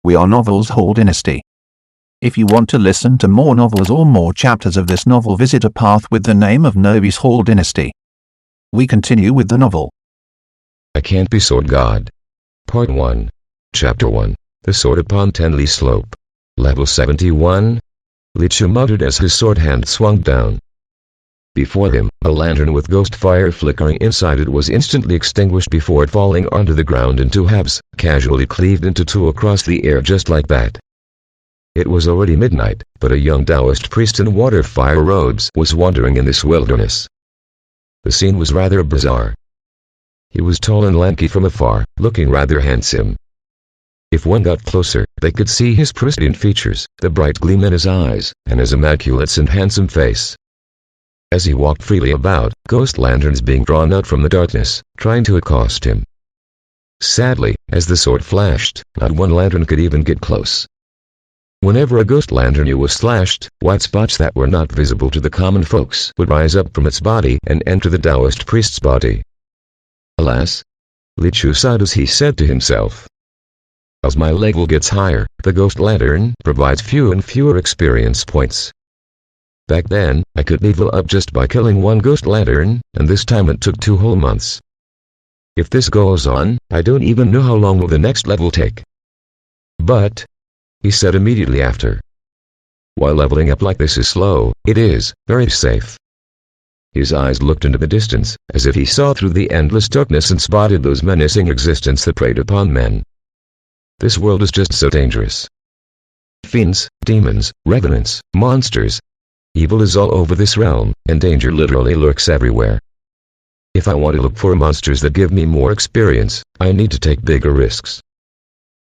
We are Novels Hall Dynasty. If you want to listen to more novels or more chapters of this novel, visit a path with the name of Novice Hall Dynasty. We continue with the novel. I Can't Be Sword God. Part 1. Chapter 1. The Sword Upon Tenley Slope. Level 71. Lichu muttered as his sword hand swung down. Before him, a lantern with ghost fire flickering inside it was instantly extinguished before falling onto the ground in two halves, casually cleaved into two across the air just like that. It was already midnight, but a young Taoist priest in water-fire robes was wandering in this wilderness. The scene was rather bizarre. He was tall and lanky from afar, looking rather handsome. If one got closer, they could see his pristine features, the bright gleam in his eyes, and his immaculate and handsome face. As he walked freely about, ghost lanterns being drawn out from the darkness, trying to accost him. Sadly, as the sword flashed, not one lantern could even get close. Whenever a ghost lantern was slashed, white spots that were not visible to the common folks would rise up from its body and enter the Taoist priest's body. Alas! Lichu sighed as he said to himself. As my level gets higher, the ghost lantern provides fewer and fewer experience points. Back then, I could level up just by killing one ghost lantern, and this time it took 2 whole months. If this goes on, I don't even know how long will the next level take. But, he said immediately after, while leveling up like this is slow, it is very safe. His eyes looked into the distance, as if he saw through the endless darkness and spotted those menacing existences that preyed upon men. This world is just so dangerous. Fiends, demons, revenants, monsters. Evil is all over this realm, and danger literally lurks everywhere. If I want to look for monsters that give me more experience, I need to take bigger risks.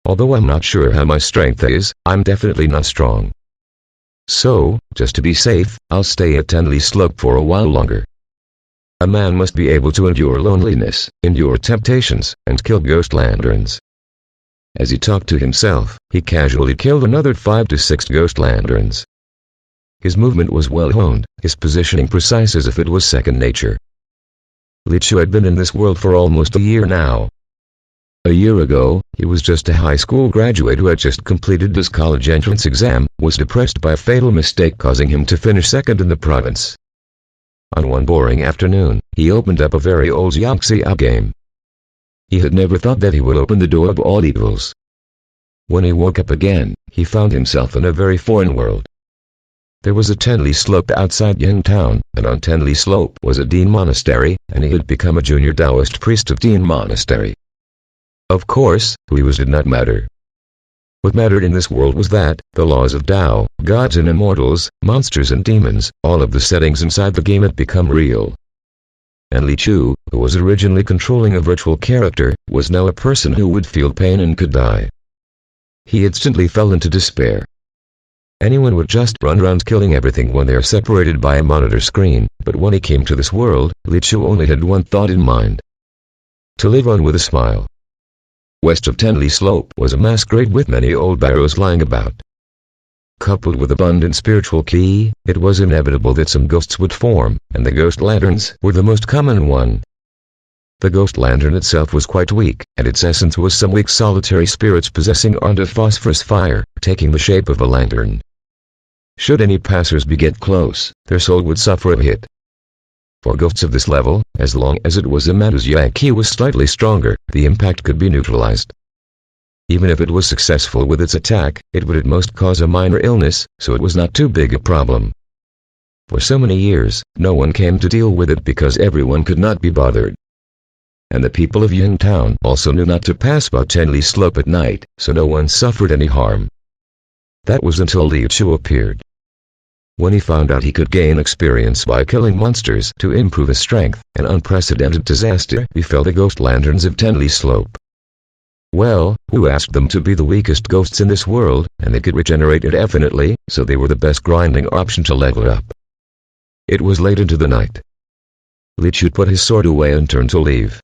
Although I'm not sure how my strength is, I'm definitely not strong. So, just to be safe, I'll stay at Tenley Slope for a while longer. A man must be able to endure loneliness, endure temptations, and kill ghost lanterns. As he talked to himself, he casually killed another 5 to 6 ghost lanterns. His movement was well honed, his positioning precise as if it was second nature. Lichu had been in this world for almost a year now. A year ago, he was just a high school graduate who had just completed his college entrance exam, was depressed by a fatal mistake causing him to finish second in the province. On one boring afternoon, he opened up a very old Yangtze game. He had never thought that he would open the door of all evils. When he woke up again, he found himself in a very foreign world. There was a Tenley Slope outside Yin Town, and on Tenley Slope was a Dean Monastery, and he had become a junior Taoist priest of Dean Monastery. Of course, who he was did not matter. What mattered in this world was that, the laws of Tao, gods and immortals, monsters and demons, all of the settings inside the game had become real. And Lichu, who was originally controlling a virtual character, was now a person who would feel pain and could die. He instantly fell into despair. Anyone would just run around killing everything when they are separated by a monitor screen, but when he came to this world, Lichu only had one thought in mind. To live on with a smile. West of Tenley Slope was a masquerade with many old barrows lying about. Coupled with abundant spiritual ki, it was inevitable that some ghosts would form, and the ghost lanterns were the most common one. The ghost lantern itself was quite weak, and its essence was some weak solitary spirits possessing onto phosphorus fire, taking the shape of a lantern. Should any passers-by get close, their soul would suffer a hit. For ghosts of this level, as long as it was a man whose Yankee was slightly stronger, the impact could be neutralized. Even if it was successful with its attack, it would at most cause a minor illness, so it was not too big a problem. For so many years, no one came to deal with it because everyone could not be bothered. And the people of Yin Town also knew not to pass by Tenley Slope at night, so no one suffered any harm. That was until Lichu appeared. When he found out he could gain experience by killing monsters to improve his strength, an unprecedented disaster befell the ghost lanterns of Tenley Slope. Well, who asked them to be the weakest ghosts in this world, and they could regenerate indefinitely, so they were the best grinding option to level up. It was late into the night. Lichu put his sword away and turned to leave.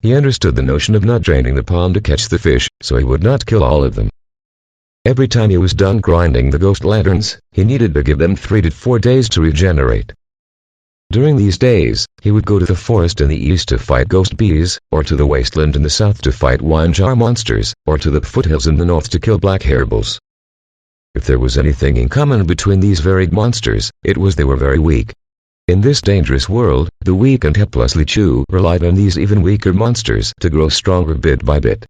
He understood the notion of not draining the pond to catch the fish, so he would not kill all of them. Every time he was done grinding the ghost lanterns, he needed to give them 3 to 4 days to regenerate. During these days, he would go to the forest in the east to fight ghost bees, or to the wasteland in the south to fight wine jar monsters, or to the foothills in the north to kill black hairbulls. If there was anything in common between these varied monsters, it was they were very weak. In this dangerous world, the weak and helpless Li Chu relied on these even weaker monsters to grow stronger bit by bit.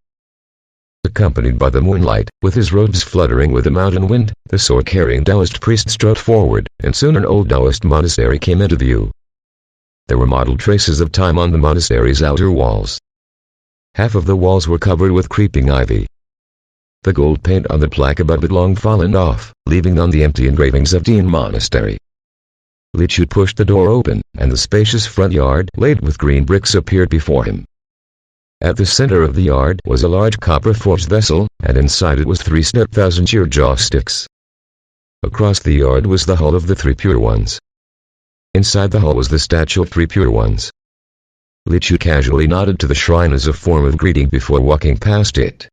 Accompanied by the moonlight, with his robes fluttering with the mountain wind, the sword-carrying Taoist priest strode forward, and soon an old Taoist monastery came into view. There were mottled traces of time on the monastery's outer walls. Half of the walls were covered with creeping ivy. The gold paint on the plaque above had long fallen off, leaving on the empty engravings of Dean Monastery. Li Chu pushed the door open, and the spacious front yard laid with green bricks appeared before him. At the center of the yard was a large copper-forged vessel, and inside it was 3 snip thousand-year jaw sticks. Across the yard was the hull of the 3 Pure Ones. Inside the hull was the statue of 3 Pure Ones. Li Chu casually nodded to the shrine as a form of greeting before walking past it.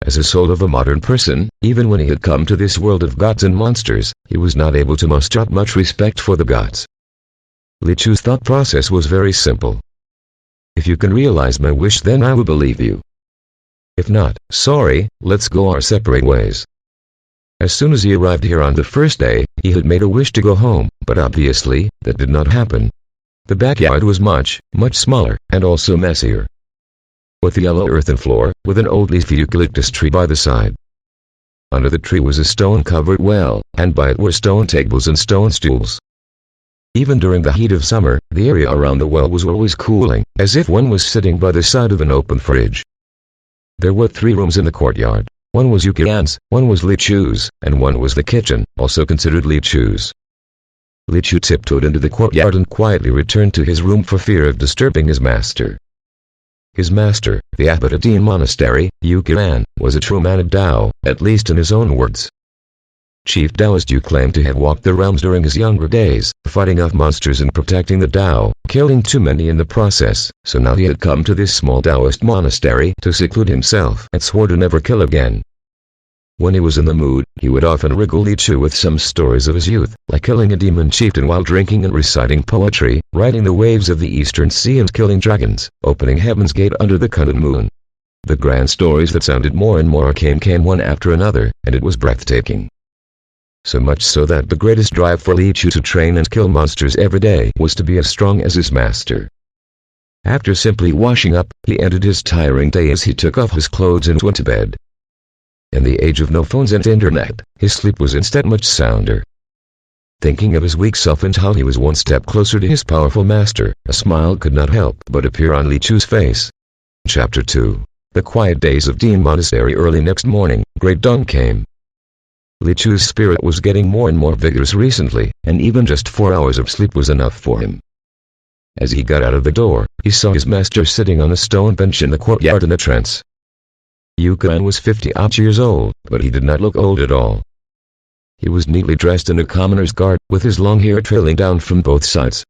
As a soul of a modern person, even when he had come to this world of gods and monsters, he was not able to muster up much respect for the gods. Li Chu's thought process was very simple. If you can realize my wish, then I will believe you. If not, sorry, let's go our separate ways. As soon as he arrived here on the first day, he had made a wish to go home, but obviously, that did not happen. The backyard was much, much smaller, and also messier. With a yellow earthen floor, with an old leafy eucalyptus tree by the side. Under the tree was a stone-covered well, and by it were stone tables and stone stools. Even during the heat of summer, the area around the well was always cooling, as if one was sitting by the side of an open fridge. There were 3 rooms in the courtyard. One was Yukian's, one was Li Chu's, and one was the kitchen, also considered Li Chu's. Li Chu tiptoed into the courtyard and quietly returned to his room for fear of disturbing his master. His master, the abbot of Dean Monastery, Yukian, was a true man of Tao, at least in his own words. Chief Taoist Yu claimed to have walked the realms during his younger days, fighting off monsters and protecting the Tao, killing too many in the process, so now he had come to this small Taoist monastery to seclude himself and swore to never kill again. When he was in the mood, he would often regale Li Chu with some stories of his youth, like killing a demon chieftain while drinking and reciting poetry, riding the waves of the eastern sea and killing dragons, opening heaven's gate under the colored moon. The grand stories that sounded more and more came one after another, and it was breathtaking. So much so that the greatest drive for Li Chu to train and kill monsters every day was to be as strong as his master. After simply washing up, he ended his tiring day as he took off his clothes and went to bed. In the age of no phones and internet, his sleep was instead much sounder. Thinking of his weak self and how he was one step closer to his powerful master, a smile could not help but appear on Li Chu's face. Chapter 2. The quiet days of Dean Monastery. Early next morning, great dawn came. Li Chu's spirit was getting more and more vigorous recently, and even just 4 hours of sleep was enough for him. As he got out of the door, he saw his master sitting on a stone bench in the courtyard in a trance. Yukian was 50-odd years old, but he did not look old at all. He was neatly dressed in a commoner's garb, with his long hair trailing down from both sides.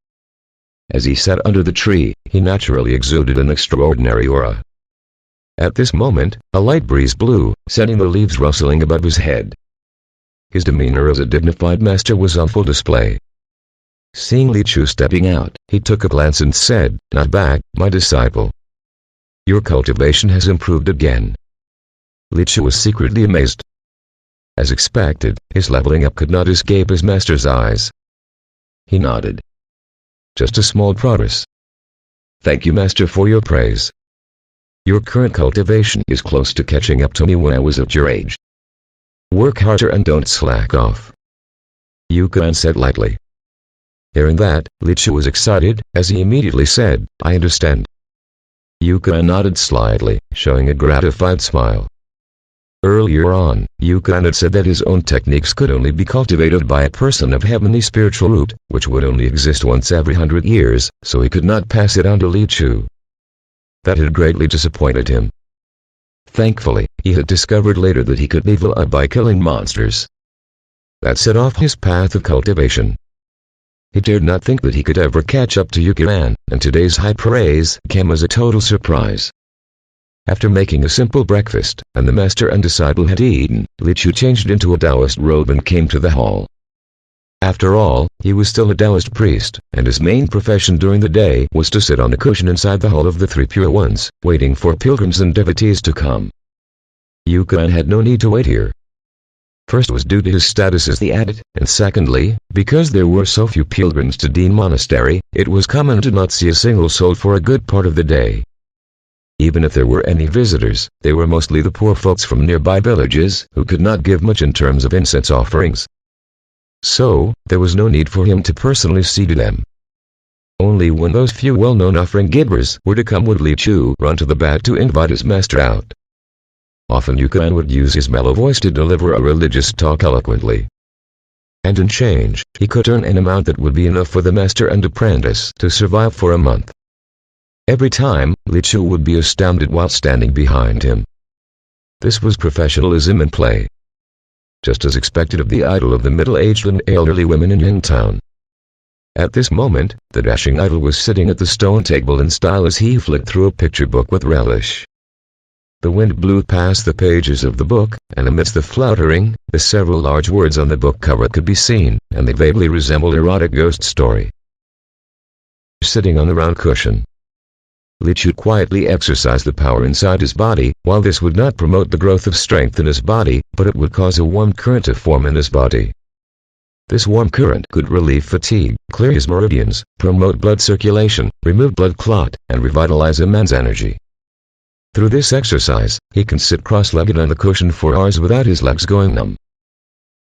As he sat under the tree, he naturally exuded an extraordinary aura. At this moment, a light breeze blew, sending the leaves rustling above his head. His demeanor as a dignified master was on full display. Seeing Li Chu stepping out, he took a glance and said, "Not bad, my disciple. Your cultivation has improved again." Li Chu was secretly amazed. As expected, his leveling up could not escape his master's eyes. He nodded. "Just a small progress. Thank you, master, for your praise. Your current cultivation is close to catching up to me when I was at your age. Work harder and don't slack off," Yukian said lightly. Hearing that, Li Chu was excited, as he immediately said, "I understand." Yukian nodded slightly, showing a gratified smile. Earlier on, Yukian had said that his own techniques could only be cultivated by a person of heavenly spiritual root, which would only exist once every 100 years, so he could not pass it on to Li Chu. That had greatly disappointed him. Thankfully, he had discovered later that he could level up by killing monsters. That set off his path of cultivation. He dared not think that he could ever catch up to Yukian, and today's high praise came as a total surprise. After making a simple breakfast, and the master and disciple had eaten, Li Chu changed into a Taoist robe and came to the hall. After all, he was still a Taoist priest, and his main profession during the day was to sit on a cushion inside the hall of the Three Pure Ones, waiting for pilgrims and devotees to come. Yukan had no need to wait here. First was due to his status as the adept, and secondly, because there were so few pilgrims to Dean Monastery, it was common to not see a single soul for a good part of the day. Even if there were any visitors, they were mostly the poor folks from nearby villages, who could not give much in terms of incense offerings. So, there was no need for him to personally see to them. Only when those few well-known offering givers were to come would Li Chu run to the bat to invite his master out. Often Yukan would use his mellow voice to deliver a religious talk eloquently. And in change, he could earn an amount that would be enough for the master and apprentice to survive for a month. Every time, Li Chu would be astounded while standing behind him. This was professionalism in play. Just as expected of the idol of the middle-aged and elderly women in Yingtown. At this moment, the dashing idol was sitting at the stone table in style as he flicked through a picture book with relish. The wind blew past the pages of the book, and amidst the fluttering, the several large words on the book cover could be seen, and they vaguely resembled erotic ghost story. Sitting on the round cushion, Li Chu quietly exercised the power inside his body. While this would not promote the growth of strength in his body, but it would cause a warm current to form in his body. This warm current could relieve fatigue, clear his meridians, promote blood circulation, remove blood clot, and revitalize a man's energy. Through this exercise, he can sit cross-legged on the cushion for hours without his legs going numb.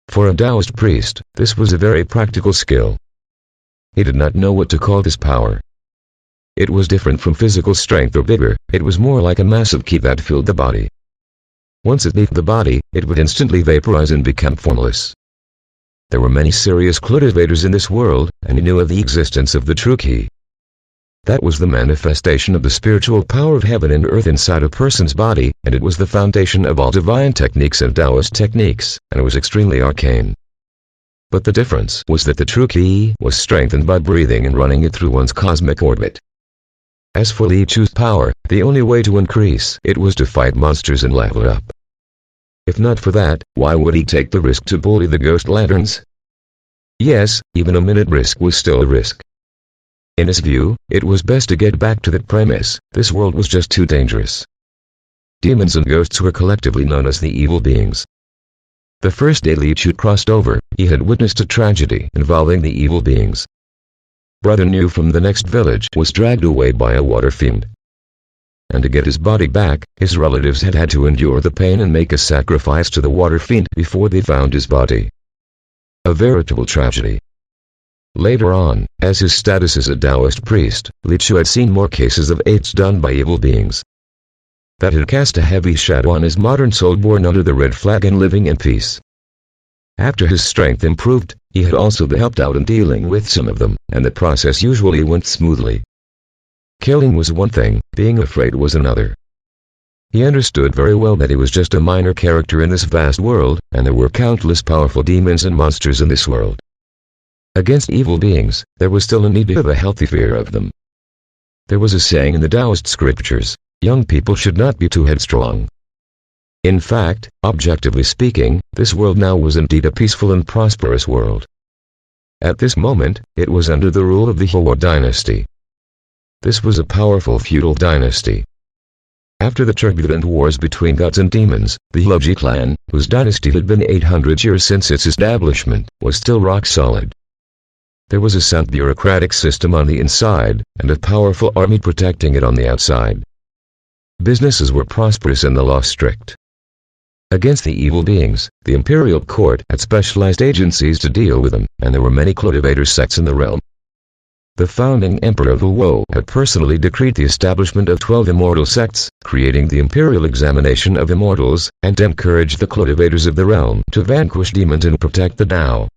For a Taoist priest, this was a very practical skill. He did not know what to call this power. It was different from physical strength or vigor, it was more like a massive ki that filled the body. Once it left the body, it would instantly vaporize and become formless. There were many serious cultivators in this world, and he knew of the existence of the true ki. That was the manifestation of the spiritual power of heaven and earth inside a person's body, and it was the foundation of all divine techniques and Taoist techniques, and it was extremely arcane. But the difference was that the true ki was strengthened by breathing and running it through one's cosmic orbit. As for Li Chu's power, the only way to increase it was to fight monsters and level up. If not for that, why would he take the risk to bully the ghost lanterns? Yes, even a minute risk was still a risk. In his view, it was best to get back to that premise. This world was just too dangerous. Demons and ghosts were collectively known as the evil beings. The first day Li Chu crossed over, he had witnessed a tragedy involving the evil beings. Brother New from the next village was dragged away by a water fiend. And to get his body back, his relatives had to endure the pain and make a sacrifice to the water fiend before they found his body. A veritable tragedy. Later on, as his status as a Taoist priest, Li Chu had seen more cases of acts done by evil beings. That had cast a heavy shadow on his modern soul born under the red flag and living in peace. After his strength improved, he had also helped out in dealing with some of them, and the process usually went smoothly. Killing was one thing, being afraid was another. He understood very well that he was just a minor character in this vast world, and there were countless powerful demons and monsters in this world. Against evil beings, there was still a need to have a healthy fear of them. There was a saying in the Taoist scriptures, young people should not be too headstrong. In fact, objectively speaking, this world now was indeed a peaceful and prosperous world. At this moment, it was under the rule of the Hua Dynasty. This was a powerful feudal dynasty. After the turbulent wars between gods and demons, the Huoji clan, whose dynasty had been 800 years since its establishment, was still rock solid. There was a sound bureaucratic system on the inside, and a powerful army protecting it on the outside. Businesses were prosperous and the law strict. Against the evil beings, the imperial court had specialized agencies to deal with them, and there were many cultivator sects in the realm. The founding emperor of Luo had personally decreed the establishment of 12 immortal sects, creating the imperial examination of immortals, and encouraged the cultivators of the realm to vanquish demons and protect the Tao.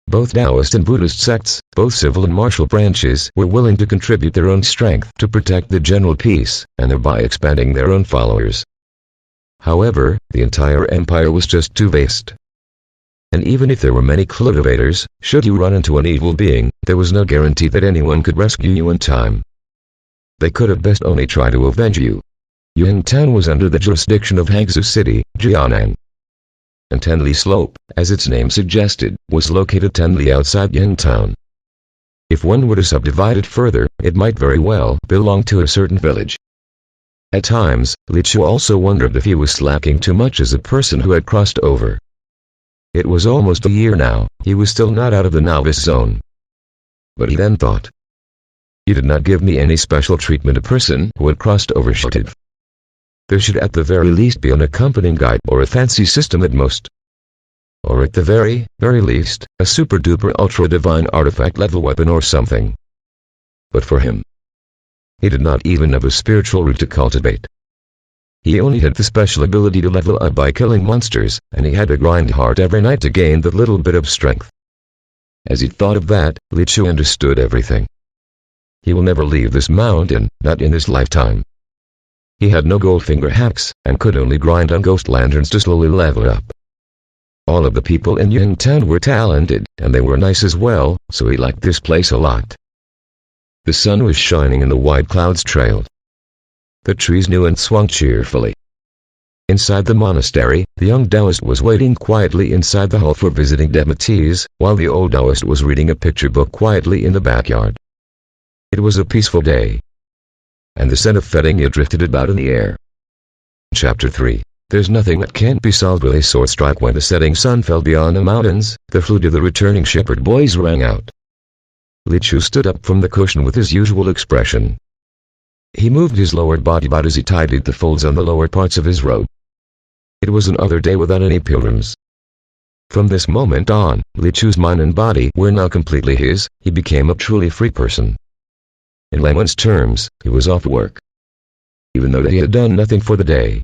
Both Taoist and Buddhist sects, both civil and martial branches, were willing to contribute their own strength to protect the general peace, and thereby expanding their own followers. However, the entire empire was just too vast. And even if there were many cultivators, should you run into an evil being, there was no guarantee that anyone could rescue you in time. They could at best only try to avenge you. Yingtown was under the jurisdiction of Hangzhou City, Jianan. and Tenley Slope, as its name suggested, was located 10 li outside Yin Town. If one were to subdivide it further, it might very well belong to a certain village. At times, Li Chu also wondered if he was slacking too much as a person who had crossed over. It was almost a year now, he was still not out of the novice zone. But he then thought, "You did not give me any special treatment, a person who had crossed over should have. There should at the very least be an accompanying guide or a fancy system at most. Or at the very least, a super-duper ultra-divine artifact level weapon or something." But for him, he did not even have a spiritual root to cultivate. He only had the special ability to level up by killing monsters, and he had to grind hard every night to gain that little bit of strength. As he thought of that, Li Chu understood everything. He will never leave this mountain, not in this lifetime. He had no Goldfinger hacks, and could only grind on ghost lanterns to slowly level up. All of the people in Yin Town were talented, and they were nice as well, so he liked this place a lot. The sun was shining and the white clouds trailed. The trees knew and swung cheerfully. Inside the monastery, the young Taoist was waiting quietly inside the hall for visiting devotees, while the old Taoist was reading a picture book quietly in the backyard. It was a peaceful day, and the scent of Fetting drifted about in the air. Chapter 3. There's nothing that can't be solved with a sword strike. When the setting sun fell beyond the mountains, the flute of the returning shepherd boys rang out. Li Chu stood up from the cushion with his usual expression. He moved his lower body about as he tidied the folds on the lower parts of his robe. It was another day without any pilgrims. From this moment on, Li Chu's mind and body were now completely his. He became a truly free person. In layman's terms, he was off work, even though he had done nothing for the day.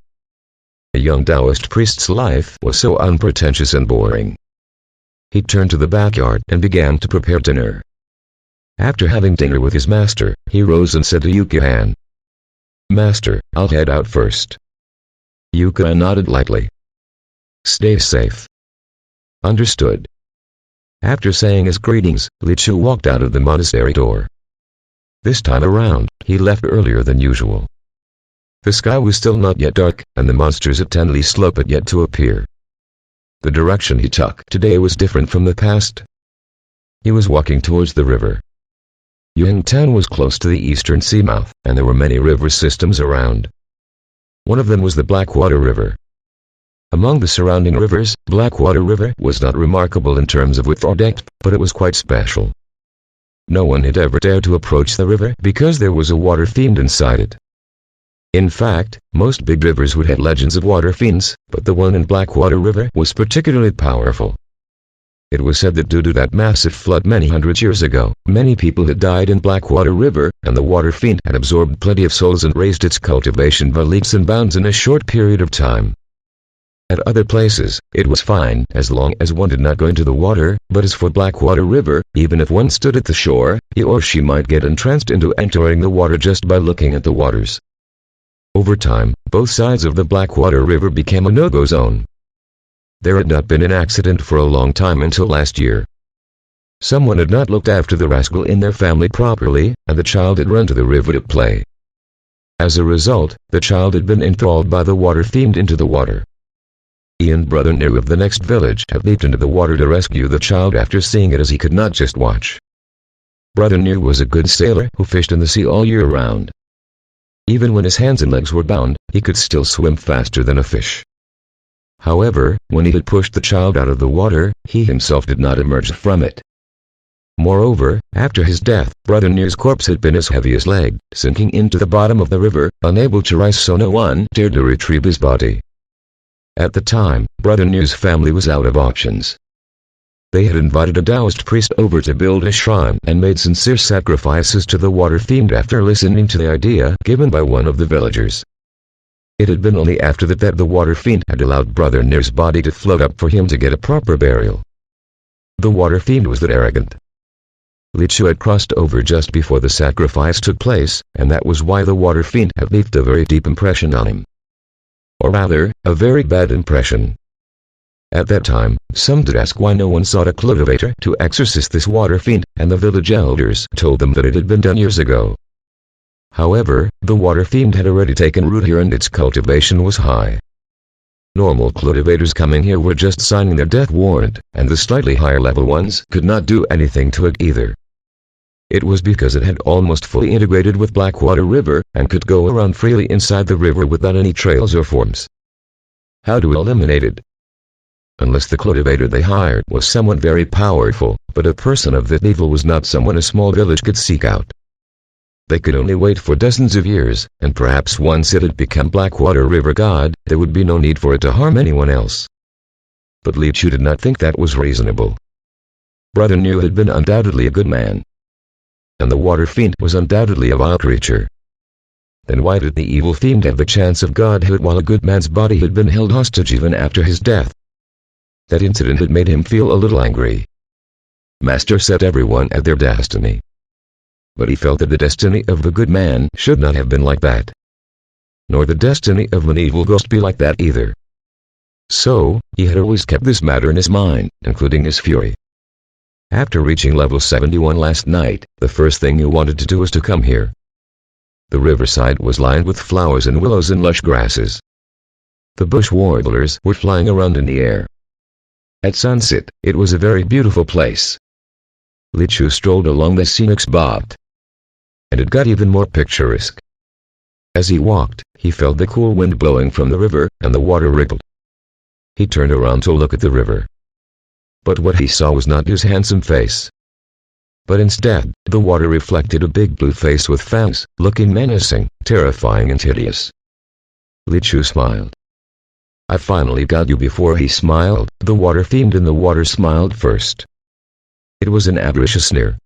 A young Taoist priest's life was so unpretentious and boring. He turned to the backyard and began to prepare dinner. After having dinner with his master, he rose and said to Yuka-han, "Master, I'll head out first." Yuka nodded lightly. "Stay safe." "Understood." After saying his greetings, Li Chu walked out of the monastery door. This time around, he left earlier than usual. The sky was still not yet dark, and the monsters at Tenley Slope had yet to appear. The direction he took today was different from the past. He was walking towards the river. Yin Town was close to the eastern seamouth, and there were many river systems around. One of them was the Blackwater River. Among the surrounding rivers, Blackwater River was not remarkable in terms of width or depth, but it was quite special. No one had ever dared to approach the river because there was a water fiend inside it. In fact, most big rivers would have legends of water fiends, but the one in Blackwater River was particularly powerful. It was said that due to that massive flood many hundred years ago, many people had died in Blackwater River, and the water fiend had absorbed plenty of souls and raised its cultivation by leaps and bounds in a short period of time. At other places, it was fine as long as one did not go into the water, but as for Blackwater River, even if one stood at the shore, he or she might get entranced into entering the water just by looking at the waters. Over time, both sides of the Blackwater River became a no-go zone. There had not been an accident for a long time until last year. Someone had not looked after the rascal in their family properly, and the child had run to the river to play. As a result, the child had been enthralled by the water fiend into the water. He and Brother Near of the next village had leaped into the water to rescue the child after seeing it, as he could not just watch. Brother Near was a good sailor who fished in the sea all year round. Even when his hands and legs were bound, he could still swim faster than a fish. However, when he had pushed the child out of the water, he himself did not emerge from it. Moreover, after his death, Brother Near's corpse had been as heavy as lead, sinking into the bottom of the river, unable to rise, so no one dared to retrieve his body. At the time, Brother Near's family was out of options. They had invited a Taoist priest over to build a shrine and made sincere sacrifices to the water fiend after listening to the idea given by one of the villagers. It had been only after that the water fiend had allowed Brother Near's body to float up for him to get a proper burial. The water fiend was that arrogant. Li Chu had crossed over just before the sacrifice took place, and that was why the water fiend had left a very deep impression on him. Or rather, a very bad impression. At that time, some did ask why no one sought a cultivator to exorcise this water fiend, and the village elders told them that it had been done years ago. However, the water fiend had already taken root here and its cultivation was high. Normal cultivators coming here were just signing their death warrant, and the slightly higher level ones could not do anything to it either. It was because it had almost fully integrated with Blackwater River, and could go around freely inside the river without any trails or forms. How to eliminate it? Unless the cultivator they hired was someone very powerful, but a person of that evil was not someone a small village could seek out. They could only wait for dozens of years, and perhaps once it had become Blackwater River God, there would be no need for it to harm anyone else. But Li Chu did not think that was reasonable. Brother Niu had been undoubtedly a good man, and the water fiend was undoubtedly a vile creature. Then why did the evil fiend have the chance of godhood while a good man's body had been held hostage even after his death? That incident had made him feel a little angry. Master set everyone at their destiny, but he felt that the destiny of the good man should not have been like that. Nor the destiny of an evil ghost be like that either. So, he had always kept this matter in his mind, including his fury. After reaching level 71 last night, the first thing he wanted to do was to come here. The riverside was lined with flowers and willows and lush grasses. The bush warblers were flying around in the air. At sunset, it was a very beautiful place. Li Chu strolled along the scenic spot, and it got even more picturesque. As he walked, he felt the cool wind blowing from the river, and the water rippled. He turned around to look at the river. But what he saw was not his handsome face, but instead, the water reflected a big blue face with fangs, looking menacing, terrifying and hideous. Li Chu smiled. I finally got you. Before he smiled, the water fiend in the water smiled first. It was an avaricious sneer.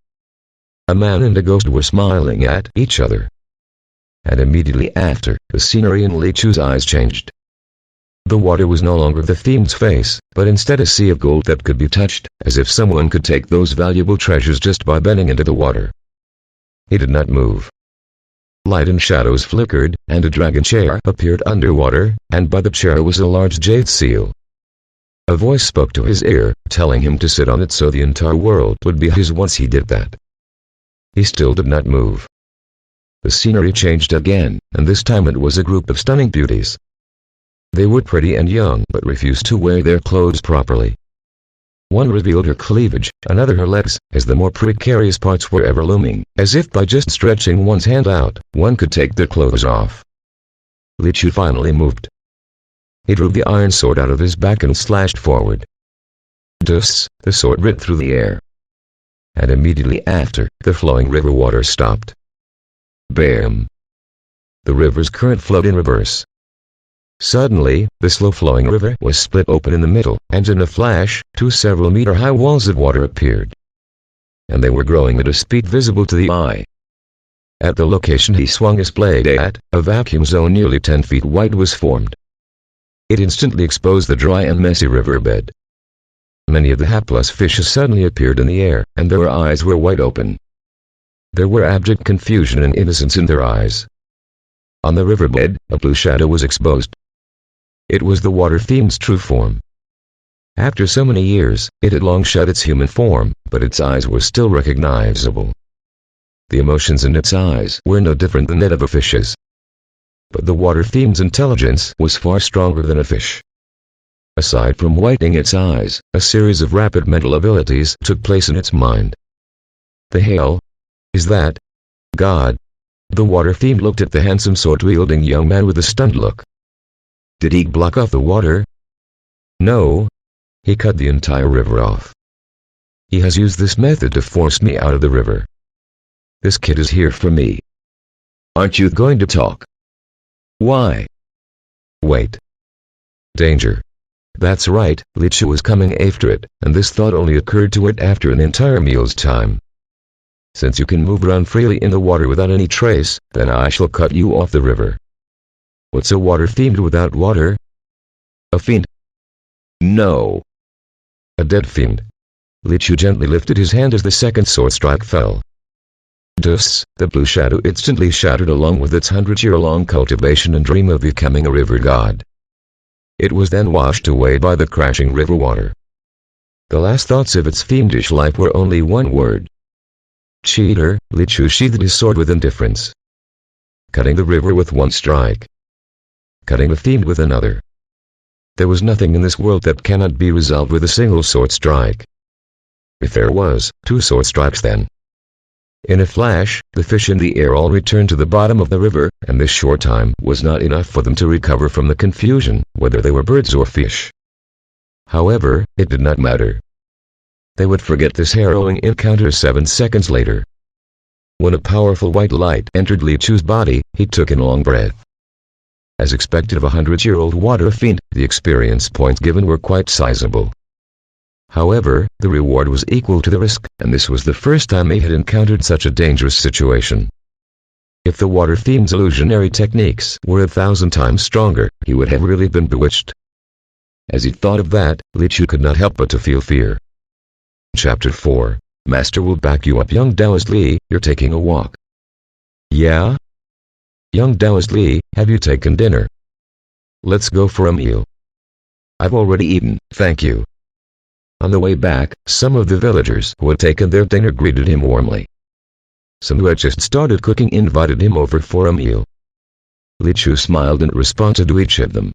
A man and a ghost were smiling at each other. And immediately after, the scenery in Li Chu's eyes changed. The water was no longer the fiend's face, but instead a sea of gold that could be touched, as if someone could take those valuable treasures just by bending into the water. He did not move. Light and shadows flickered, and a dragon chair appeared underwater, and by the chair was a large jade seal. A voice spoke to his ear, telling him to sit on it so the entire world would be his once he did that. He still did not move. The scenery changed again, and this time it was a group of stunning beauties. They were pretty and young but refused to wear their clothes properly. One revealed her cleavage, another her legs, as the more precarious parts were ever looming, as if by just stretching one's hand out, one could take their clothes off. Li Chu finally moved. He drew the iron sword out of his back and slashed forward. Dus, the sword ripped through the air. And immediately after, the flowing river water stopped. Bam! The river's current flowed in reverse. Suddenly, the slow-flowing river was split open in the middle, and in a flash, 2 several-meter-high walls of water appeared. And they were growing at a speed visible to the eye. At the location he swung his blade at, a vacuum zone nearly 10 feet wide was formed. It instantly exposed the dry and messy riverbed. Many of the hapless fishes suddenly appeared in the air, and their eyes were wide open. There were abject confusion and innocence in their eyes. On the riverbed, a blue shadow was exposed. It was the water fiend's true form. After so many years, it had long shed its human form, but its eyes were still recognizable. The emotions in its eyes were no different than that of a fish's. But the water fiend's intelligence was far stronger than a fish. Aside from whitening its eyes, a series of rapid mental abilities took place in its mind. The hell is that? God! The water fiend looked at the handsome sword-wielding young man with a stunned look. Did he block off the water? No. He cut the entire river off. He has used this method to force me out of the river. This kid is here for me. Aren't you going to talk? Why? Wait. Danger. That's right, Li Chu was coming after it, and this thought only occurred to it after an entire meal's time. Since you can move around freely in the water without any trace, then I shall cut you off the river. What's a water fiend without water? A fiend? No. A dead fiend. Li Chu gently lifted his hand as the second sword strike fell. Dus, the blue shadow instantly shattered along with its 100-year-long cultivation and dream of becoming a river god. It was then washed away by the crashing river water. The last thoughts of its fiendish life were only one word. Cheater. Li Chu sheathed his sword with indifference. Cutting the river with one strike. Cutting the fiend with another. There was nothing in this world that cannot be resolved with a single sword strike. If there was, 2 sword strikes then. In a flash, the fish in the air all returned to the bottom of the river, and this short time was not enough for them to recover from the confusion, whether they were birds or fish. However, it did not matter. They would forget this harrowing encounter 7 seconds later. When a powerful white light entered Li Chu's body, he took in a long breath. As expected of a 100-year-old water fiend, the experience points given were quite sizable. However, the reward was equal to the risk, and this was the first time he had encountered such a dangerous situation. If the water fiend's illusionary techniques were 1,000 times stronger, he would have really been bewitched. As he thought of that, Li Chu could not help but to feel fear. Chapter 4. Master will back you up. Young Taoist Li, you're taking a walk. Yeah? Young Taoist Li, have you taken dinner? Let's go for a meal. I've already eaten, thank you. On the way back, some of the villagers who had taken their dinner greeted him warmly. Some who had just started cooking invited him over for a meal. Li Chu smiled and responded to each of them.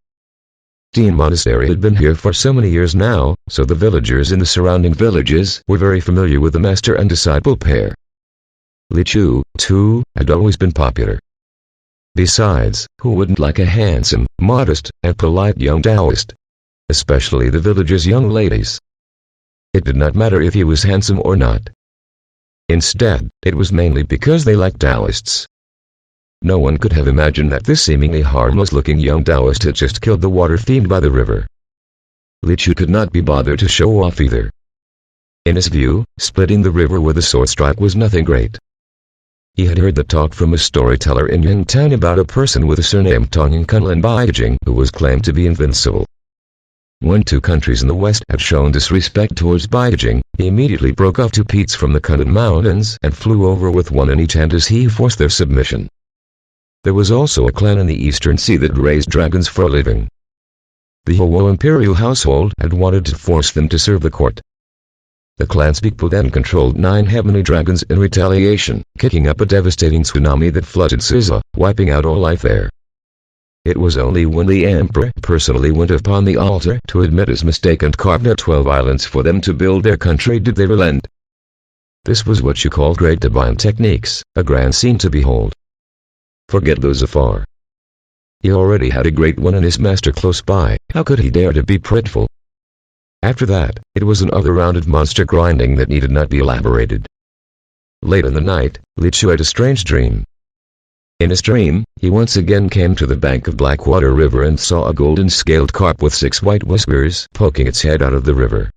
Dean Monastery had been here for so many years now, so the villagers in the surrounding villages were very familiar with the master and disciple pair. Li Chu, too, had always been popular. Besides, who wouldn't like a handsome, modest, and polite young Taoist? Especially the villagers' young ladies. It did not matter if he was handsome or not. Instead, it was mainly because they liked Taoists. No one could have imagined that this seemingly harmless-looking young Taoist had just killed the water fiend by the river. Li Chu could not be bothered to show off either. In his view, splitting the river with a sword strike was nothing great. He had heard the talk from a storyteller in Yingtan about a person with the surname Tong in Kunlun Beijing who was claimed to be invincible. When 2 countries in the west had shown disrespect towards Beijing, he immediately broke off 2 peats from the Kunlun Mountains and flew over with 1 in each hand as he forced their submission. There was also a clan in the eastern sea that raised dragons for a living. The Huo imperial household had wanted to force them to serve the court. The clan's people then controlled 9 heavenly dragons in retaliation, kicking up a devastating tsunami that flooded Siza, wiping out all life there. It was only when the emperor personally went upon the altar to admit his mistake and carved out 12 islands for them to build their country did they relent. This was what you call great divine techniques, a grand scene to behold. Forget those afar. He already had a great one and his master close by, how could he dare to be prideful? After that, it was another round of monster grinding that needed not be elaborated. Late in the night, Li Chu had a strange dream. In his dream, he once again came to the bank of Blackwater River and saw a golden-scaled carp with 6 white whiskers poking its head out of the river.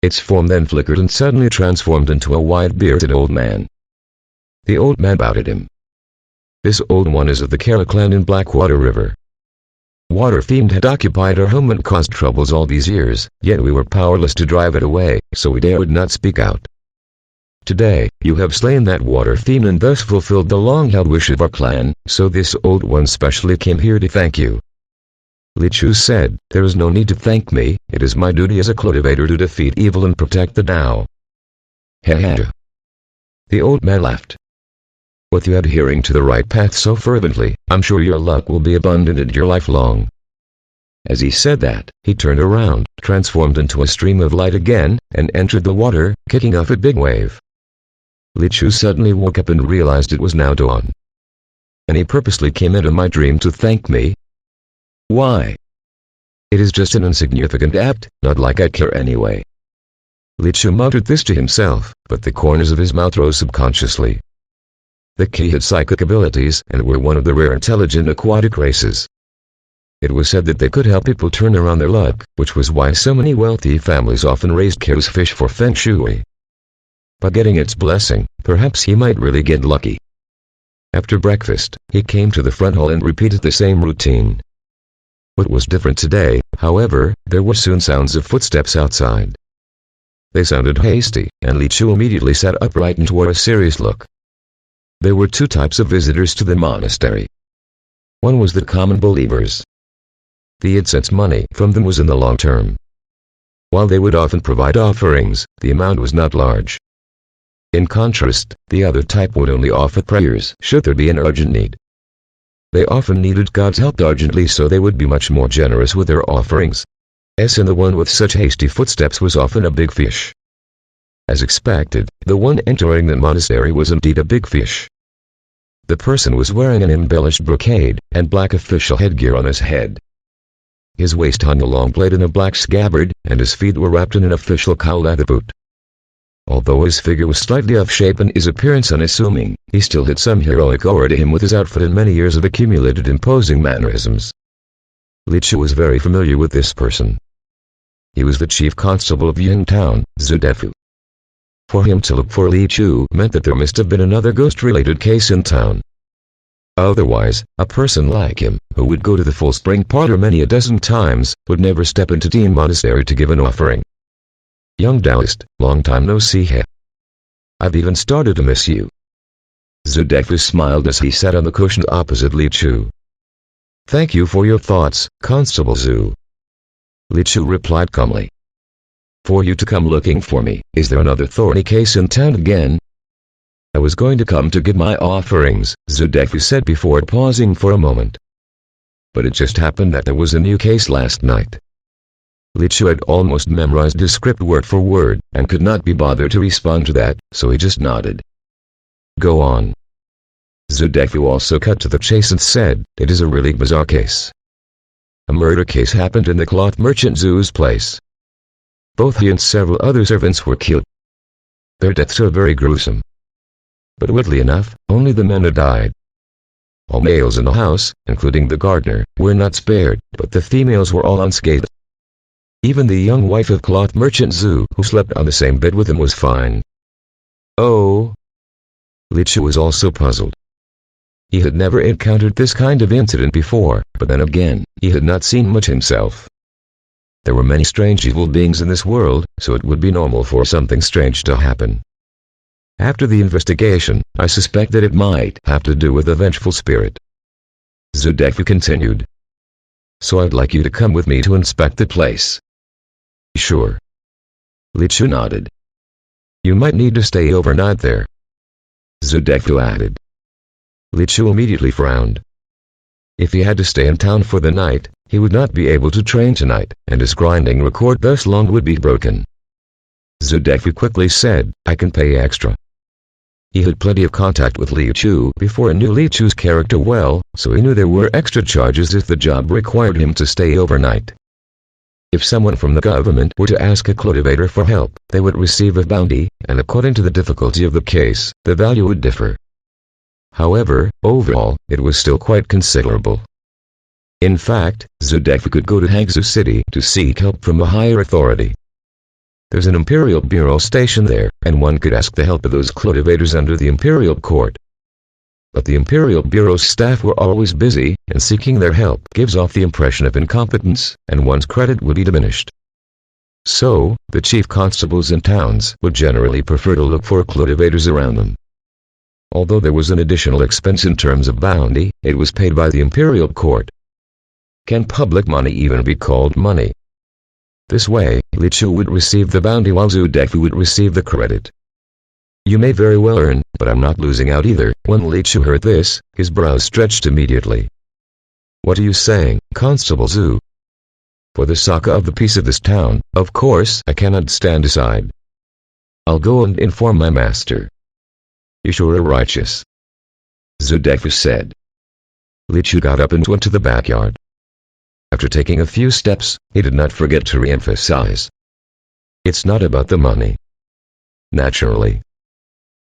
Its form then flickered and suddenly transformed into a white-bearded old man. The old man bowed at him. This old one is of the Kara clan in Blackwater River. Water fiend had occupied our home and caused troubles all these years, yet we were powerless to drive it away, so we dared not speak out. Today, you have slain that water fiend and thus fulfilled the long-held wish of our clan, so this old one specially came here to thank you. Li Chu said, there is no need to thank me, it is my duty as a cultivator to defeat evil and protect the Tao. Heh. The old man laughed. With you adhering to the right path so fervently, I'm sure your luck will be abundant in your life long. As he said that, he turned around, transformed into a stream of light again, and entered the water, kicking off a big wave. Li Chu suddenly woke up and realized it was now dawn. And he purposely came into my dream to thank me? Why? It is just an insignificant act, not like I care anyway. Li Chu muttered this to himself, but the corners of his mouth rose subconsciously. The Ki had psychic abilities and were one of the rare intelligent aquatic races. It was said that they could help people turn around their luck, which was why so many wealthy families often raised Ki's fish for feng shui. By getting its blessing, perhaps he might really get lucky. After breakfast, he came to the front hall and repeated the same routine. What was different today, however, there were soon sounds of footsteps outside. They sounded hasty, and Li Chu immediately sat upright and wore a serious look. There were 2 types of visitors to the monastery. One was the common believers. The incense money from them was in the long term. While they would often provide offerings, the amount was not large. In contrast, the other type would only offer prayers should there be an urgent need. They often needed God's help urgently, so they would be much more generous with their offerings. And the one with such hasty footsteps was often a big fish. As expected, the one entering the monastery was indeed a big fish. The person was wearing an embellished brocade and black official headgear on his head. His waist hung a long blade in a black scabbard, and his feet were wrapped in an official cowl leather boot. Although his figure was slightly off shape and his appearance unassuming, he still had some heroic aura to him with his outfit and many years of accumulated imposing mannerisms. Li Chu was very familiar with this person. He was the chief constable of Yin Town, Zudefu. For him to look for Li Chu meant that there must have been another ghost-related case in town. Otherwise, a person like him, who would go to the full spring parlor many a dozen times, would never step into Dean Monastery to give an offering. Young Taoist, long time no see he. I've even started to miss you. Zudefu smiled as he sat on the cushion opposite Li Chu. Thank you for your thoughts, Constable Zhu. Li Chu replied calmly. For you to come looking for me, is there another thorny case in town again? I was going to come to give my offerings, Zudefu said before pausing for a moment. But it just happened that there was a new case last night. Li Chu had almost memorized his script word for word, and could not be bothered to respond to that, so he just nodded. Go on. Zudefu also cut to the chase and said, it is a really bizarre case. A murder case happened in the cloth merchant Zhu's place. Both he and several other servants were killed. Their deaths are very gruesome. But oddly enough, only the men had died. All males in the house, including the gardener, were not spared, but the females were all unscathed. Even the young wife of cloth merchant Zhu, who slept on the same bed with him, was fine. Oh. Li Chu was also puzzled. He had never encountered this kind of incident before, but then again, he had not seen much himself. There were many strange evil beings in this world, so it would be normal for something strange to happen. After the investigation, I suspect that it might have to do with a vengeful spirit. Zudefu continued. So I'd like you to come with me to inspect the place. Sure. Li Chu nodded. You might need to stay overnight there. Zudefu added. Li Chu immediately frowned. If he had to stay in town for the night, he would not be able to train tonight, and his grinding record thus long would be broken. Zudefu quickly said, I can pay extra. He had plenty of contact with Li Chu before and knew Li Chu's character well, so he knew there were extra charges if the job required him to stay overnight. If someone from the government were to ask a cultivator for help, they would receive a bounty, and according to the difficulty of the case, the value would differ. However, overall, it was still quite considerable. In fact, Zudefu could go to Hangzhou City to seek help from a higher authority. There's an Imperial Bureau station there, and one could ask the help of those cultivators under the Imperial Court. But the Imperial Bureau's staff were always busy, and seeking their help gives off the impression of incompetence, and one's credit would be diminished. So, the chief constables in towns would generally prefer to look for cultivators around them. Although there was an additional expense in terms of bounty, it was paid by the Imperial Court. Can public money even be called money? This way, Li Chu would receive the bounty while Zudefu would receive the credit. You may very well earn, but I'm not losing out either. When Li Chu heard this, his brows stretched immediately. What are you saying, Constable Zhu? For the sake of the peace of this town, of course I cannot stand aside. I'll go and inform my master. You sure are righteous. Zudefu said. Li Chu got up and went to the backyard. After taking a few steps, he did not forget to re-emphasize. It's not about the money. Naturally.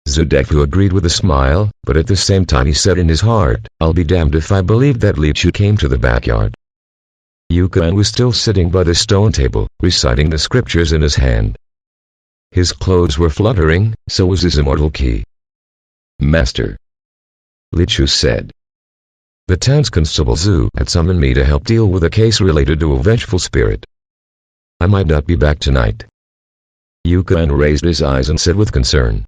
Zudefu agreed with a smile, but at the same time he said in his heart, I'll be damned if I believe that Li Chu came to the backyard. Yukan was still sitting by the stone table, reciting the scriptures in his hand. His clothes were fluttering, so was his immortal key. Master. Li Chu said. The town's constable Zhu had summoned me to help deal with a case related to a vengeful spirit. I might not be back tonight. Yukan raised his eyes and said with concern.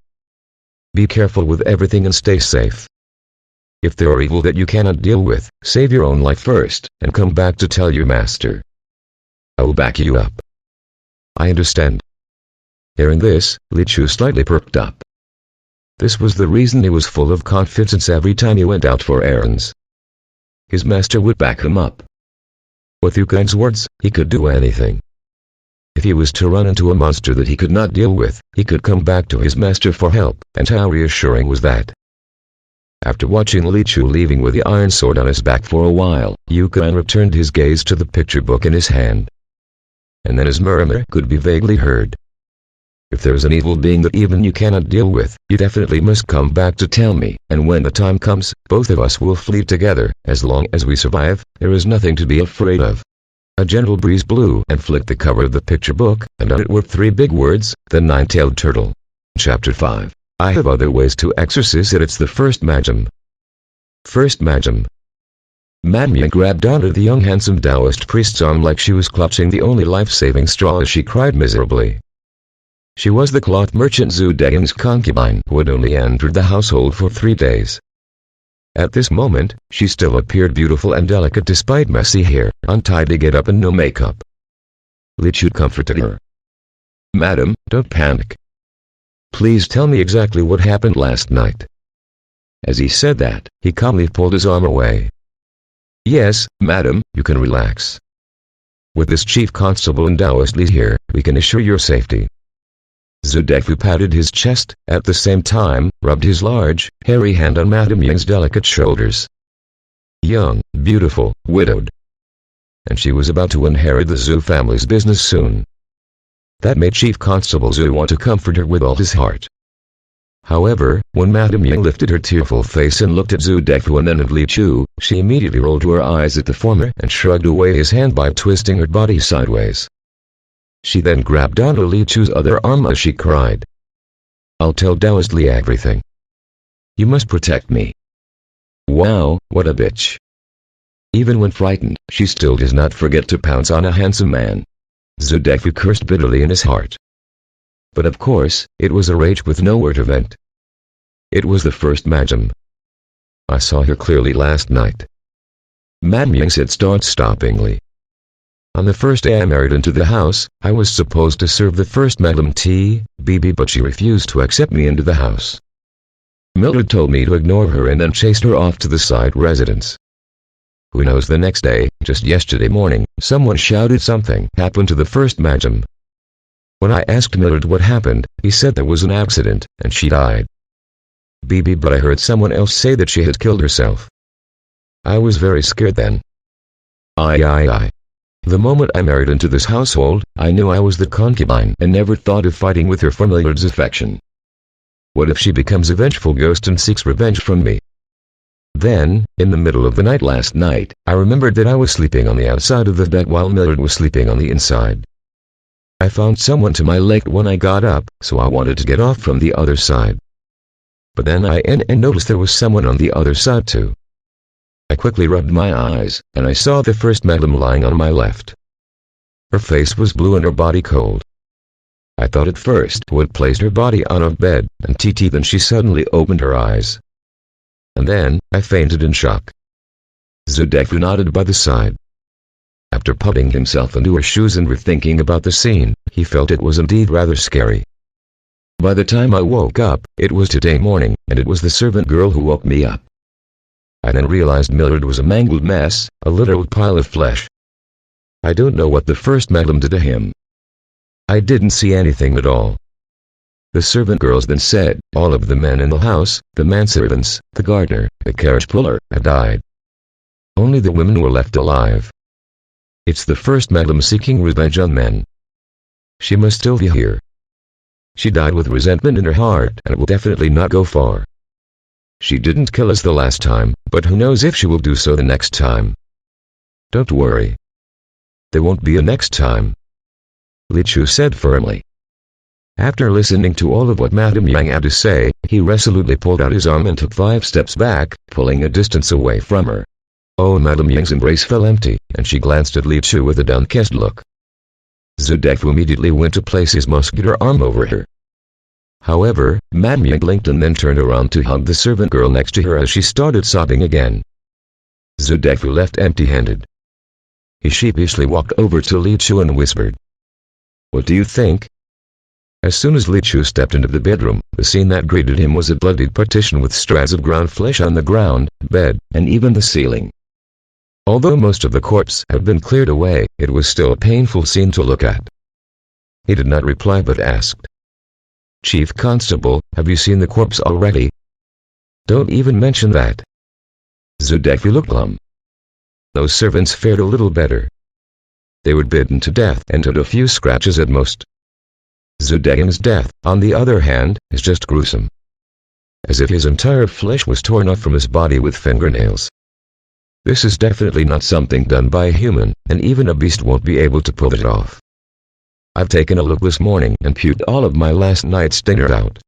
Be careful with everything and stay safe. If there are evil that you cannot deal with, save your own life first, and come back to tell your master. I will back you up. I understand. Hearing this, Li Chu slightly perked up. This was the reason he was full of confidence every time he went out for errands. his master would back him up. With Yukon's words, he could do anything. If he was to run into a monster that he could not deal with, he could come back to his master for help, and how reassuring was that? After watching Li Chu leaving with the iron sword on his back for a while, Yukon returned his gaze to the picture book in his hand. And then his murmur could be vaguely heard. If there's an evil being that even you cannot deal with, you definitely must come back to tell me, and when the time comes, both of us will flee together. As long as we survive, there is nothing to be afraid of. A gentle breeze blew and flicked the cover of the picture book, and on it were 3 big words, The Nine-Tailed Turtle. Chapter 5. I have other ways to exorcise it. It's the first magim. First magim. Madmia grabbed onto the young handsome Taoist priest's arm like she was clutching the only life-saving straw as she cried miserably. She was the cloth merchant Zhu Degan's concubine who had only entered the household for 3 days. At this moment, she still appeared beautiful and delicate despite messy hair, untidy get-up and no makeup. Li Chu comforted her. Madam, don't panic. Please tell me exactly what happened last night. As he said that, he calmly pulled his arm away. Yes, madam, you can relax. With this chief constable and Taoist lead here, we can assure your safety. Zudefu patted his chest, at the same time, rubbed his large, hairy hand on Madame Ying's delicate shoulders. Young, beautiful, widowed. And she was about to inherit the Zhu family's business soon. That made Chief Constable Zhu want to comfort her with all his heart. However, when Madame Ying lifted her tearful face and looked at Zhu Defu and then at Li Chu, she immediately rolled her eyes at the former and shrugged away his hand by twisting her body sideways. She then grabbed onto Li Chu's other arm as she cried. I'll tell Taoist Li everything. You must protect me. Wow, what a bitch. Even when frightened, she still does not forget to pounce on a handsome man. Zudefu cursed bitterly in his heart. But of course, it was a rage with nowhere to vent. It was the first magim. I saw her clearly last night. Madame Ying said start-stoppingly. On the first day I married into the house, I was supposed to serve the first Madame T, BB, but she refused to accept me into the house. Mildred told me to ignore her and then chased her off to the side residence. Who knows, the next day, just yesterday morning, someone shouted something happened to the first magim. When I asked Mildred what happened, he said there was an accident, and she died. BB, but I heard someone else say that she had killed herself. I was very scared then. The moment I married into this household, I knew I was the concubine and never thought of fighting with her for Mildred's affection. What if she becomes a vengeful ghost and seeks revenge from me? Then, in the middle of the night last night, I remembered that I was sleeping on the outside of the bed while Mildred was sleeping on the inside. I found someone to my left when I got up, so I wanted to get off from the other side. But then I noticed there was someone on the other side too. I quickly rubbed my eyes, and I saw the first madam lying on my left. Her face was blue and her body cold. I thought at first who had placed her body on a bed, and then she suddenly opened her eyes. And then, I fainted in shock. Zudefu nodded by the side. After putting himself into her shoes and rethinking about the scene, he felt it was indeed rather scary. By the time I woke up, it was today morning, and it was the servant girl who woke me up. I then realized Mildred was a mangled mess, a literal pile of flesh. I don't know what the first madam did to him. I didn't see anything at all. The servant girls then said, all of the men in the house, the manservants, the gardener, the carriage puller, had died. Only the women were left alive. It's the first madam seeking revenge on men. She must still be here. She died with resentment in her heart and it will definitely not go far. She didn't kill us the last time, but who knows if she will do so the next time. Don't worry. There won't be a next time. Li Chu said firmly. After listening to all of what Madame Yang had to say, he resolutely pulled out his arm and took 5 steps back, pulling a distance away from her. Oh, Madame Yang's embrace fell empty, and she glanced at Li Chu with a downcast look. Zudefu immediately went to place his muscular arm over her. However, Madame Yang blinked and then turned around to hug the servant girl next to her as she started sobbing again. Zudefu left empty-handed. He sheepishly walked over to Li Chu and whispered, "What do you think?" As soon as Li Chu stepped into the bedroom, the scene that greeted him was a bloodied partition with strands of ground flesh on the ground, bed, and even the ceiling. Although most of the corpse had been cleared away, it was still a painful scene to look at. He did not reply but asked, "Chief Constable, have you seen the corpse already?" "Don't even mention that." Zudeki looked glum. Those servants fared a little better. They were bitten to death and had a few scratches at most. Zudekin's death, on the other hand, is just gruesome. As if his entire flesh was torn off from his body with fingernails. This is definitely not something done by a human, and even a beast won't be able to pull it off. I've taken a look this morning and puked all of my last night's dinner out.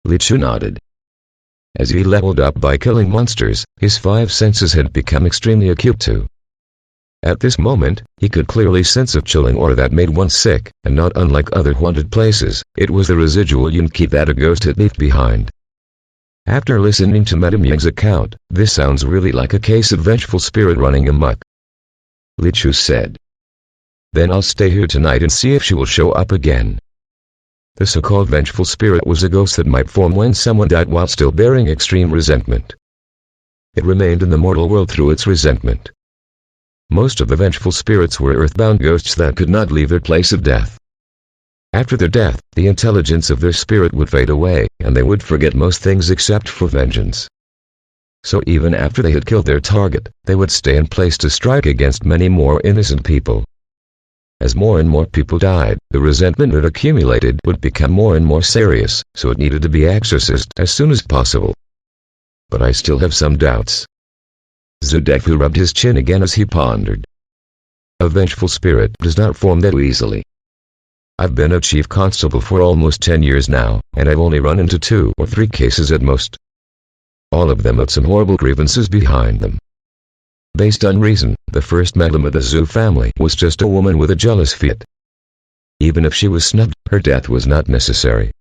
Li Chu nodded. As he leveled up by killing monsters, his 5 senses had become extremely acute too. At this moment, he could clearly sense a chilling aura that made one sick, and not unlike other haunted places, it was the residual yunki that a ghost had left behind. After listening to Madame Yang's account, this sounds really like a case of vengeful spirit running amok. Li Chu said. Then I'll stay here tonight and see if she will show up again. The so-called vengeful spirit was a ghost that might form when someone died while still bearing extreme resentment. It remained in the mortal world through its resentment. Most of the vengeful spirits were earthbound ghosts that could not leave their place of death. After their death, the intelligence of their spirit would fade away, and they would forget most things except for vengeance. So even after they had killed their target, they would stay in place to strike against many more innocent people. As more and more people died, the resentment that accumulated would become more and more serious, so it needed to be exorcised as soon as possible. But I still have some doubts. Zudeku rubbed his chin again as he pondered. A vengeful spirit does not form that easily. I've been a chief constable for almost 10 years now, and I've only run into 2 or 3 cases at most. All of them had some horrible grievances behind them. Based on reason, the first madam of the Zhu family was just a woman with a jealous fit. Even if she was snubbed, her death was not necessary.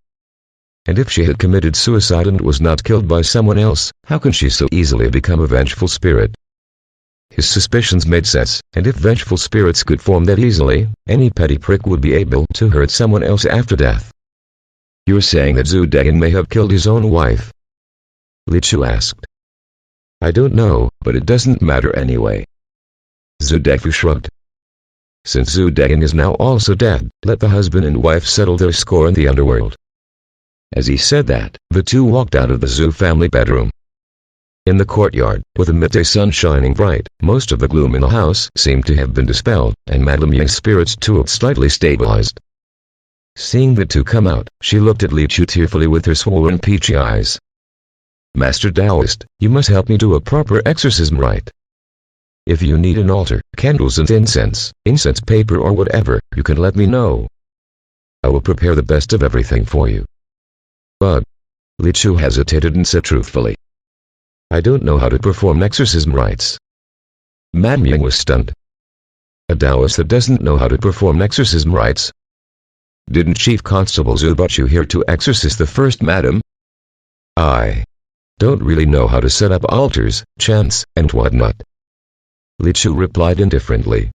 And if she had committed suicide and was not killed by someone else, how can she so easily become a vengeful spirit? His suspicions made sense, and if vengeful spirits could form that easily, any petty prick would be able to hurt someone else after death. You're saying that Zhu Degan may have killed his own wife? Li Chu asked. I don't know, but it doesn't matter anyway. Zudeku shrugged. Since Zhu Degan is now also dead, let the husband and wife settle their score in the underworld. As he said that, the 2 walked out of the Zhu family bedroom. In the courtyard, with the midday sun shining bright, most of the gloom in the house seemed to have been dispelled, and Madame Yang's spirits too had slightly stabilized. Seeing the 2 come out, she looked at Li Chu tearfully with her swollen peachy eyes. Master Taoist, you must help me do a proper exorcism rite. If you need an altar, candles and incense paper or whatever, you can let me know. I will prepare the best of everything for you. But, Li Chu hesitated and said truthfully. I don't know how to perform exorcism rites. Madame Yang was stunned. A Taoist that doesn't know how to perform exorcism rites? Didn't Chief Constable Zhu put you here to exorcise the first madam? I don't really know how to set up altars, chants, and whatnot. Li Chu replied indifferently.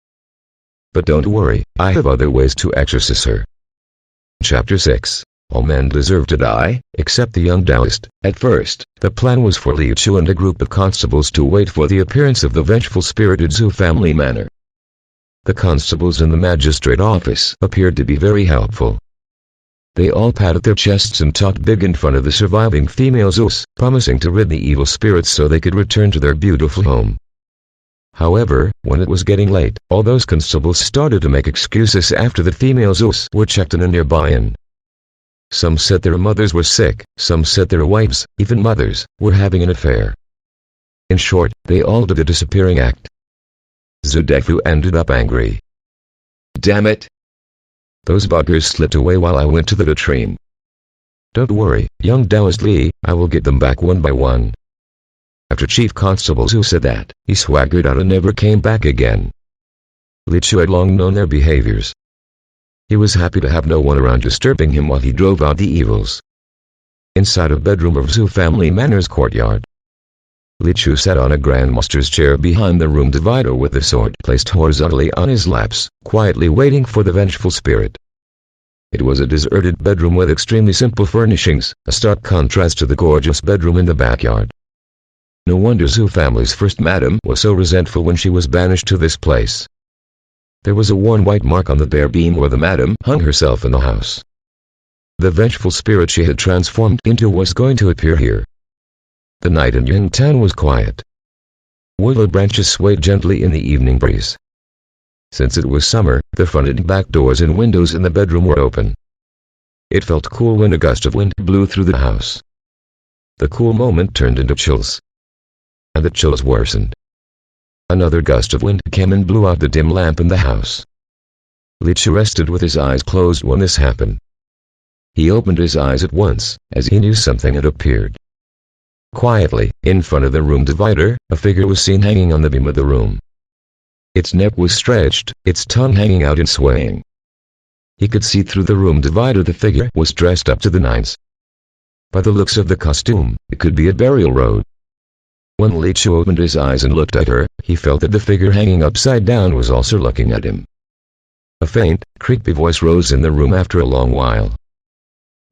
But don't worry, I have other ways to exorcise her. Chapter 6. All men deserve to die, except the young Taoist. At first, the plan was for Li Chu and a group of constables to wait for the appearance of the vengeful spirited Zhu family manor. The constables in the magistrate office appeared to be very helpful. They all patted their chests and talked big in front of the surviving female Zhus, promising to rid the evil spirits so they could return to their beautiful home. However, when it was getting late, all those constables started to make excuses after the female Zhus were checked in a nearby inn. Some said their mothers were sick, some said their wives, even mothers, were having an affair. In short, they all did a disappearing act. Zudeku ended up angry. Damn it! Those buggers slipped away while I went to the latrine. Don't worry, young Taoist Li, I will get them back one by one. After Chief Constable Zhu said that, he swaggered out and never came back again. Li Chu had long known their behaviors. He was happy to have no one around disturbing him while he drove out the evils. Inside a bedroom of Zhu family manor's courtyard, Li Chu sat on a grandmaster's chair behind the room divider with the sword placed horizontally on his laps, quietly waiting for the vengeful spirit. It was a deserted bedroom with extremely simple furnishings, a stark contrast to the gorgeous bedroom in the backyard. No wonder Zhu family's first madam was so resentful when she was banished to this place. There was a worn white mark on the bare beam where the madam hung herself in the house. The vengeful spirit she had transformed into was going to appear here. The night in Ying Town was quiet. Willow branches swayed gently in the evening breeze. Since it was summer, the front and back doors and windows in the bedroom were open. It felt cool when a gust of wind blew through the house. The cool moment turned into chills. And the chills worsened. Another gust of wind came and blew out the dim lamp in the house. Li Chu rested with his eyes closed when this happened. He opened his eyes at once, as he knew something had appeared. Quietly, in front of the room divider, a figure was seen hanging on the beam of the room. Its neck was stretched, its tongue hanging out and swaying. He could see through the room divider the figure was dressed up to the nines. By the looks of the costume, it could be a burial robe. When Li Chu opened his eyes and looked at her, he felt that the figure hanging upside down was also looking at him. A faint, creepy voice rose in the room after a long while.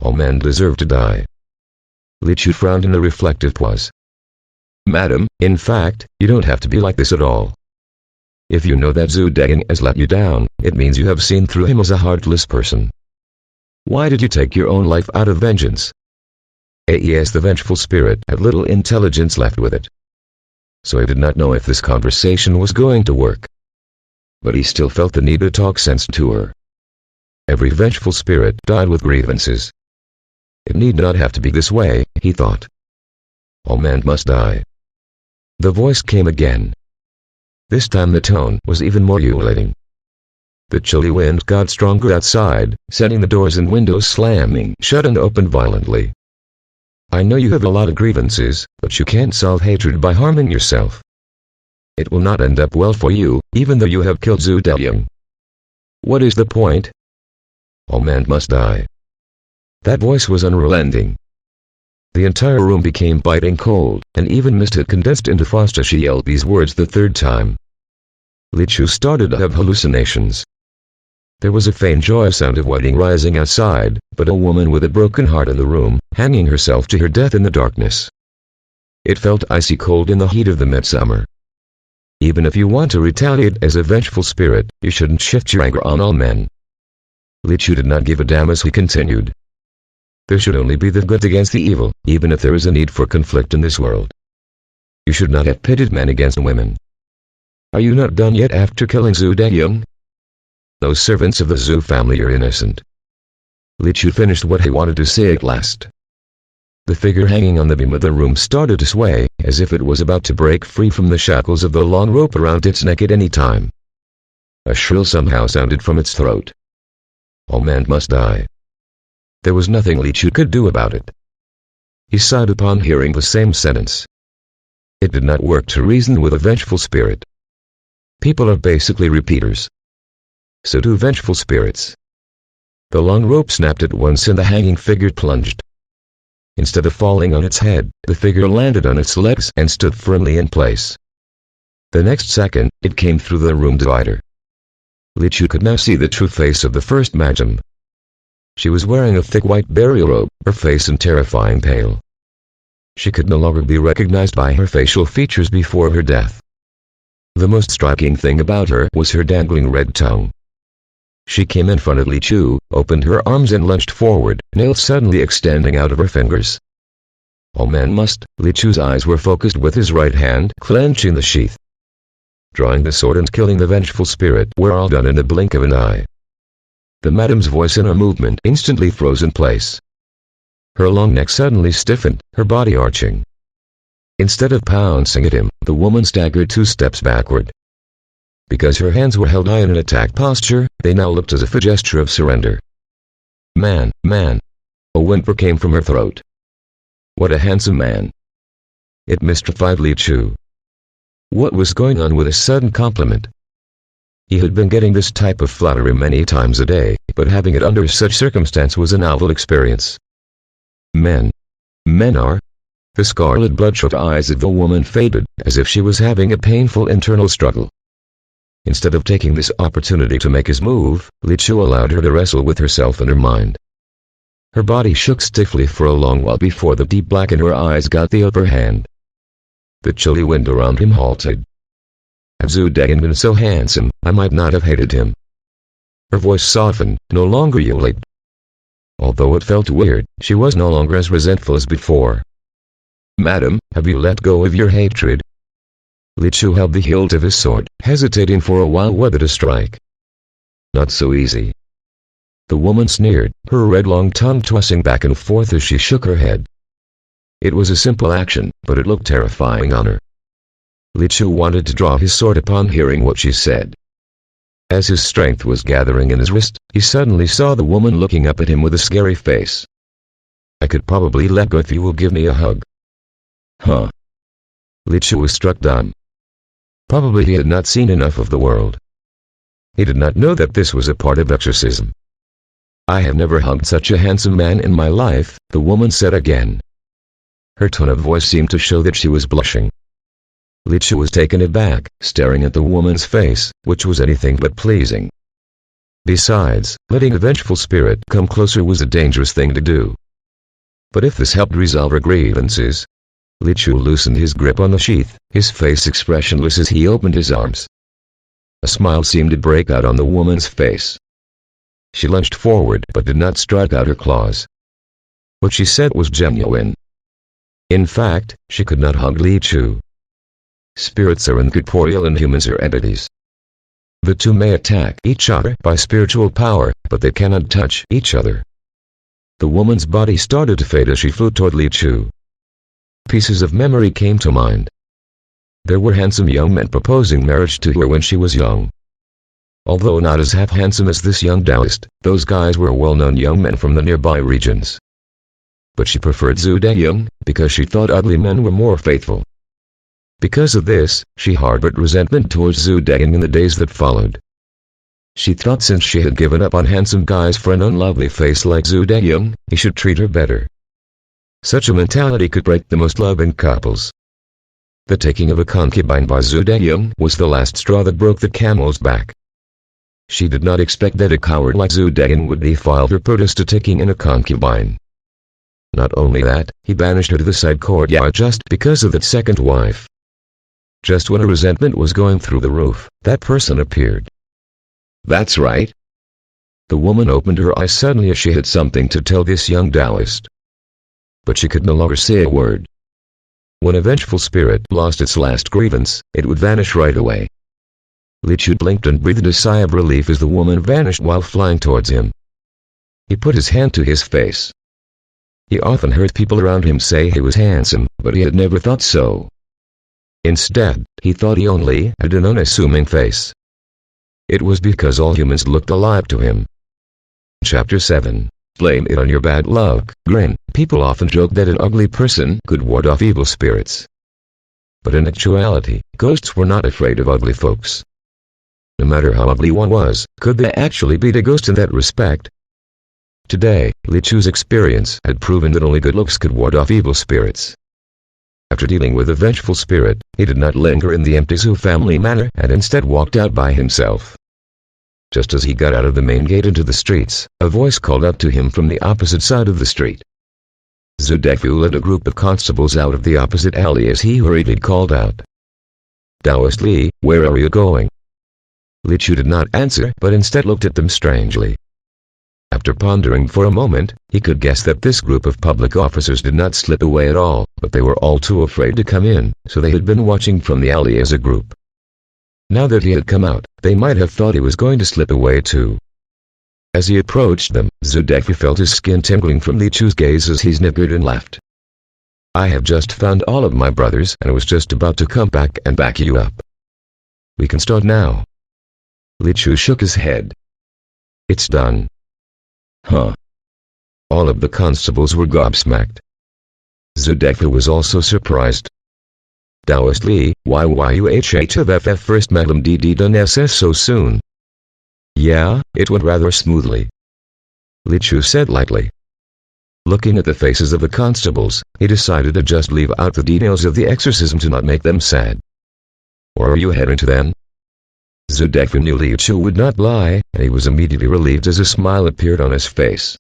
All men deserve to die. Li Chu frowned in a reflective pause. Madam, in fact, you don't have to be like this at all. If you know that Zhu Deng has let you down, it means you have seen through him as a heartless person. Why did you take your own life out of vengeance? Yes, the vengeful spirit had little intelligence left with it. So he did not know if this conversation was going to work. But he still felt the need to talk sense to her. Every vengeful spirit died with grievances. It need not have to be this way, he thought. All men must die. The voice came again. This time the tone was even more ululating. The chilly wind got stronger outside, setting the doors and windows slamming shut and opened violently. I know you have a lot of grievances, but you can't solve hatred by harming yourself. It will not end up well for you, even though you have killed Zhu Deng. What is the point? All men must die. That voice was unrelenting. The entire room became biting cold, and even mist had condensed into frost as she yelled these words the third time. Li Chu started to have hallucinations. There was a faint joy sound of wedding rising outside, but a woman with a broken heart in the room, hanging herself to her death in the darkness. It felt icy cold in the heat of the midsummer. Even if you want to retaliate as a vengeful spirit, you shouldn't shift your anger on all men. Li Chu did not give a damn as he continued. There should only be the good against the evil, even if there is a need for conflict in this world. You should not have pitted men against women. Are you not done yet after killing Zhu Deng? Those servants of the Zhu family are innocent. Li Chu finished what he wanted to say at last. The figure hanging on the beam of the room started to sway, as if it was about to break free from the shackles of the long rope around its neck at any time. A shrill somehow sounded from its throat. All men must die. There was nothing Li Chu could do about it. He sighed upon hearing the same sentence. It did not work to reason with a vengeful spirit. People are basically repeaters. So do vengeful spirits. The long rope snapped at once and the hanging figure plunged. Instead of falling on its head, the figure landed on its legs and stood firmly in place. The next second, it came through the room divider. Li Chu could now see the true face of the first madam. She was wearing a thick white burial robe, her face in terrifying pale. She could no longer be recognized by her facial features before her death. The most striking thing about her was her dangling red tongue. She came in front of Li Chu, opened her arms and lunged forward, nails suddenly extending out of her fingers. All men must. Li Chu's eyes were focused with his right hand clenching the sheath. Drawing the sword and killing the vengeful spirit were all done in the blink of an eye. The madam's voice and her movement instantly froze in place. Her long neck suddenly stiffened, her body arching. Instead of pouncing at him, the woman staggered 2 steps backward. Because her hands were held high in an attack posture, they now looked as if a gesture of surrender. Man, man! A whimper came from her throat. What a handsome man! It mystified Li Chu. What was going on with this sudden compliment? He had been getting this type of flattery many times a day, but having it under such circumstance was a novel experience. Men are. The scarlet bloodshot eyes of the woman faded, as if she was having a painful internal struggle. Instead of taking this opportunity to make his move, Li Chu allowed her to wrestle with herself and her mind. Her body shook stiffly for a long while before the deep black in her eyes got the upper hand. The chilly wind around him halted. Had Zhu Deyan been so handsome, I might not have hated him. Her voice softened, no longer yelled. Although it felt weird, she was no longer as resentful as before. "Madam, have you let go of your hatred?" Li Chu held the hilt of his sword, hesitating for a while whether to strike. "Not so easy." The woman sneered, her red long tongue tossing back and forth as she shook her head. It was a simple action, but it looked terrifying on her. Li Chu wanted to draw his sword upon hearing what she said. As his strength was gathering in his wrist, he suddenly saw the woman looking up at him with a scary face. "I could probably let go if you will give me a hug." Huh? Li Chu was struck dumb. Probably he had not seen enough of the world. He did not know that this was a part of exorcism. "I have never hugged such a handsome man in my life," the woman said again. Her tone of voice seemed to show that she was blushing. Li Chu was taken aback, staring at the woman's face, which was anything but pleasing. Besides, letting a vengeful spirit come closer was a dangerous thing to do. But if this helped resolve her grievances... Li Chu loosened his grip on the sheath, his face expressionless as he opened his arms. A smile seemed to break out on the woman's face. She lunged forward but did not strike out her claws. What she said was genuine. In fact, she could not hug Li Chu. Spirits are incorporeal and humans are entities. The two may attack each other by spiritual power, but they cannot touch each other. The woman's body started to fade as she flew toward Li Chu. Pieces of memory came to mind. There were handsome young men proposing marriage to her when she was young. Although not as half-handsome as this young Taoist, those guys were well-known young men from the nearby regions. But she preferred Zhu Deyan, because she thought ugly men were more faithful. Because of this, she harbored resentment towards Zhu Deyan in the days that followed. She thought since she had given up on handsome guys for an unlovely face like Zhu Deyan, he should treat her better. Such a mentality could break the most loving couples. The taking of a concubine by Zhu Deyan was the last straw that broke the camel's back. She did not expect that a coward like Zhu Deyan would defile her protest to taking in a concubine. Not only that, he banished her to the side courtyard just because of that second wife. Just when her resentment was going through the roof, that person appeared. "That's right." The woman opened her eyes suddenly as she had something to tell this young Taoist. But she could no longer say a word. When a vengeful spirit lost its last grievance, it would vanish right away. Li Chu blinked and breathed a sigh of relief as the woman vanished while flying towards him. He put his hand to his face. He often heard people around him say he was handsome, but he had never thought so. Instead, he thought he only had an unassuming face. It was because all humans looked alike to him. Chapter 7. Blame it on your bad luck. Grin. People often joke that an ugly person could ward off evil spirits. But in actuality, ghosts were not afraid of ugly folks. No matter how ugly one was, could they actually beat a ghost in that respect? Today, Li Chu's experience had proven that only good looks could ward off evil spirits. After dealing with a vengeful spirit, he did not linger in the empty Zhu family manor and instead walked out by himself. Just as he got out of the main gate into the streets, a voice called out to him from the opposite side of the street. Zhu Defu led a group of constables out of the opposite alley as he hurriedly called out. "Taoist Li, where are you going?" Li Chu did not answer but instead looked at them strangely. After pondering for a moment, he could guess that this group of public officers did not slip away at all, but they were all too afraid to come in, so they had been watching from the alley as a group. Now that he had come out, they might have thought he was going to slip away too. As he approached them, Zhu Defu felt his skin tingling from Li Chu's gaze as he snickered and laughed. "I have just found all of my brothers and I was just about to come back and back you up. We can start now." Li Chu shook his head. "It's done." Huh? All of the constables were gobsmacked. Zhu Defu was also surprised. "Taoist Li, why you HHFF first Madam DD done SS so soon?" "Yeah, it went rather smoothly," Li Chu said lightly. Looking at the faces of the constables, he decided to just leave out the details of the exorcism to not make them sad. "Or are you heading to them?" Zhu Defu knew Li Chu would not lie, and he was immediately relieved as a smile appeared on his face.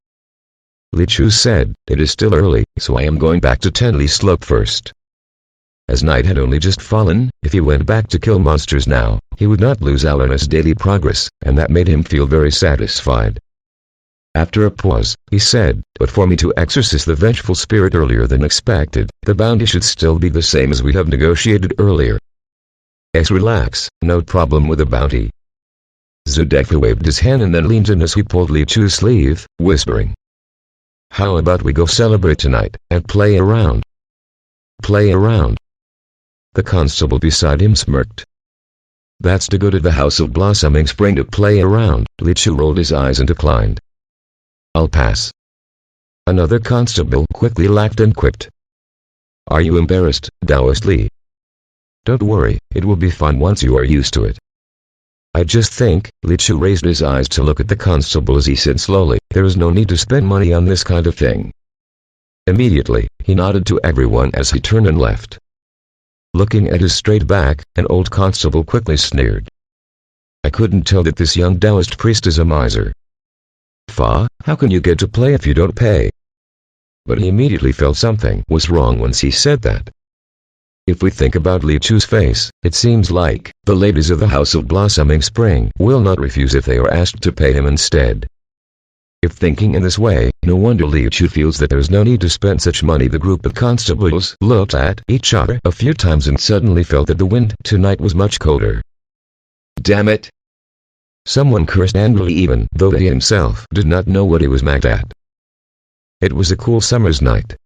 Li Chu said, "It is still early, so I am going back to Tenley Slope first." As night had only just fallen, if he went back to kill monsters now, he would not lose out on his daily progress, and that made him feel very satisfied. After a pause, he said, "But for me to exorcise the vengeful spirit earlier than expected, the bounty should still be the same as we have negotiated earlier." Relax, no problem with the bounty. Zudekha waved his hand and then leaned in as he pulled Li Chu's sleeve, whispering, "How about we go celebrate tonight, and play around?" "Play around?" The constable beside him smirked. "That's to go to the House of Blossoming Spring to play around." Li Chu rolled his eyes and declined. "I'll pass." Another constable quickly laughed and quipped, "Are you embarrassed, Taoist Li?" "Don't worry, it will be fun once you are used to it." "I just think," Li Chu raised his eyes to look at the constable as he said slowly, "there is no need to spend money on this kind of thing." Immediately, he nodded to everyone as he turned and left. Looking at his straight back, an old constable quickly sneered. "I couldn't tell that this young Taoist priest is a miser. Fa, how can you get to play if you don't pay?" But he immediately felt something was wrong once he said that. If we think about Li Chu's face, it seems like the ladies of the House of Blossoming Spring will not refuse if they are asked to pay him instead. If thinking in this way, no wonder Li Chu feels that there's no need to spend such money. The group of constables looked at each other a few times and suddenly felt that the wind tonight was much colder. "Damn it!" Someone cursed angrily even though he himself did not know what he was mad at. It was a cool summer's night.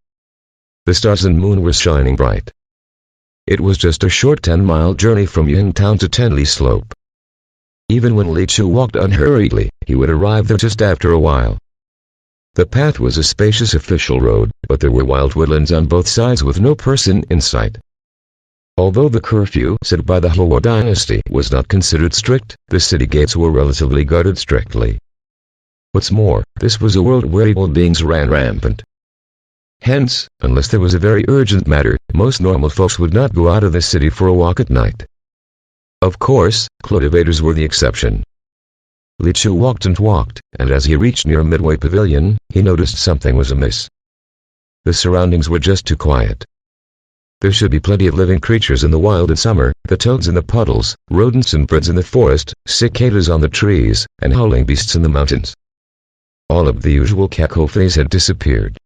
The stars and moon were shining bright. It was just a short 10-mile journey from Yingtown to Tenley Slope. Even when Li Chu walked unhurriedly, he would arrive there just after a while. The path was a spacious official road, but there were wild woodlands on both sides with no person in sight. Although the curfew set by the Hua Dynasty was not considered strict, the city gates were relatively guarded strictly. What's more, this was a world where evil beings ran rampant. Hence, unless there was a very urgent matter, most normal folks would not go out of the city for a walk at night. Of course, cultivators were the exception. Li Chu walked and walked, and as he reached near Midway Pavilion, he noticed something was amiss. The surroundings were just too quiet. There should be plenty of living creatures in the wild in summer, the toads in the puddles, rodents and birds in the forest, cicadas on the trees, and howling beasts in the mountains. All of the usual cacophonies had disappeared.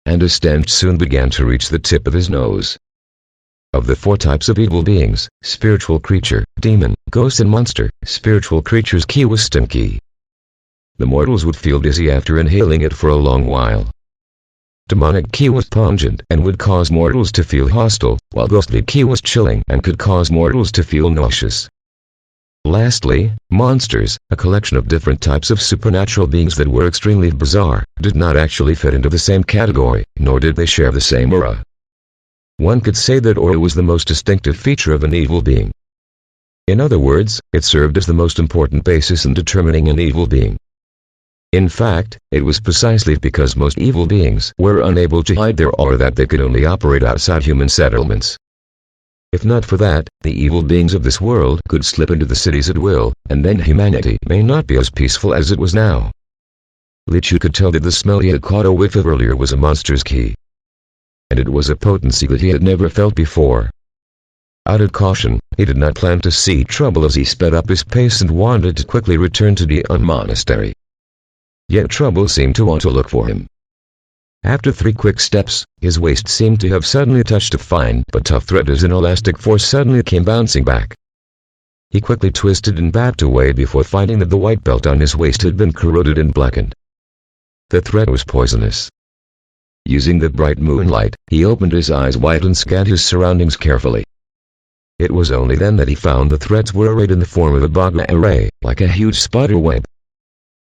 And a stench soon began to reach the tip of his nose. Of the 4 types of evil beings, spiritual creature, demon, ghost and monster, spiritual creature's qi was stinky. The mortals would feel dizzy after inhaling it for a long while. Demonic qi was pungent and would cause mortals to feel hostile, while ghostly qi was chilling and could cause mortals to feel nauseous. Lastly, monsters, a collection of different types of supernatural beings that were extremely bizarre, did not actually fit into the same category, nor did they share the same aura. One could say that aura was the most distinctive feature of an evil being. In other words, it served as the most important basis in determining an evil being. In fact, it was precisely because most evil beings were unable to hide their aura that they could only operate outside human settlements. If not for that, the evil beings of this world could slip into the cities at will, and then humanity may not be as peaceful as it was now. Li Chu could tell that the smell he had caught a whiff of earlier was a monster's qi. And it was a potency that he had never felt before. Out of caution, he did not plan to see trouble as he sped up his pace and wanted to quickly return to the monastery. Yet trouble seemed to want to look for him. After 3 quick steps, his waist seemed to have suddenly touched a fine but tough thread as an elastic force suddenly came bouncing back. He quickly twisted and backed away before finding that the white belt on his waist had been corroded and blackened. The thread was poisonous. Using the bright moonlight, he opened his eyes wide and scanned his surroundings carefully. It was only then that he found the threads were arrayed in the form of a bagua array, like a huge spider web.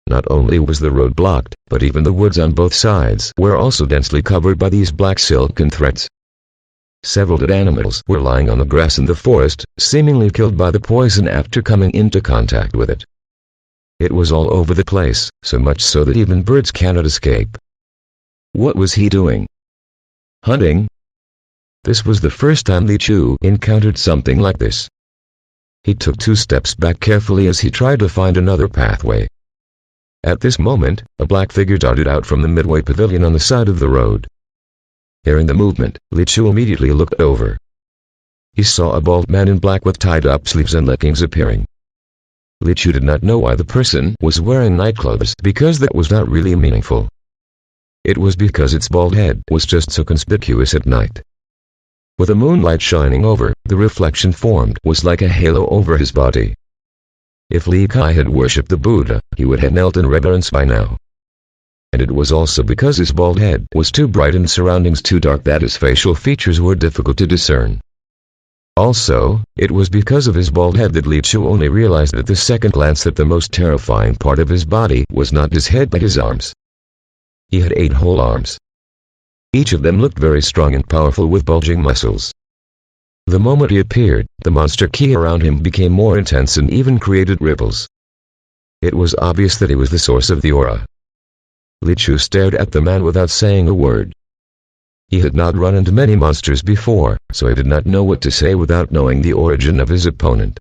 Not only was the road blocked, but even the woods on both sides were also densely covered by these black silken threads. Several dead animals were lying on the grass in the forest, seemingly killed by the poison after coming into contact with it. It was all over the place, so much so that even birds cannot escape. What was he doing? Hunting? This was the first time Li Chu encountered something like this. He took 2 steps back carefully as he tried to find another pathway. At this moment, a black figure darted out from the Midway Pavilion on the side of the road. Hearing the movement, Li Chu immediately looked over. he saw a bald man in black with tied-up sleeves and leggings appearing. Li Chu did not know why the person was wearing nightclothes because that was not really meaningful. It was because its bald head was just so conspicuous at night. With the moonlight shining over, the reflection formed was like a halo over his body. If Li Kai had worshipped the Buddha, he would have knelt in reverence by now. And it was also because his bald head was too bright and surroundings too dark that his facial features were difficult to discern. Also, it was because of his bald head that Li Chu only realized at the second glance that the most terrifying part of his body was not his head but his arms. He had 8 whole arms. Each of them looked very strong and powerful with bulging muscles. The moment he appeared, the monster ki around him became more intense and even created ripples. It was obvious that he was the source of the aura. Li Chu stared at the man without saying a word. He had not run into many monsters before, so he did not know what to say without knowing the origin of his opponent.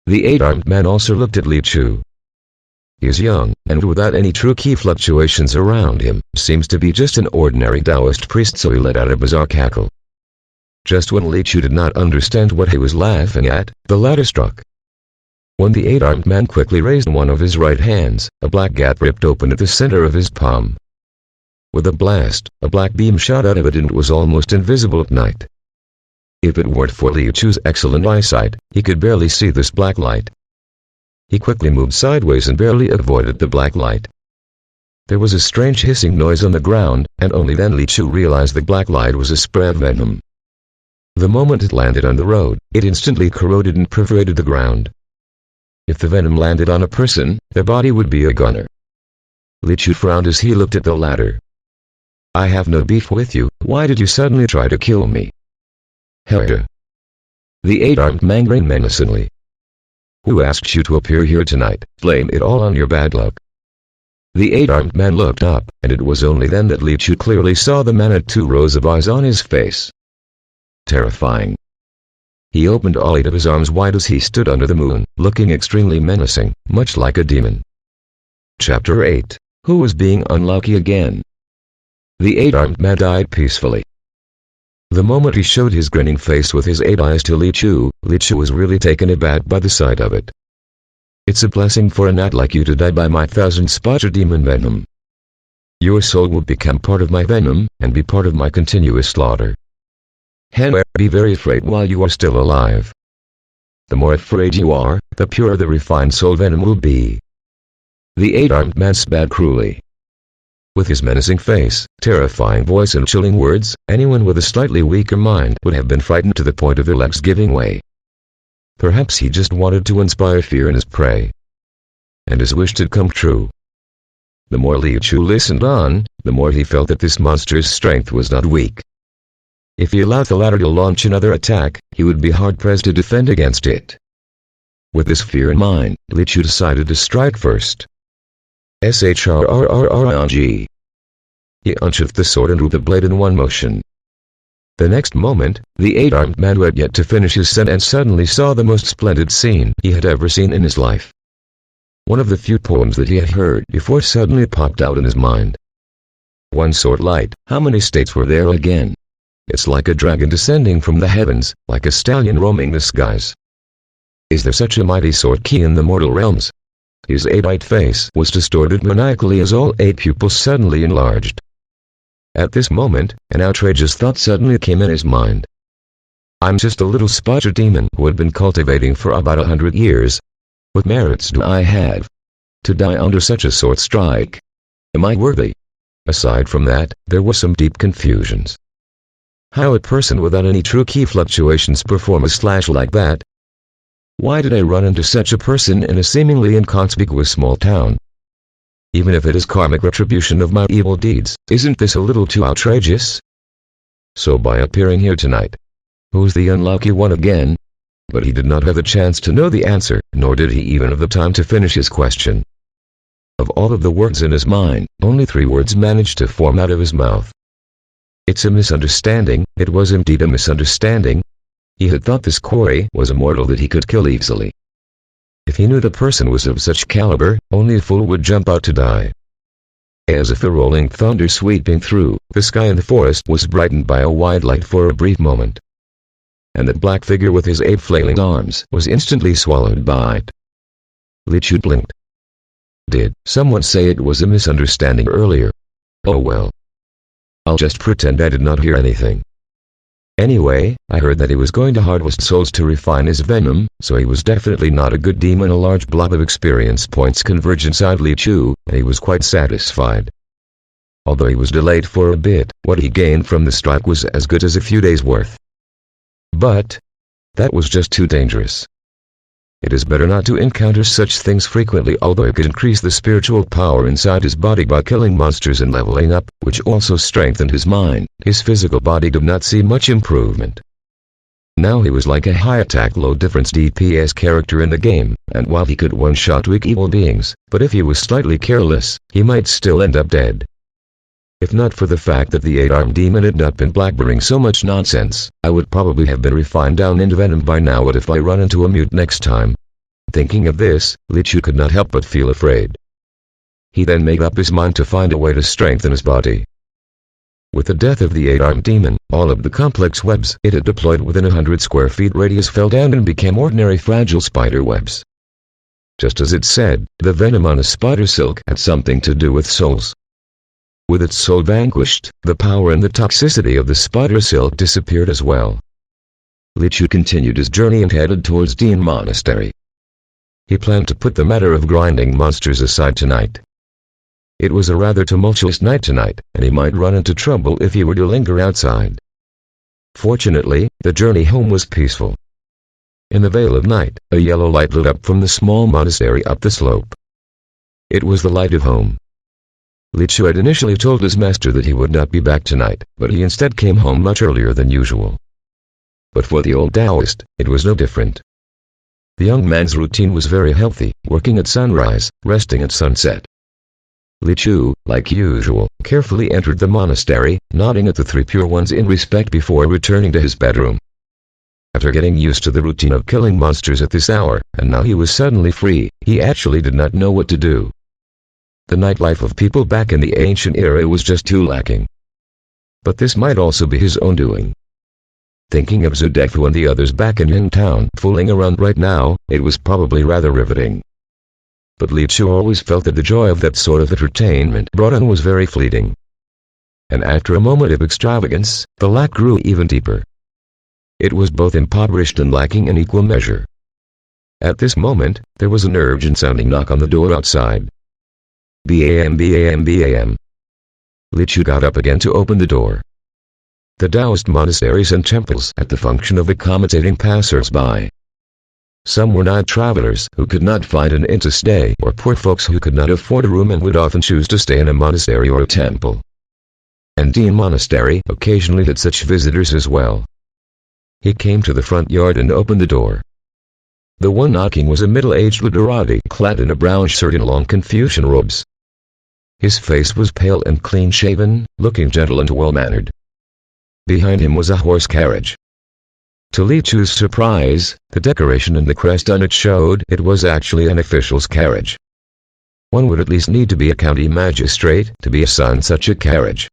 The 8-armed man also looked at Li Chu. He is young, and without any true ki fluctuations around him, seems to be just an ordinary Taoist priest, so he let out a bizarre cackle. Just when Li Chu did not understand what he was laughing at, the latter struck. When the 8-armed man quickly raised one of his right hands, a black gap ripped open at the center of his palm. With a blast, a black beam shot out of it and was almost invisible at night. If it weren't for Li Chu's excellent eyesight, he could barely see this black light. He quickly moved sideways and barely avoided the black light. There was a strange hissing noise on the ground, and only then Li Chu realized the black light was a spray of venom. The moment it landed on the road, it instantly corroded and perforated the ground. If the venom landed on a person, their body would be a goner. Li Chu frowned as he looked at the latter. I have no beef with you, why did you suddenly try to kill me? Hell. The 8-armed man grinned menacingly. Who asked you to appear here tonight? Blame it all on your bad luck. The 8-armed man looked up, and it was only then that Li Chu clearly saw the man had 2 rows of eyes on his face. Terrifying. He opened all 8 of his arms wide as he stood under the moon, looking extremely menacing, much like a demon. Chapter 8. Who was being unlucky again? The 8-armed man died peacefully. The moment he showed his grinning face with his 8 eyes to Li Chu was really taken aback by the sight of it. It's a blessing for a gnat like you to die by my 1000-spotted demon venom. Your soul will become part of my venom, and be part of my continuous slaughter. However, be very afraid while you are still alive. The more afraid you are, the purer the refined soul venom will be. The 8-armed man spat cruelly. With his menacing face, terrifying voice and chilling words, anyone with a slightly weaker mind would have been frightened to the point of their legs giving way. Perhaps he just wanted to inspire fear in his prey. And his wish did come true. The more Li Chu listened on, the more he felt that this monster's strength was not weak. If he allowed the latter to launch another attack, he would be hard-pressed to defend against it. With this fear in mind, Li Chu decided to strike first. Shrrrrng. He unsheathed the sword and drew the blade in one motion. The next moment, the 8-armed man had yet to finish his sentence suddenly saw the most splendid scene he had ever seen in his life. One of the few poems that he had heard before suddenly popped out in his mind. One sword light, how many states were there again? It's like a dragon descending from the heavens, like a stallion roaming the skies. Is there such a mighty sword ki in the mortal realms? His 8-eyed face was distorted maniacally as all 8 pupils suddenly enlarged. At this moment, an outrageous thought suddenly came in his mind. I'm just a little spotted demon who had been cultivating for about 100 years. What merits do I have to die under such a sword strike? Am I worthy? Aside from that, there were some deep confusions. How a person without any true ki fluctuations perform a slash like that? Why did I run into such a person in a seemingly inconspicuous small town? Even if it is karmic retribution of my evil deeds, isn't this a little too outrageous? So by appearing here tonight, who's the unlucky one again? But he did not have the chance to know the answer, nor did he even have the time to finish his question. Of all of the words in his mind, only 3 words managed to form out of his mouth. It's a misunderstanding. It was indeed a misunderstanding. He had thought this quarry was a mortal that he could kill easily. If he knew the person was of such caliber, only a fool would jump out to die. As if the rolling thunder sweeping through the sky and the forest was brightened by a wide light for a brief moment. and that black figure with his 8 flailing arms was instantly swallowed by it. Li Chu blinked. Did someone say it was a misunderstanding earlier? Oh well. I'll just pretend I did not hear anything. Anyway, I heard that he was going to harvest souls to refine his venom, so he was definitely not a good demon. A large blob of experience points converged inside Li Chu, and he was quite satisfied. Although he was delayed for a bit, what he gained from the strike was as good as a few days' worth. But that was just too dangerous. It is better not to encounter such things frequently, although it could increase the spiritual power inside his body by killing monsters and leveling up, which also strengthened his mind. His physical body did not see much improvement. Now he was like a high-attack low-difference DPS character in the game, and while he could one-shot weak evil beings, but if he was slightly careless, he might still end up dead. If not for the fact that the 8-armed demon had not been blabbering so much nonsense, I would probably have been refined down into venom by now. What if I run into a mute next time? Thinking of this, Li Chu could not help but feel afraid. He then made up his mind to find a way to strengthen his body. With the death of the 8-armed demon, all of the complex webs it had deployed within 100 square feet radius fell down and became ordinary fragile spider webs. Just as it said, the venom on a spider silk had something to do with souls. With its soul vanquished, the power and the toxicity of the spider silk disappeared as well. Li Chu continued his journey and headed towards Dean Monastery. He planned to put the matter of grinding monsters aside tonight. It was a rather tumultuous night tonight, and he might run into trouble if he were to linger outside. Fortunately, the journey home was peaceful. In the veil of night, a yellow light lit up from the small monastery up the slope. It was the light of home. Li Chu had initially told his master that he would not be back tonight, but he instead came home much earlier than usual. But for the old Taoist, it was no different. The young man's routine was very healthy, working at sunrise, resting at sunset. Li Chu, like usual, carefully entered the monastery, nodding at the 3 pure ones in respect before returning to his bedroom. After getting used to the routine of killing monsters at this hour, and now he was suddenly free, he actually did not know what to do. The nightlife of people back in the ancient era was just too lacking. But this might also be his own doing. Thinking of Zudefu and the others back in town fooling around right now, it was probably rather riveting. But Li Chu always felt that the joy of that sort of entertainment brought on was very fleeting. And after a moment of extravagance, the lack grew even deeper. It was both impoverished and lacking in equal measure. At this moment, there was an urgent-sounding knock on the door outside. Bam bam bam. Li Chu got up again to open the door. The Taoist monasteries and temples had the function of accommodating passers-by. Some were night travelers who could not find an inn to stay, or poor folks who could not afford a room and would often choose to stay in a monastery or a temple. And Dean Monastery occasionally had such visitors as well. He came to the front yard and opened the door. The one knocking was a middle-aged literati clad in a brown shirt and long Confucian robes. His face was pale and clean-shaven, looking gentle and well-mannered. Behind him was a horse carriage. To Li Chu's surprise, the decoration and the crest on it showed it was actually an official's carriage. One would at least need to be a county magistrate to be assigned such a carriage.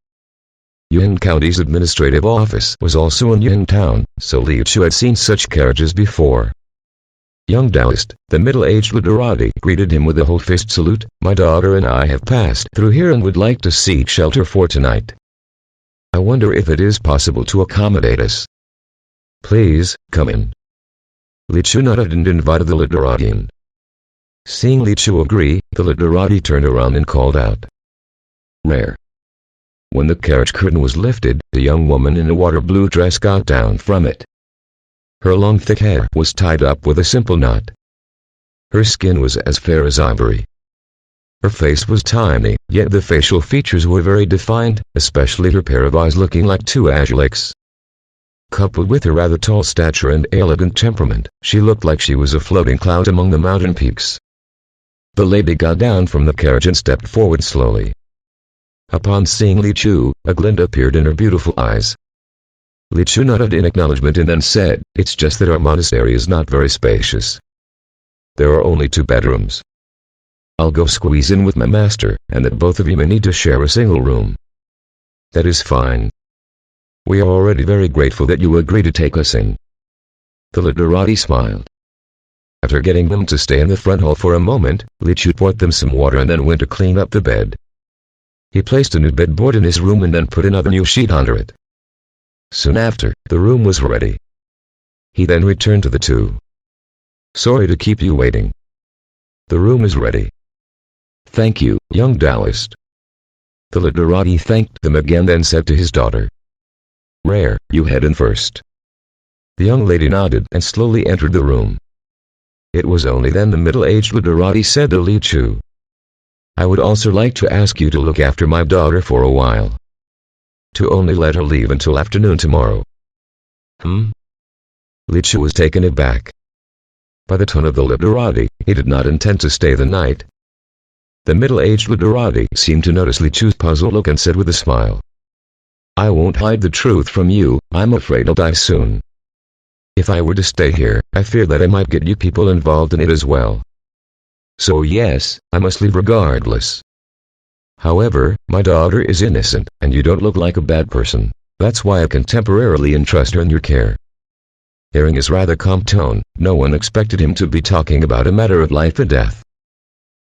Yun County's administrative office was also in Yun Town, so Li Chu had seen such carriages before. Young Taoist, the middle-aged literati, greeted him with a whole-fist salute. "My daughter and I have passed through here and would like to seek shelter for tonight. I wonder if it is possible to accommodate us. Please, come in." Li Chu nodded and invited the literati in. Seeing Li Chu agree, the literati turned around and called out, "Rare." When the carriage curtain was lifted, the young woman in a water blue dress got down from it. Her long thick hair was tied up with a simple knot. Her skin was as fair as ivory. Her face was tiny, yet the facial features were very defined, especially her pair of eyes looking like 2 azure-lakes. Coupled with her rather tall stature and elegant temperament, she looked like she was a floating cloud among the mountain peaks. The lady got down from the carriage and stepped forward slowly. Upon seeing Li Chu, a glint appeared in her beautiful eyes. Li Chu nodded in acknowledgement and then said, "It's just that our monastery is not very spacious. There are only 2 bedrooms. I'll go squeeze in with my master, and that both of you may need to share a single room." "That is fine. We are already very grateful that you agree to take us in. The literati smiled. After getting them to stay in the front hall for a moment, Lichu poured them some water and then went to clean up the bed. He placed a new bedboard in his room and then put another new sheet under it. Soon after, the room was ready. He then returned to the two. "Sorry to keep you waiting. The room is ready." "Thank you, young Taoist." The literati thanked them again, then said to his daughter, "Rare, you head in first." The young lady nodded and slowly entered the room. It was only then the middle-aged literati said to Li Chu, "I would also like to ask you to look after my daughter for a while. To only let her leave until afternoon tomorrow." Li Chu was taken aback. By the tone of the literati, he did not intend to stay the night. The middle-aged literati seemed to notice Li Chu's puzzled look and said with a smile, "I won't hide the truth from you, I'm afraid I'll die soon. If I were to stay here, I fear that I might get you people involved in it as well. So yes, I must leave regardless. However, my daughter is innocent, and you don't look like a bad person. That's why I can temporarily entrust her in your care." Hearing his rather calm tone, no one expected him to be talking about a matter of life and death.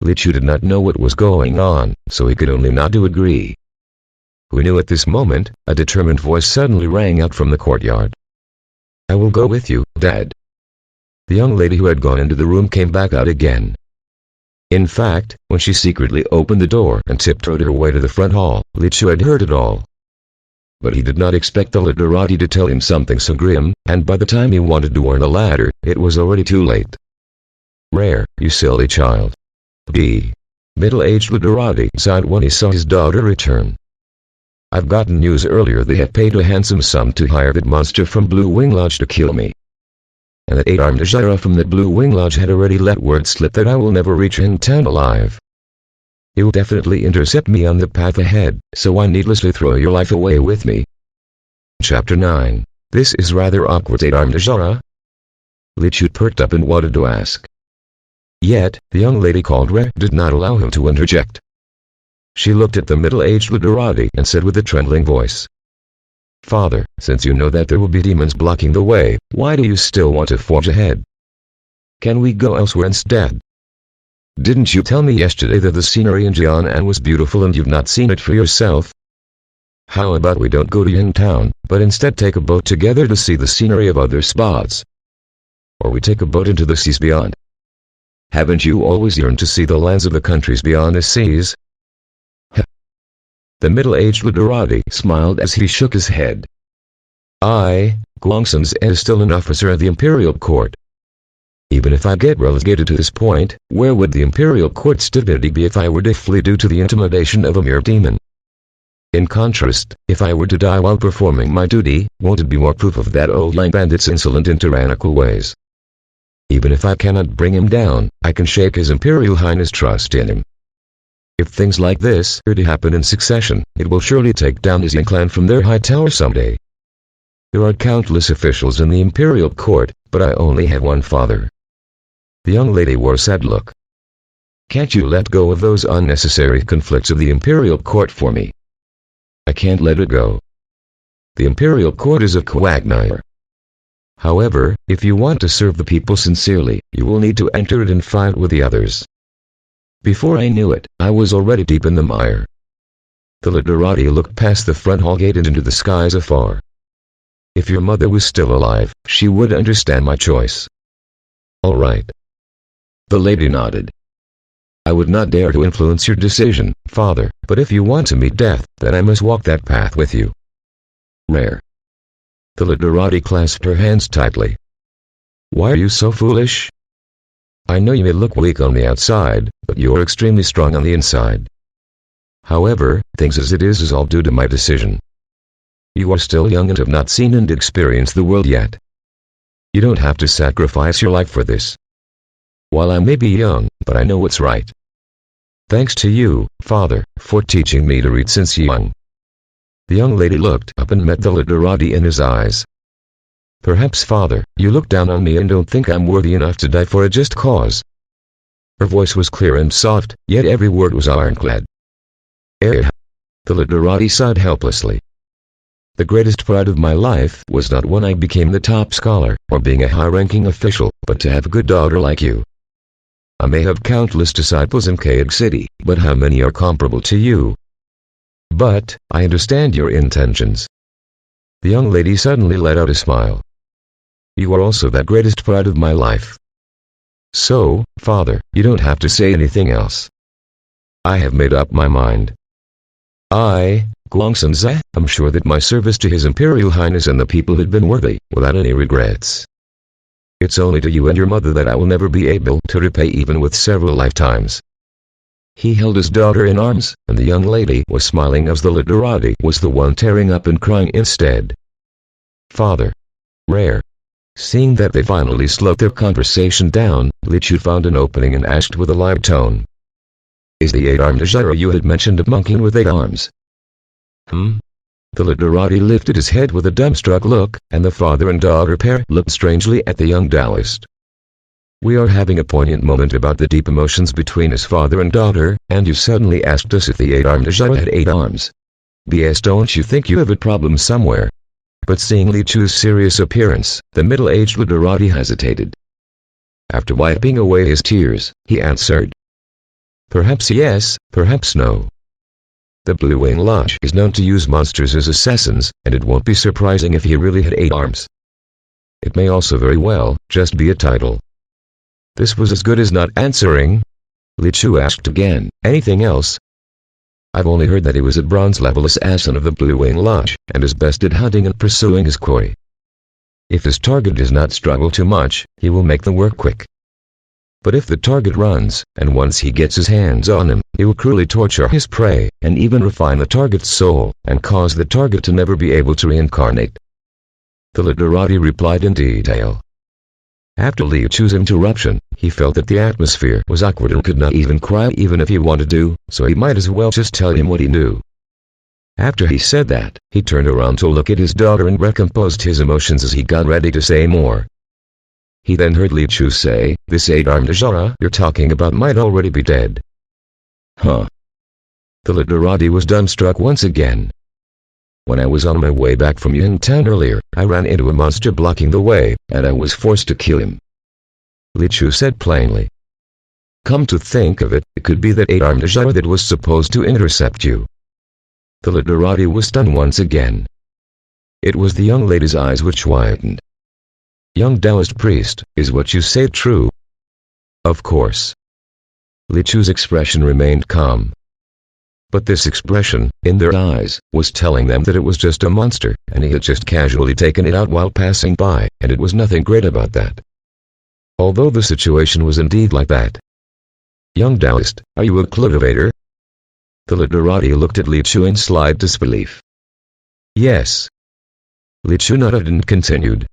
Li Chu did not know what was going on, so he could only nod to agree. Who knew at this moment, a determined voice suddenly rang out from the courtyard. "I will go with you, Dad." The young lady who had gone into the room came back out again. In fact, when she secretly opened the door and tiptoed her way to the front hall, Li Chu had heard it all. But he did not expect the literati to tell him something so grim, and by the time he wanted to warn the latter, it was already too late. "Rare, you silly child." The middle-aged literati sighed when he saw his daughter return. "I've gotten news earlier they have paid a handsome sum to hire that monster from Blue Wing Lodge to kill me. And that 8-armed Ajara from that Blue Wing Lodge had already let word slip that I will never reach in town alive. He will definitely intercept me on the path ahead, so why needlessly throw your life away with me?" Chapter 9. This is rather awkward, 8-armed Ajara? Li Chu perked up and wanted to ask. Yet, the young lady called Rare did not allow him to interject. She looked at the middle-aged literati and said with a trembling voice, "Father, since you know that there will be demons blocking the way, why do you still want to forge ahead? Can we go elsewhere instead? Didn't you tell me yesterday that the scenery in Jianan was beautiful and you've not seen it for yourself? How about we don't go to Yin Town, but instead take a boat together to see the scenery of other spots? Or we take a boat into the seas beyond. Haven't you always yearned to see the lands of the countries beyond the seas?" The middle-aged literati smiled as he shook his head. Guangsun's is still an officer of the imperial court. Even if I get relegated to this point, where would the imperial court's divinity be if I were to flee due to the intimidation of a mere demon? In contrast, if I were to die while performing my duty, won't it be more proof of that old lang bandit's insolent and tyrannical ways? Even if I cannot bring him down, I can shake His Imperial Highness' trust in him. If things like this are to happen in succession, it will surely take down his Yin clan from their high tower someday. There are countless officials in the imperial court, but I only have one father. The young lady wore a sad look. Can't you let go of those unnecessary conflicts of the imperial court for me? I can't let it go. The imperial court is a quagmire. However, if you want to serve the people sincerely, you will need to enter it and fight with the others. Before I knew it, I was already deep in the mire. The literati looked past the front hall gate and into the skies afar. If your mother was still alive, she would understand my choice. All right. The lady nodded. I would not dare to influence your decision, father, but if you want to meet death, then I must walk that path with you. Rare. The literati clasped her hands tightly. Why are you so foolish? I know you may look weak on the outside, but you're extremely strong on the inside. However, things as it is all due to my decision. You are still young and have not seen and experienced the world yet. You don't have to sacrifice your life for this. While I may be young, but I know what's right. Thanks to you, father, for teaching me to read since young. The young lady looked up and met the literati in his eyes. Perhaps, father, you look down on me and don't think I'm worthy enough to die for a just cause. Her voice was clear and soft, yet every word was ironclad. The literati sighed helplessly. The greatest pride of my life was not when I became the top scholar, or being a high-ranking official, but to have a good daughter like you. I may have countless disciples in Kayag City, but how many are comparable to you? But, I understand your intentions. The young lady suddenly let out a smile. You are also the greatest pride of my life. So, Father, you don't have to say anything else. I have made up my mind. I, Guangsanze, am sure that my service to His Imperial Highness and the people had been worthy, without any regrets. It's only to you and your mother that I will never be able to repay even with several lifetimes. He held his daughter in arms, and the young lady was smiling as the literati was the one tearing up and crying instead. Father. Rare. Seeing that they finally slowed their conversation down, Li Chu found an opening and asked with a live tone. Is the eight-armed Ajara you had mentioned a monkey with 8 arms? The literati lifted his head with a dumbstruck look, and the father and daughter pair looked strangely at the young Taoist. We are having a poignant moment about the deep emotions between his father and daughter, and you suddenly asked us if the eight-armed Ajara had 8 arms. BS, don't you think you have a problem somewhere? But seeing Li Chu's serious appearance, the middle-aged literati hesitated. After wiping away his tears, he answered. Perhaps yes, perhaps no. The Blue Wing Lodge is known to use monsters as assassins, and it won't be surprising if he really had 8 arms. It may also very well just be a title. This was as good as not answering. Li Chu asked again, anything else? I've only heard that he was a bronze-level assassin of the Blue Wing Lodge, and is best at hunting and pursuing his quarry. If his target does not struggle too much, he will make the work quick. But if the target runs, and once he gets his hands on him, he will cruelly torture his prey, and even refine the target's soul, and cause the target to never be able to reincarnate. The literati replied in detail. After Li Chu's interruption, he felt that the atmosphere was awkward and could not even cry even if he wanted to, so he might as well just tell him what he knew. After he said that, he turned around to look at his daughter and recomposed his emotions as he got ready to say more. He then heard Li Chu say, this 8-armed Ajara you're talking about might already be dead. Huh? The literati was dumbstruck once again. When I was on my way back from Yingtan earlier, I ran into a monster blocking the way, and I was forced to kill him. Li Chu said plainly. Come to think of it, it could be that 8-armed Ajara that was supposed to intercept you. The literati was stunned once again. It was the young lady's eyes which widened. Young Taoist priest, is what you say true? Of course. Li Chu's expression remained calm. But this expression, in their eyes, was telling them that it was just a monster, and he had just casually taken it out while passing by, and it was nothing great about that. Although the situation was indeed like that. Young Taoist, are you a cultivator? The literati looked at Li Chu in slight disbelief. Yes. Li Chu nodded and continued.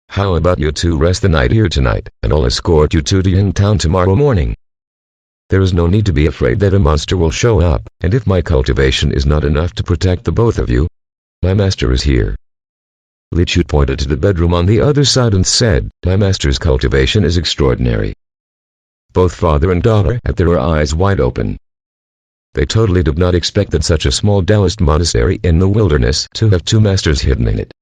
How about you two rest the night here tonight, and I'll escort you to Yingtown tomorrow morning. There is no need to be afraid that a monster will show up, and if my cultivation is not enough to protect the both of you, my master is here. Li Chu pointed to the bedroom on the other side and said, my master's cultivation is extraordinary. Both father and daughter had their eyes wide open. They totally did not expect that such a small Taoist monastery in the wilderness to have 2 masters hidden in it.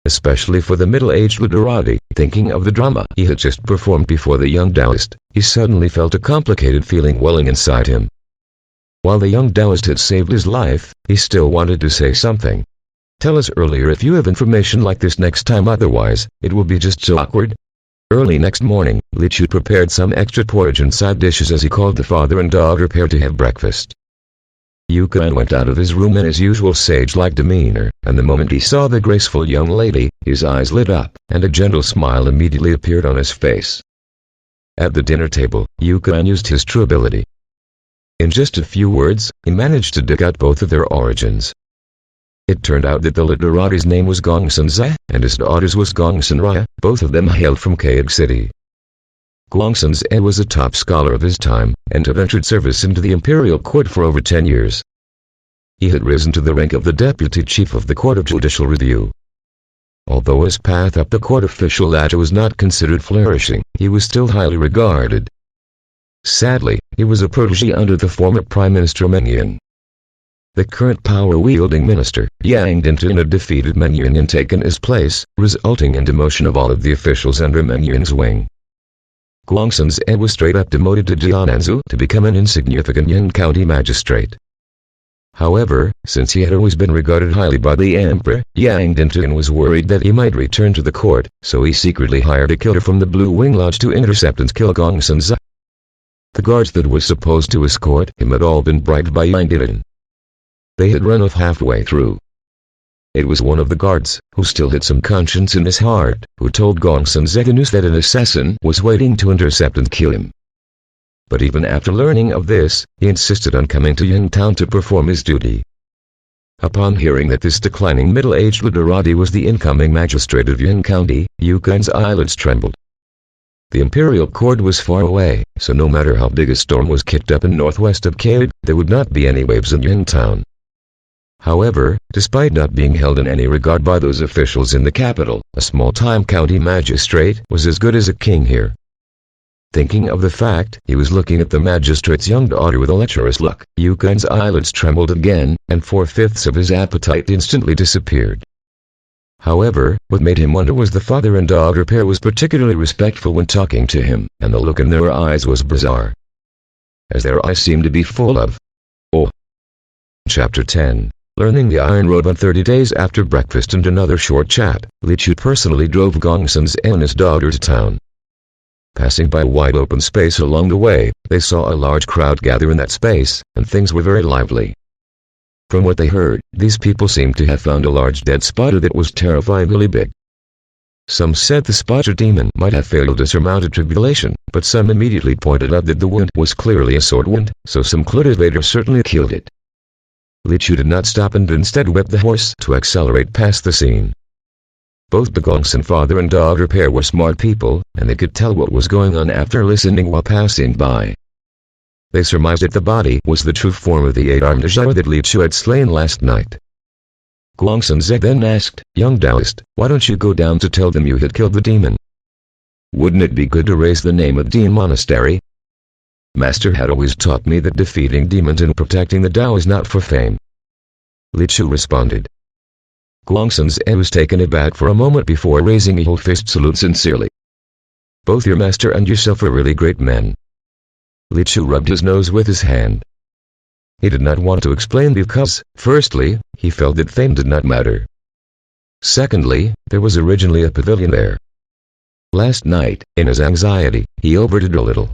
Especially for the middle-aged literati, thinking of the drama he had just performed before the young Taoist, he suddenly felt a complicated feeling welling inside him. While the young Taoist had saved his life, he still wanted to say something. Tell us earlier if you have information like this next time, otherwise, it will be just so awkward. Early next morning, Li Chu prepared some extra porridge and side dishes as he called the father and daughter pair to have breakfast. Yukan went out of his room in his usual sage-like demeanor, and the moment he saw the graceful young lady, his eyes lit up, and a gentle smile immediately appeared on his face. At the dinner table, Yukan used his true ability. In just a few words, he managed to dig out both of their origins. It turned out that the literati's name was Gongsanze, and his daughter's was Gongsanraya, both of them hailed from Kayag City. Gongsanze was a top scholar of his time, and had entered service into the imperial court for over 10 years. He had risen to the rank of the deputy chief of the Court of Judicial Review. Although his path up the court official ladder was not considered flourishing, he was still highly regarded. Sadly, he was a protege under the former Prime Minister Meng Yin. The current power-wielding minister, Yang Dinton, had defeated Meng Yuan and taken his place, resulting in demotion of all of the officials under Meng Yuan's wing. Guangsun Zhe was straight up demoted to Jiananzhu to become an insignificant Yan County magistrate. However, since he had always been regarded highly by the emperor, Yang Dinton was worried that he might return to the court, so he secretly hired a killer from the Blue Wing Lodge to intercept and kill Guangsun Zhe. The guards that were supposed to escort him had all been bribed by Yang Dinton. They had run off halfway through. It was one of the guards, who still had some conscience in his heart, who told Guangsun Zhe the news that an assassin was waiting to intercept and kill him. But even after learning of this, he insisted on coming to Yangtown to perform his duty. Upon hearing that this declining middle-aged literati was the incoming magistrate of Yan County, Yukon's eyelids trembled. The imperial court was far away, so no matter how big a storm was kicked up in northwest of Cade, there would not be any waves in Yangtown. However, despite not being held in any regard by those officials in the capital, a small-time county magistrate was as good as a king here. Thinking of the fact, he was looking at the magistrate's young daughter with a lecherous look. Yukon's eyelids trembled again, and 4/5 of his appetite instantly disappeared. However, what made him wonder was the father and daughter pair was particularly respectful when talking to him, and the look in their eyes was bizarre, as their eyes seemed to be full of oh. Chapter 10. Learning the Iron Road on 30 days after breakfast and another short chat, Li Chu personally drove Guangsun Zhe and his daughter to town. Passing by a wide open space along the way, they saw a large crowd gather in that space, and things were very lively. From what they heard, these people seemed to have found a large dead spider that was terrifyingly big. Some said the spider demon might have failed to surmount a tribulation, but some immediately pointed out that the wound was clearly a sword wound, so some cultivator certainly killed it. Li Chu did not stop and instead whipped the horse to accelerate past the scene. Both the Guangsun father and daughter pair were smart people, and they could tell what was going on after listening while passing by. They surmised that the body was the true form of the 8-armed Zhao that Li Chu had slain last night. Guangsun Zhe then asked, "Young Taoist, why don't you go down to tell them you had killed the demon? Wouldn't it be good to raise the name of Dean Monastery? Master had always taught me that defeating demons and protecting the Tao is not for fame." Li Chu responded. Guangsun Zhe was taken aback for a moment before raising a whole fist salute sincerely. "Both your master and yourself are really great men." Li Chu rubbed his nose with his hand. He did not want to explain because, firstly, he felt that fame did not matter. Secondly, there was originally a pavilion there. Last night, in his anxiety, he overdid a little.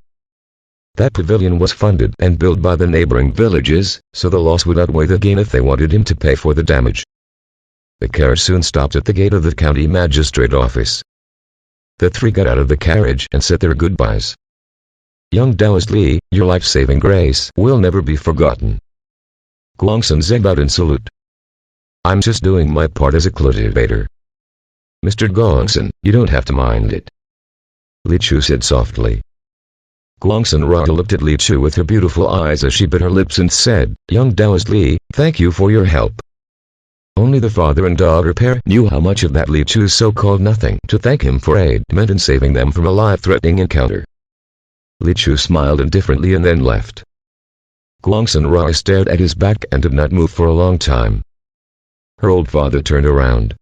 That pavilion was funded and built by the neighboring villages, so the loss would outweigh the gain if they wanted him to pay for the damage. The carriage soon stopped at the gate of the county magistrate office. The three got out of the carriage and said their goodbyes. "Young Taoist Li, your life-saving grace will never be forgotten." Guangsun Zhe bowed in salute. "I'm just doing my part as a cultivator. Mr. Guangsun, you don't have to mind it," Li Chu said softly. Guangsun Ra looked at Li Chu with her beautiful eyes as she bit her lips and said, "Young Taoist Li, thank you for your help." Only the father and daughter pair knew how much of that Li Chu's so-called nothing to thank him for aid meant in saving them from a life-threatening encounter. Li Chu smiled indifferently and then left. Guangsun Ra stared at his back and did not move for a long time. Her old father turned around,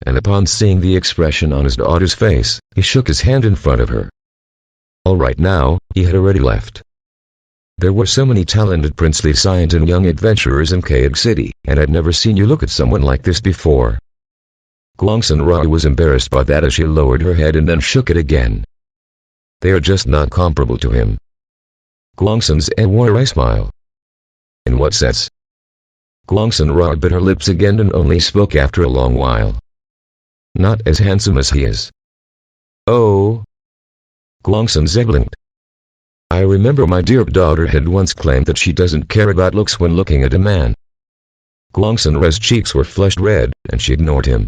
and upon seeing the expression on his daughter's face, he shook his hand in front of her. All right now, he had already left. There were so many talented princely scions and young adventurers in Cade City, and I'd never seen you look at someone like this before. Guangsun Ra was embarrassed by that as she lowered her head and then shook it again. They are just not comparable to him. Guangsun Zhe wore a smile. In what sense? Guangsun Ra bit her lips again and only spoke after a long while. Not as handsome as he is. Oh. Guangsun Zhe blinked. I remember my dear daughter had once claimed that she doesn't care about looks when looking at a man. Guangsun Ra's cheeks were flushed red, and she ignored him.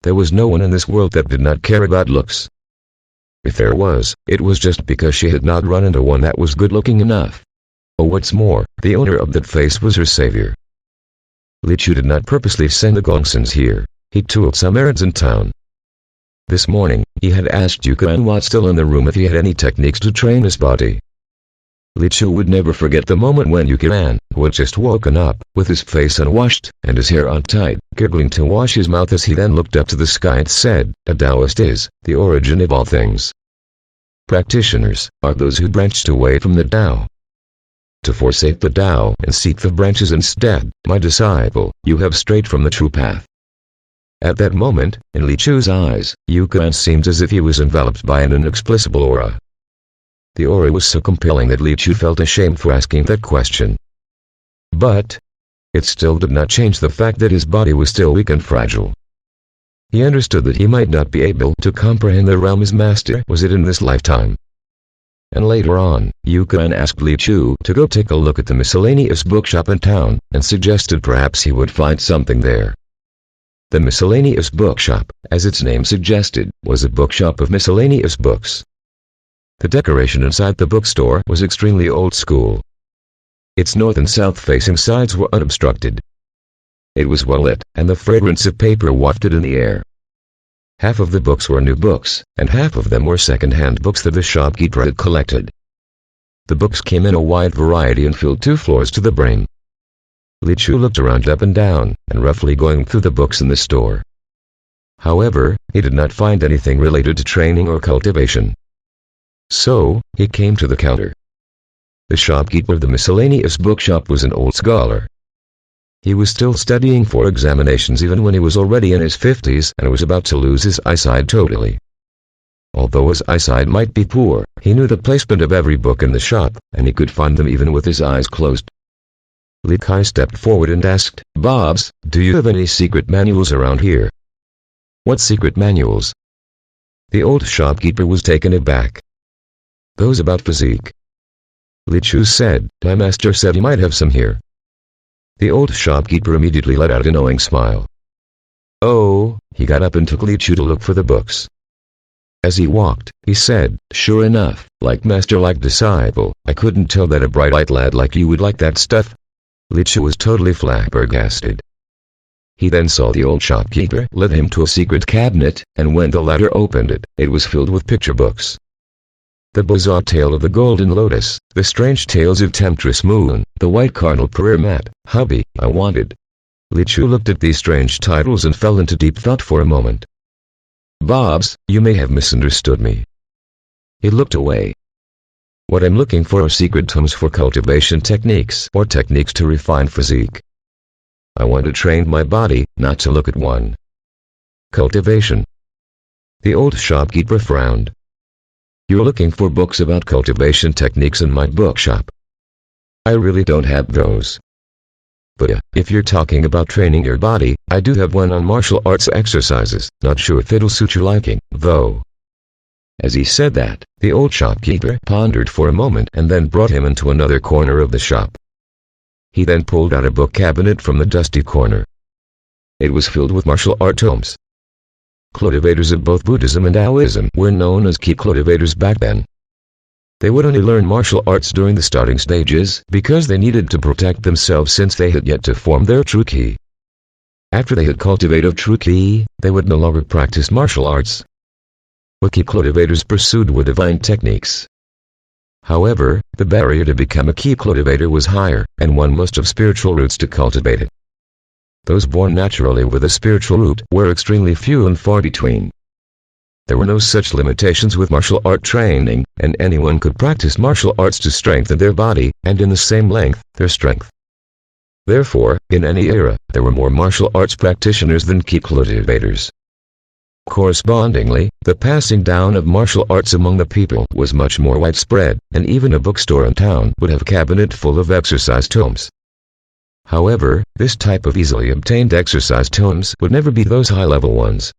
There was no one in this world that did not care about looks. If there was, it was just because she had not run into one that was good-looking enough. Oh, what's more, the owner of that face was her savior. Li Chu did not purposely send the Gongsuns here. He tooled some errands in town. This morning, he had asked Yuka and Watt still in the room if he had any techniques to train his body. Li Chu would never forget the moment when Yukiran, who had just woken up, with his face unwashed, and his hair untied, giggling to wash his mouth as he then looked up to the sky and said, "A Taoist is the origin of all things. Practitioners are those who branched away from the Tao. To forsake the Tao and seek the branches instead, my disciple, you have strayed from the true path." At that moment, in Li Chu's eyes, Yukiran seemed as if he was enveloped by an inexplicable aura. The aura was so compelling that Li Chu felt ashamed for asking that question. But it still did not change the fact that his body was still weak and fragile. He understood that he might not be able to comprehend the realm his master was in this lifetime. And later on, Yukiran asked Li Chu to go take a look at the miscellaneous bookshop in town, and suggested perhaps he would find something there. The miscellaneous bookshop, as its name suggested, was a bookshop of miscellaneous books. The decoration inside the bookstore was extremely old school. Its north and south facing sides were unobstructed. It was well lit, and the fragrance of paper wafted in the air. Half of the books were new books, and half of them were second-hand books that the shopkeeper had collected. The books came in a wide variety and filled 2 floors to the brim. Li Chu looked around up and down, and roughly going through the books in the store. However, he did not find anything related to training or cultivation. So, he came to the counter. The shopkeeper of the miscellaneous bookshop was an old scholar. He was still studying for examinations even when he was already in his 50s and was about to lose his eyesight totally. Although his eyesight might be poor, he knew the placement of every book in the shop, and he could find them even with his eyes closed. Li Kai stepped forward and asked, "Bobs, do you have any secret manuals around here?" "What secret manuals?" The old shopkeeper was taken aback. "Those about physique." Li Chu said, "My master said he might have some here." The old shopkeeper immediately let out a knowing smile. "Oh," he got up and took Li Chu to look for the books. As he walked, he said, "Sure enough, like master like disciple, I couldn't tell that a bright-eyed lad like you would like that stuff." Li Chu was totally flabbergasted. He then saw the old shopkeeper led him to a secret cabinet, and when the latter opened it, it was filled with picture books. The bizarre tale of the golden lotus, the strange tales of temptress moon, the white cardinal prayer mat, hubby, I wanted. Li Chu looked at these strange titles and fell into deep thought for a moment. "Bobs, you may have misunderstood me." He looked away. "What I'm looking for are secret tomes for cultivation techniques or techniques to refine physique. I want to train my body, not to look at one." "Cultivation." The old shopkeeper frowned. "You're looking for books about cultivation techniques in my bookshop. I really don't have those. But if you're talking about training your body, I do have one on martial arts exercises, not sure if it'll suit your liking, though." As he said that, the old shopkeeper pondered for a moment and then brought him into another corner of the shop. He then pulled out a book cabinet from the dusty corner. It was filled with martial art tomes. Cultivators of both Buddhism and Taoism were known as ki cultivators back then. They would only learn martial arts during the starting stages because they needed to protect themselves since they had yet to form their true ki. After they had cultivated true ki, they would no longer practice martial arts. What ki cultivators pursued were divine techniques. However, the barrier to become a ki cultivator was higher, and one must have spiritual roots to cultivate it. Those born naturally with a spiritual root were extremely few and far between. There were no such limitations with martial art training, and anyone could practice martial arts to strengthen their body, and in the same length, their strength. Therefore, in any era, there were more martial arts practitioners than ki cultivators. Correspondingly, the passing down of martial arts among the people was much more widespread, and even a bookstore in town would have a cabinet full of exercise tomes. However, this type of easily obtained exercise tomes would never be those high-level ones.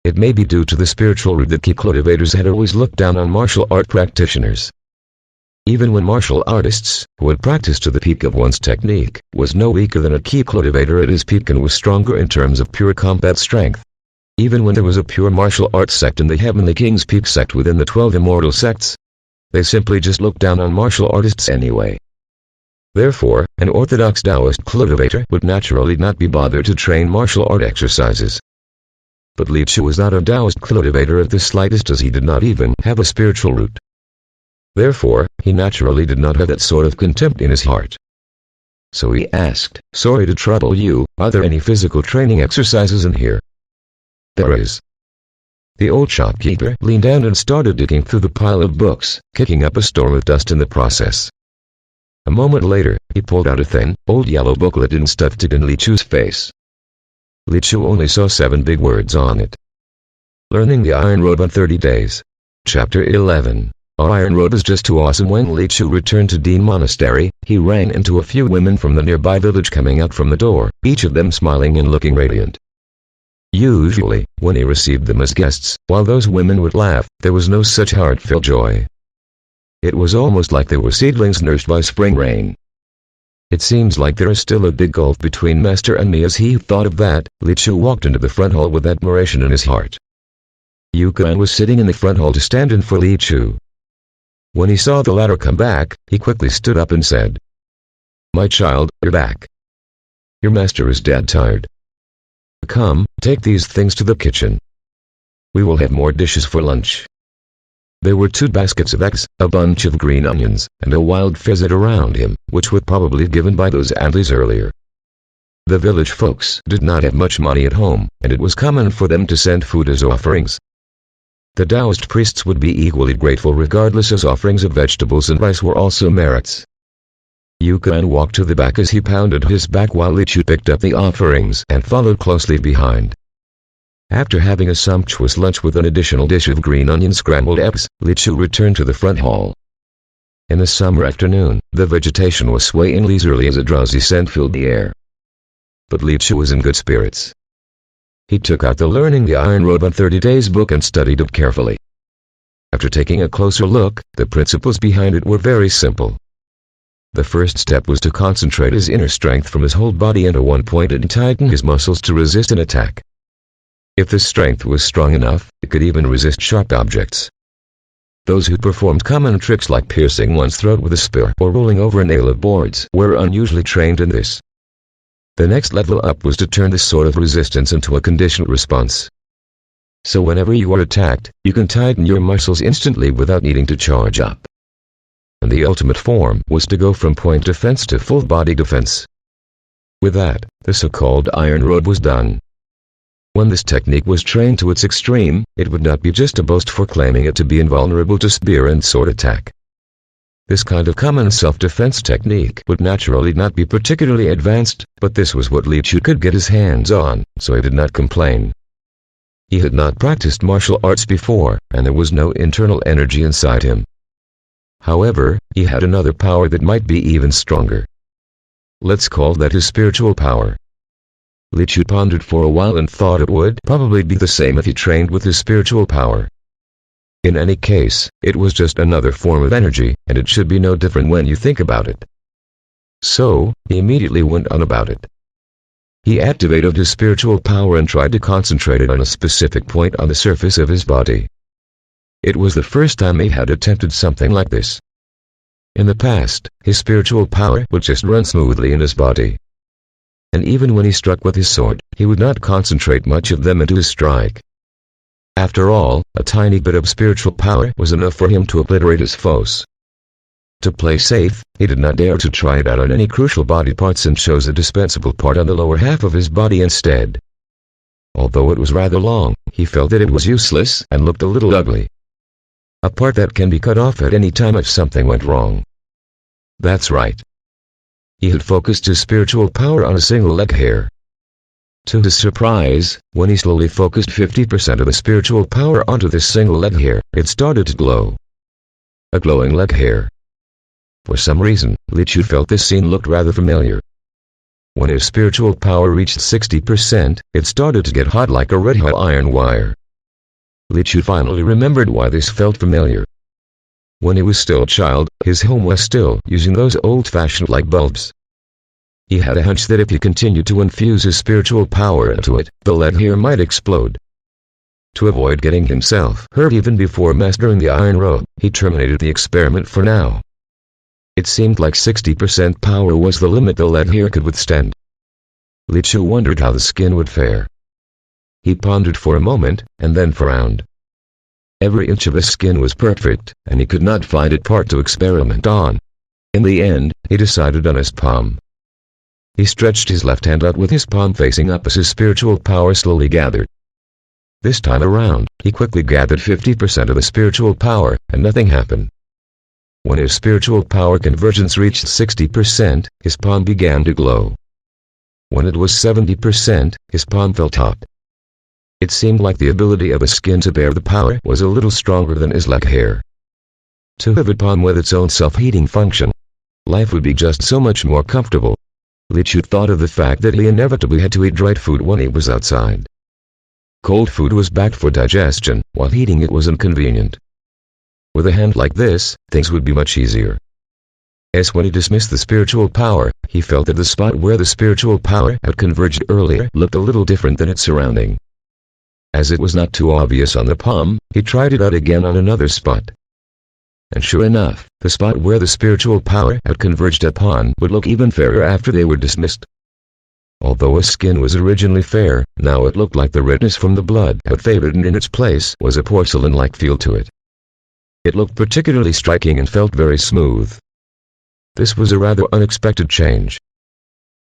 It may be due to the spiritual root that ki cultivators had always looked down on martial art practitioners. Even when martial artists, who had practiced to the peak of one's technique, was no weaker than a ki cultivator at his peak and was stronger in terms of pure combat strength. Even when there was a pure martial arts sect in the Heavenly King's Peak sect within the 12 immortal sects, they simply just looked down on martial artists anyway. Therefore, an orthodox Taoist cultivator would naturally not be bothered to train martial art exercises. But Li Chu was not a Taoist cultivator at the slightest, as he did not even have a spiritual root. Therefore, he naturally did not have that sort of contempt in his heart. So he asked, "Sorry to trouble you, are there any physical training exercises in here?" "There is." The old shopkeeper leaned down and started digging through the pile of books, kicking up a storm of dust in the process. A moment later, he pulled out a thin, old yellow booklet and stuffed it in Li Chu's face. Li Chu only saw 7 big words on it. Learning the Iron Road on 30 days. Chapter 11. Our Iron Road is just too awesome. When Li Chu returned to Dean Monastery, he ran into a few women from the nearby village coming out from the door, each of them smiling and looking radiant. Usually, when he received them as guests, while those women would laugh, there was no such heartfelt joy. It was almost like they were seedlings nursed by spring rain. It seems like there is still a big gulf between Master and me. As he thought of that, Li Chu walked into the front hall with admiration in his heart. Yukan was sitting in the front hall to stand in for Li Chu. When he saw the latter come back, he quickly stood up and said, "My child, you're back. Your master is dead tired. Come, take these things to the kitchen. We will have more dishes for lunch." There were 2 baskets of eggs, a bunch of green onions, and a wild pheasant around him, which was probably given by those Andlis earlier. The village folks did not have much money at home, and it was common for them to send food as offerings. The Taoist priests would be equally grateful regardless, as offerings of vegetables and rice were also merits. Yukan walked to the back as he pounded his back while Li Chu picked up the offerings and followed closely behind. After having a sumptuous lunch with an additional dish of green onion scrambled eggs, Li Chu returned to the front hall. In the summer afternoon, the vegetation was swaying leisurely as a drowsy scent filled the air. But Li Chu was in good spirits. He took out the Learning the Iron Road on 30 Days book and studied it carefully. After taking a closer look, the principles behind it were very simple. The first step was to concentrate his inner strength from his whole body into one point and tighten his muscles to resist an attack. If this strength was strong enough, it could even resist sharp objects. Those who performed common tricks like piercing one's throat with a spear or rolling over a nail of boards were unusually trained in this. The next level up was to turn this sort of resistance into a conditioned response. So whenever you are attacked, you can tighten your muscles instantly without needing to charge up. And the ultimate form was to go from point defense to full body defense. With that, the so-called Iron Road was done. When this technique was trained to its extreme, it would not be just a boast for claiming it to be invulnerable to spear and sword attack. This kind of common self-defense technique would naturally not be particularly advanced, but this was what Li Chu could get his hands on, so he did not complain. He had not practiced martial arts before, and there was no internal energy inside him. However, he had another power that might be even stronger. Let's call that his spiritual power. Li Chu pondered for a while and thought it would probably be the same if he trained with his spiritual power. In any case, it was just another form of energy, and it should be no different when you think about it. So, he immediately went on about it. He activated his spiritual power and tried to concentrate it on a specific point on the surface of his body. It was the first time he had attempted something like this. In the past, his spiritual power would just run smoothly in his body. And even when he struck with his sword, he would not concentrate much of them into his strike. After all, a tiny bit of spiritual power was enough for him to obliterate his foes. To play safe, he did not dare to try it out on any crucial body parts and chose a dispensable part on the lower half of his body instead. Although it was rather long, he felt that it was useless and looked a little ugly. A part that can be cut off at any time if something went wrong. That's right. He had focused his spiritual power on a single leg hair. To his surprise, when he slowly focused 50% of the spiritual power onto this single leg hair, it started to glow. A glowing leg hair. For some reason, Li Chu felt this scene looked rather familiar. When his spiritual power reached 60%, it started to get hot like a red-hot iron wire. Li Chu finally remembered why this felt familiar. When he was still a child, his home was still using those old-fashioned light bulbs. He had a hunch that if he continued to infuse his spiritual power into it, the lead hair might explode. To avoid getting himself hurt even before mastering the Iron Road, he terminated the experiment for now. It seemed like 60% power was the limit the lead hair could withstand. Li Chu wondered how the skin would fare. He pondered for a moment, and then frowned. Every inch of his skin was perfect, and he could not find it part to experiment on. In the end, he decided on his palm. He stretched his left hand out with his palm facing up as his spiritual power slowly gathered. This time around, he quickly gathered 50% of the spiritual power, and nothing happened. When his spiritual power convergence reached 60%, his palm began to glow. When it was 70%, his palm felt hot. It seemed like the ability of his skin to bear the power was a little stronger than his leg hair. To have a palm with its own self-heating function, life would be just so much more comfortable. Li Chu thought of the fact that he inevitably had to eat dried food when he was outside. Cold food was bad for digestion, while heating it was inconvenient. With a hand like this, things would be much easier. As when he dismissed the spiritual power, he felt that the spot where the spiritual power had converged earlier looked a little different than its surrounding. As it was not too obvious on the palm, he tried it out again on another spot. And sure enough, the spot where the spiritual power had converged upon would look even fairer after they were dismissed. Although his skin was originally fair, now it looked like the redness from the blood had faded, and in its place was a porcelain-like feel to it. It looked particularly striking and felt very smooth. This was a rather unexpected change.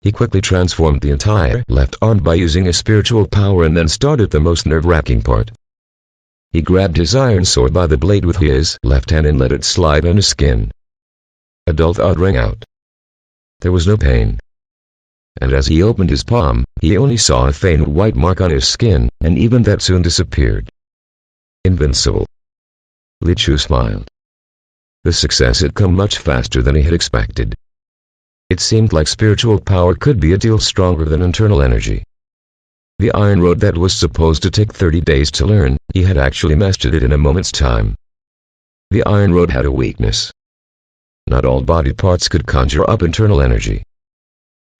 He quickly transformed the entire left arm by using his spiritual power and then started the most nerve-wracking part. He grabbed his iron sword by the blade with his left hand and let it slide on his skin. A dull thud rang out. There was no pain. And as he opened his palm, he only saw a faint white mark on his skin, and even that soon disappeared. Invincible. Li Chu smiled. The success had come much faster than he had expected. It seemed like spiritual power could be a deal stronger than internal energy. The iron rod that was supposed to take 30 days to learn, he had actually mastered it in a moment's time. The iron rod had a weakness. Not all body parts could conjure up internal energy.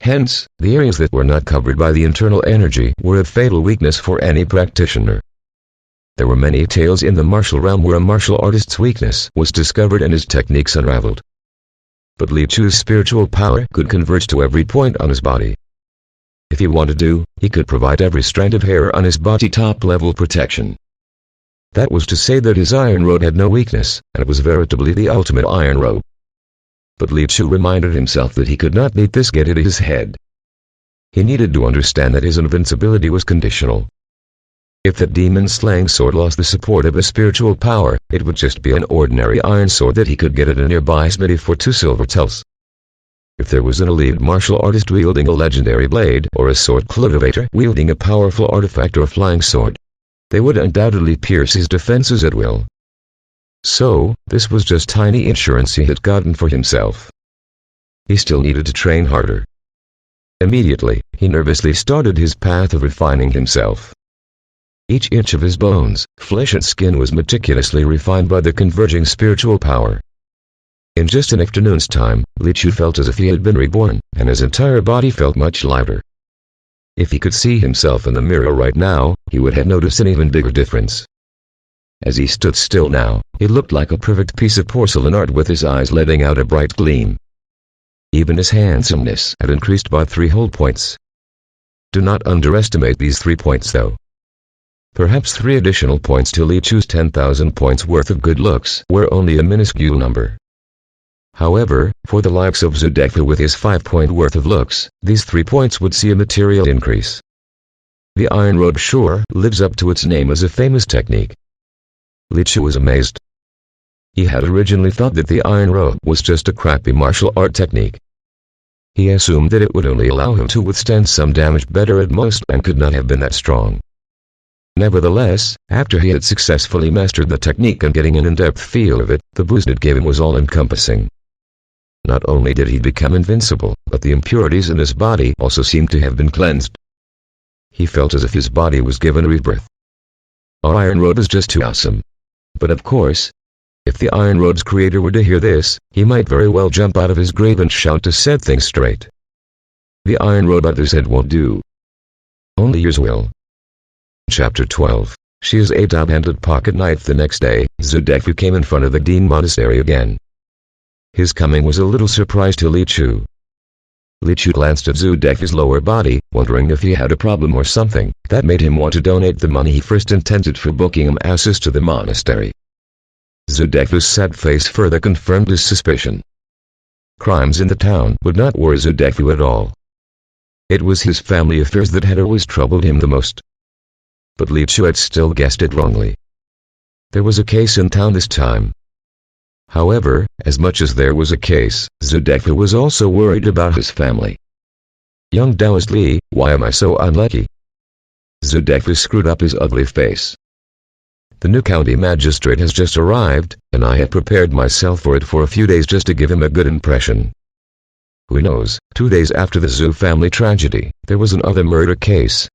Hence, the areas that were not covered by the internal energy were a fatal weakness for any practitioner. There were many tales in the martial realm where a martial artist's weakness was discovered and his techniques unraveled. But Li Chu's spiritual power could converge to every point on his body. If he wanted to, he could provide every strand of hair on his body top-level protection. That was to say that his iron rod had no weakness, and it was veritably the ultimate iron rod. But Li Chu reminded himself that he could not let this get into his head. He needed to understand that his invincibility was conditional. If that demon-slaying sword lost the support of a spiritual power, it would just be an ordinary iron sword that he could get at a nearby smithy for 2 silver taels. If there was an elite martial artist wielding a legendary blade or a sword cultivator wielding a powerful artifact or flying sword, they would undoubtedly pierce his defenses at will. So, this was just tiny insurance he had gotten for himself. He still needed to train harder. Immediately, he nervously started his path of refining himself. Each inch of his bones, flesh and skin was meticulously refined by the converging spiritual power. In just an afternoon's time, Li Chu felt as if he had been reborn, and his entire body felt much lighter. If he could see himself in the mirror right now, he would have noticed an even bigger difference. As he stood still now, he looked like a perfect piece of porcelain art with his eyes letting out a bright gleam. Even his handsomeness had increased by 3 whole points. Do not underestimate these 3 points though. Perhaps 3 additional points to Li Chu's 10,000 points worth of good looks were only a minuscule number. However, for the likes of Zudekfu with his 5-point worth of looks, these 3 points would see a material increase. The iron rod sure lives up to its name as a famous technique. Li Chu was amazed. He had originally thought that the iron rod was just a crappy martial art technique. He assumed that it would only allow him to withstand some damage better at most and could not have been that strong. Nevertheless, after he had successfully mastered the technique and getting an in-depth feel of it, the boost it gave him was all-encompassing. Not only did he become invincible, but the impurities in his body also seemed to have been cleansed. He felt as if his body was given a rebirth. Our iron rod is just too awesome. But of course, if the iron rod's creator were to hear this, he might very well jump out of his grave and shout to set things straight. The iron rod others said won't do. Only yours will. Chapter 12. Shi's a double-handed pocket knife. The next day, Zudekfu came in front of the Dean Monastery again. His coming was a little surprise to Li Chu. Li Chu glanced at Zudeku's lower body, wondering if he had a problem or something. That made him want to donate the money he first intended for booking him asses to the monastery. Zudeku's sad face further confirmed his suspicion. Crimes in the town would not worry Zudeku at all. It was his family affairs that had always troubled him the most. But Li Chu had still guessed it wrongly. There was a case in town this time. However, as much as there was a case, Zudeku was also worried about his family. Young Taoist Li, why am I so unlucky? Zudeku screwed up his ugly face. The new county magistrate has just arrived, and I had prepared myself for it for a few days just to give him a good impression. Who knows, 2 days after the Zhu family tragedy, there was another murder case.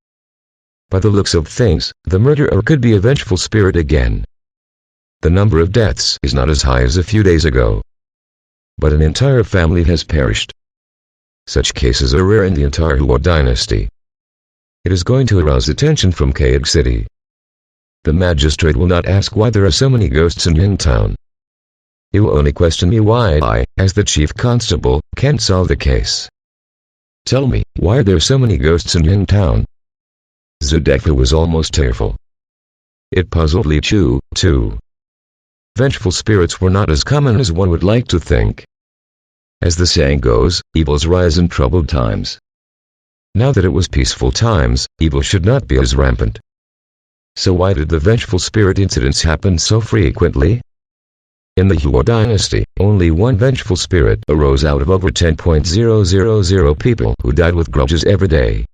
By the looks of things, the murderer could be a vengeful spirit again. The number of deaths is not as high as a few days ago. But an entire family has perished. Such cases are rare in the entire Huo dynasty. It is going to arouse attention from Kaig City. The magistrate will not ask why there are so many ghosts in Yin Town. He will only question me why I, as the chief constable, can't solve the case. Tell me, why are there so many ghosts in Yin Town? Zudeku was almost tearful. It puzzled Li Chu, too. Vengeful spirits were not as common as one would like to think. As the saying goes, evils rise in troubled times. Now that it was peaceful times, evil should not be as rampant. So why did the vengeful spirit incidents happen so frequently? In the Huo dynasty, only one vengeful spirit arose out of over 10,000 people who died with grudges every day.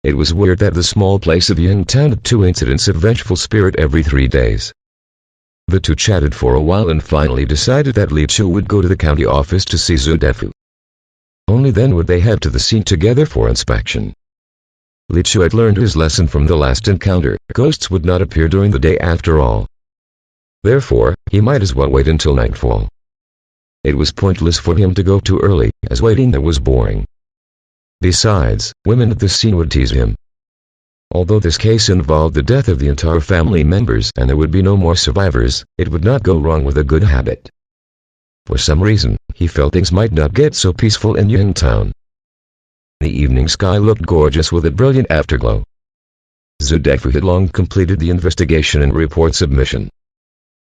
It was weird that the small place of Yin Town had 2 incidents of vengeful spirit every 3 days. The two chatted for a while and finally decided that Li Chu would go to the county office to see Zudeku. Only then would they head to the scene together for inspection. Li Chu had learned his lesson from the last encounter. Ghosts would not appear during the day after all. Therefore, he might as well wait until nightfall. It was pointless for him to go too early, as waiting there was boring. Besides, women at the scene would tease him. Although this case involved the death of the entire family members and there would be no more survivors, it would not go wrong with a good habit. For some reason, he felt things might not get so peaceful in Yin Town. The evening sky looked gorgeous with a brilliant afterglow. Zudeku had long completed the investigation and report submission.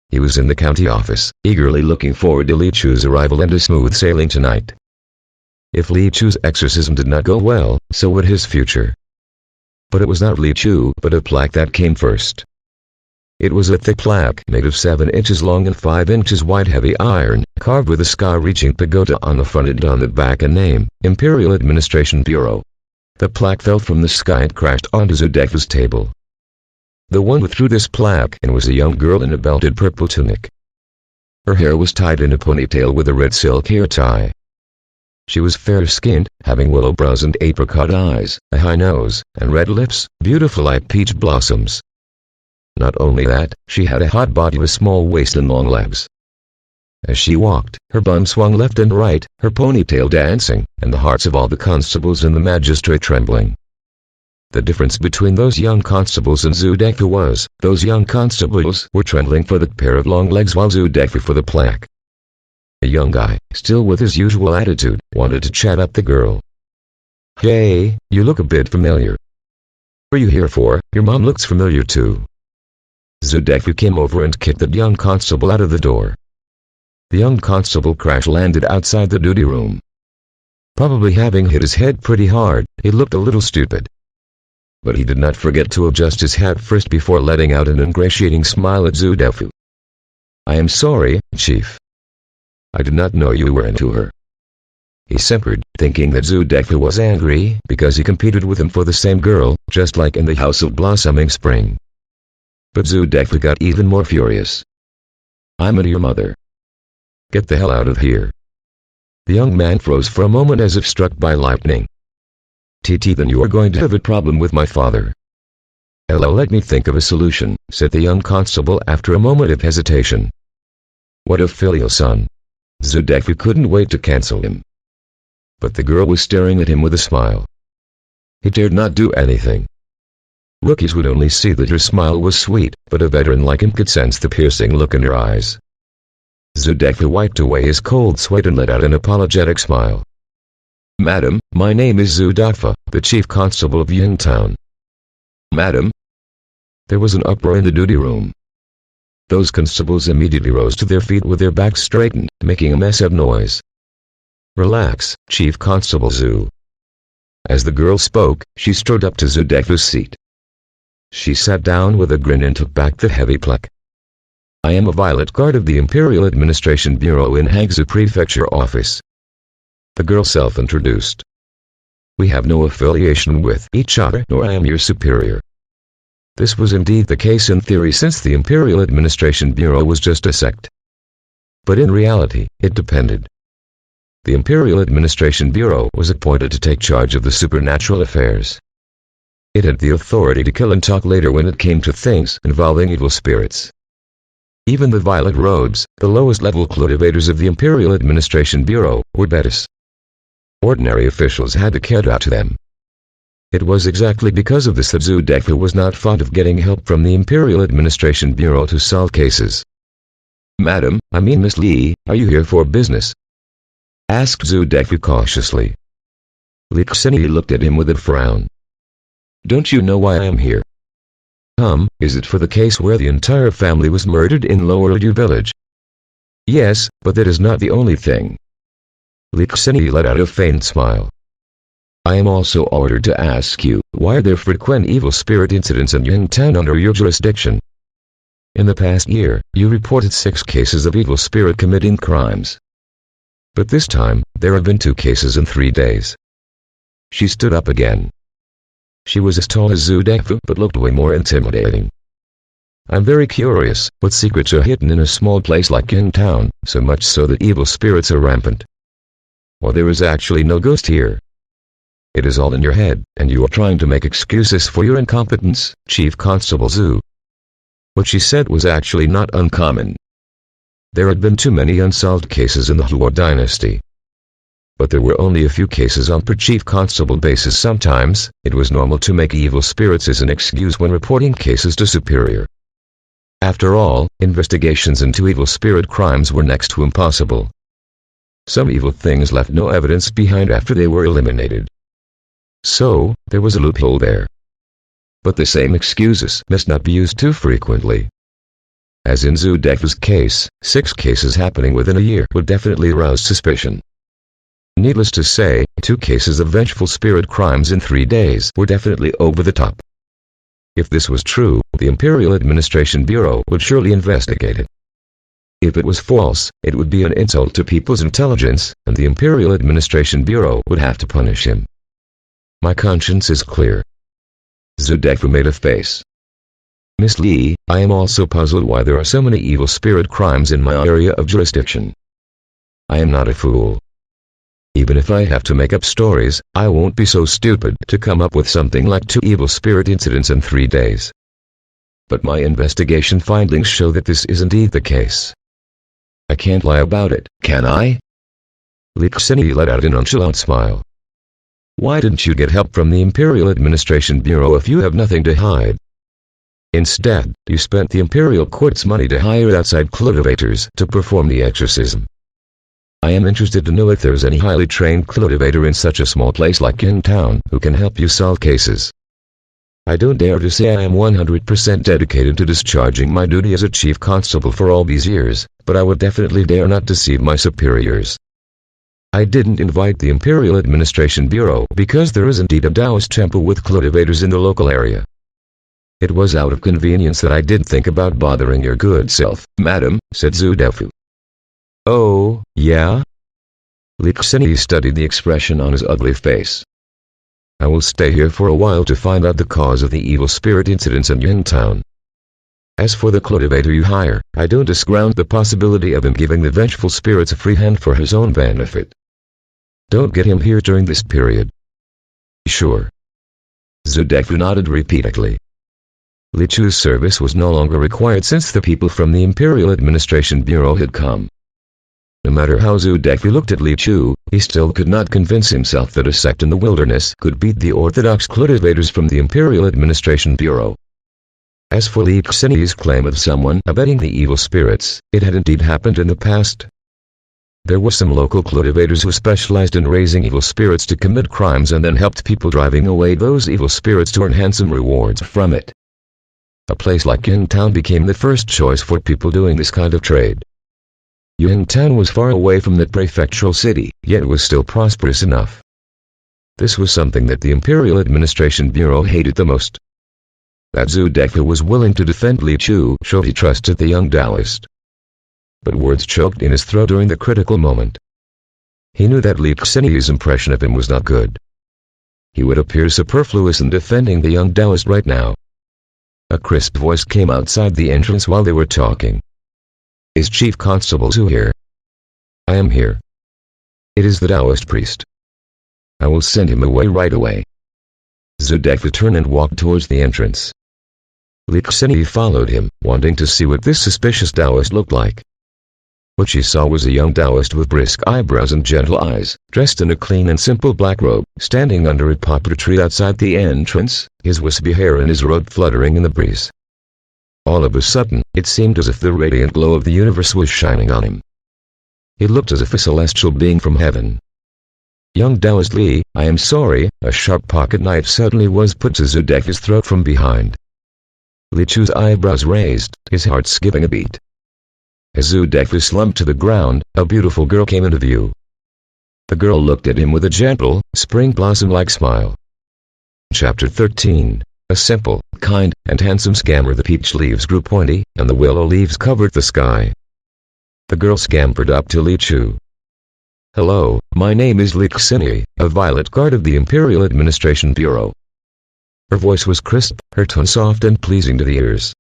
He was in the county office, eagerly looking forward to Li Chu's arrival and a smooth sailing tonight. If Li Chu's exorcism did not go well, so would his future. But it was not Li Chu, but a plaque that came first. It was a thick plaque made of 7 inches long and 5 inches wide heavy iron, carved with a sky-reaching pagoda on the front and on the back a name, Imperial Administration Bureau. The plaque fell from the sky and crashed onto Zudeku's table. The one who threw this plaque in was a young girl in a belted purple tunic. Her hair was tied in a ponytail with a red silk hair tie. She was fair-skinned, having willow brows and apricot eyes, a high nose, and red lips, beautiful like peach blossoms. Not only that, she had a hot body with a small waist and long legs. As she walked, her bun swung left and right, her ponytail dancing, and the hearts of all the constables and the magistrate trembling. The difference between those young constables and Zudeku was, those young constables were trembling for the pair of long legs while Zudeku for the plaque. A young guy, still with his usual attitude, wanted to chat up the girl. "Hey, you look a bit familiar. What are you here for? Your mom looks familiar too." Zudeku came over and kicked the young constable out of the door. The young constable crash-landed outside the duty room. Probably having hit his head pretty hard, he looked a little stupid. But he did not forget to adjust his hat first before letting out an ingratiating smile at Zudeku. "I am sorry, Chief. I did not know you were into her." He simpered, thinking that Zudeku was angry because he competed with him for the same girl, just like in the House of Blossoming Spring. But Zudeku got even more furious. "I'm into your mother. Get the hell out of here." The young man froze for a moment as if struck by lightning. "Then you are going to have a problem with my father." Let me think of a solution," said the young constable after a moment of hesitation. What a filial son. Zudeku couldn't wait to cancel him. But the girl was staring at him with a smile. He dared not do anything. Rookies would only see that her smile was sweet, but a veteran like him could sense the piercing look in her eyes. Zudeku wiped away his cold sweat and let out an apologetic smile. Madam, my name is Zudakfa, the chief constable of Yingtown. Madam? There was an uproar in the duty room. Those constables immediately rose to their feet with their backs straightened, making a mess of noise. Relax, Chief Constable Zu. As the girl spoke, she strode up to Zudekfu's seat. She sat down with a grin and took back the heavy plaque. I am a violet guard of the Imperial Administration Bureau in Hangzhou Prefecture Office. The girl self-introduced. We have no affiliation with each other, nor I am your superior. This was indeed the case in theory, since the Imperial Administration Bureau was just a sect. But in reality, it depended. The Imperial Administration Bureau was appointed to take charge of the supernatural affairs. It had the authority to kill and talk later when it came to things involving evil spirits. Even the Violet Robes, the lowest level cultivators of the Imperial Administration Bureau, were Betis. Ordinary officials had to cater to them. It was exactly because of this that Zudekfu was not fond of getting help from the Imperial Administration Bureau to solve cases. Madam, I mean Miss Li, are you here for business? Asked Zudekfu cautiously. Li Xinyi looked at him with a frown. Don't you know why I am here? Is it for the case where the entire family was murdered in Lower Liu village? Yes, but that is not the only thing. Li Xinyi let out a faint smile. I am also ordered to ask you, why are there frequent evil spirit incidents in Yingtown under your jurisdiction? In the past year, you reported 6 cases of evil spirit committing crimes. But this time, there have been 2 cases in 3 days. She stood up again. She was as tall as Zudekfu but looked way more intimidating. I'm very curious, what secrets are hidden in a small place like Yingtown, so much so that evil spirits are rampant? Well, there is actually no ghost here. It is all in your head, and you are trying to make excuses for your incompetence, Chief Constable Zu. What she said was actually not uncommon. There had been too many unsolved cases in the Huo Dynasty. But there were only a few cases on per chief constable basis. Sometimes, it was normal to make evil spirits as an excuse when reporting cases to superior. After all, investigations into evil spirit crimes were next to impossible. Some evil things left no evidence behind after they were eliminated. So, there was a loophole there. But the same excuses must not be used too frequently. As in Zudekfu's case, 6 cases happening within a year would definitely arouse suspicion. Needless to say, 2 cases of vengeful spirit crimes in 3 days were definitely over the top. If this was true, the Imperial Administration Bureau would surely investigate it. If it was false, it would be an insult to people's intelligence, and the Imperial Administration Bureau would have to punish him. My conscience is clear. Zudekfu made a face. Miss Li, I am also puzzled why there are so many evil spirit crimes in my area of jurisdiction. I am not a fool. Even if I have to make up stories, I won't be so stupid to come up with something like 2 evil spirit incidents in 3 days. But my investigation findings show that this is indeed the case. I can't lie about it, can I? Li Xinyi let out a nonchalant smile. Why didn't you get help from the Imperial Administration Bureau if you have nothing to hide? Instead, you spent the Imperial Court's money to hire outside cultivators to perform the exorcism. I am interested to know if there is any highly trained cultivator in such a small place like Yingtown who can help you solve cases. I don't dare to say I am 100% dedicated to discharging my duty as a chief constable for all these years, but I would definitely dare not deceive my superiors. I didn't invite the Imperial Administration Bureau because there is indeed a Taoist temple with cultivators in the local area. It was out of convenience that I didn't think about bothering your good self, madam, said Zudekfu. Oh, yeah? Li Xinyi studied the expression on his ugly face. I will stay here for a while to find out the cause of the evil spirit incidents in Yingtown. As for the cultivator you hire, I don't discount the possibility of him giving the vengeful spirits a free hand for his own benefit. Don't get him here during this period. Sure. Zudekfu nodded repeatedly. Li Chu's service was no longer required since the people from the Imperial Administration Bureau had come. No matter how Zudekfu looked at Li Chu, he still could not convince himself that a sect in the wilderness could beat the orthodox cultivators from the Imperial Administration Bureau. As for Li Xinyi's claim of someone abetting the evil spirits, it had indeed happened in the past. There were some local cultivators who specialized in raising evil spirits to commit crimes and then helped people driving away those evil spirits to earn handsome rewards from it. A place like Yingtown became the first choice for people doing this kind of trade. Yingtown was far away from the prefectural city, yet was still prosperous enough. This was something that the Imperial Administration Bureau hated the most. That Zhu Defu was willing to defend Li Chu showed he trusted the young Taoist. But words choked in his throat during the critical moment. He knew that Li Xinyi's impression of him was not good. He would appear superfluous in defending the young Taoist right now. A crisp voice came outside the entrance while they were talking. "Is Chief Constable Zhu here?" "I am here." "It is the Taoist priest. I will send him away right away." Zhu Defu turned and walked towards the entrance. Li Xinyi followed him, wanting to see what this suspicious Taoist looked like. What she saw was a young Taoist with brisk eyebrows and gentle eyes, dressed in a clean and simple black robe, standing under a poplar tree outside the entrance, his wispy hair and his robe fluttering in the breeze. All of a sudden, it seemed as if the radiant glow of the universe was shining on him. He looked as if a celestial being from heaven. "Young Taoist Li, I am sorry," a sharp pocket knife suddenly was put to Zhu Defu's throat from behind. Li Chu's eyebrows raised, his heart skipping a beat. As Zhu Defu slumped to the ground, a beautiful girl came into view. The girl looked at him with a gentle, spring blossom-like smile. Chapter 13. A simple, kind, and handsome scammer. The peach leaves grew pointy, and the willow leaves covered the sky. The girl scampered up to Li Chu. "Hello, my name is Li Xinyi, a violet guard of the Imperial Administration Bureau." Her voice was crisp, her tone soft and pleasing to the ears.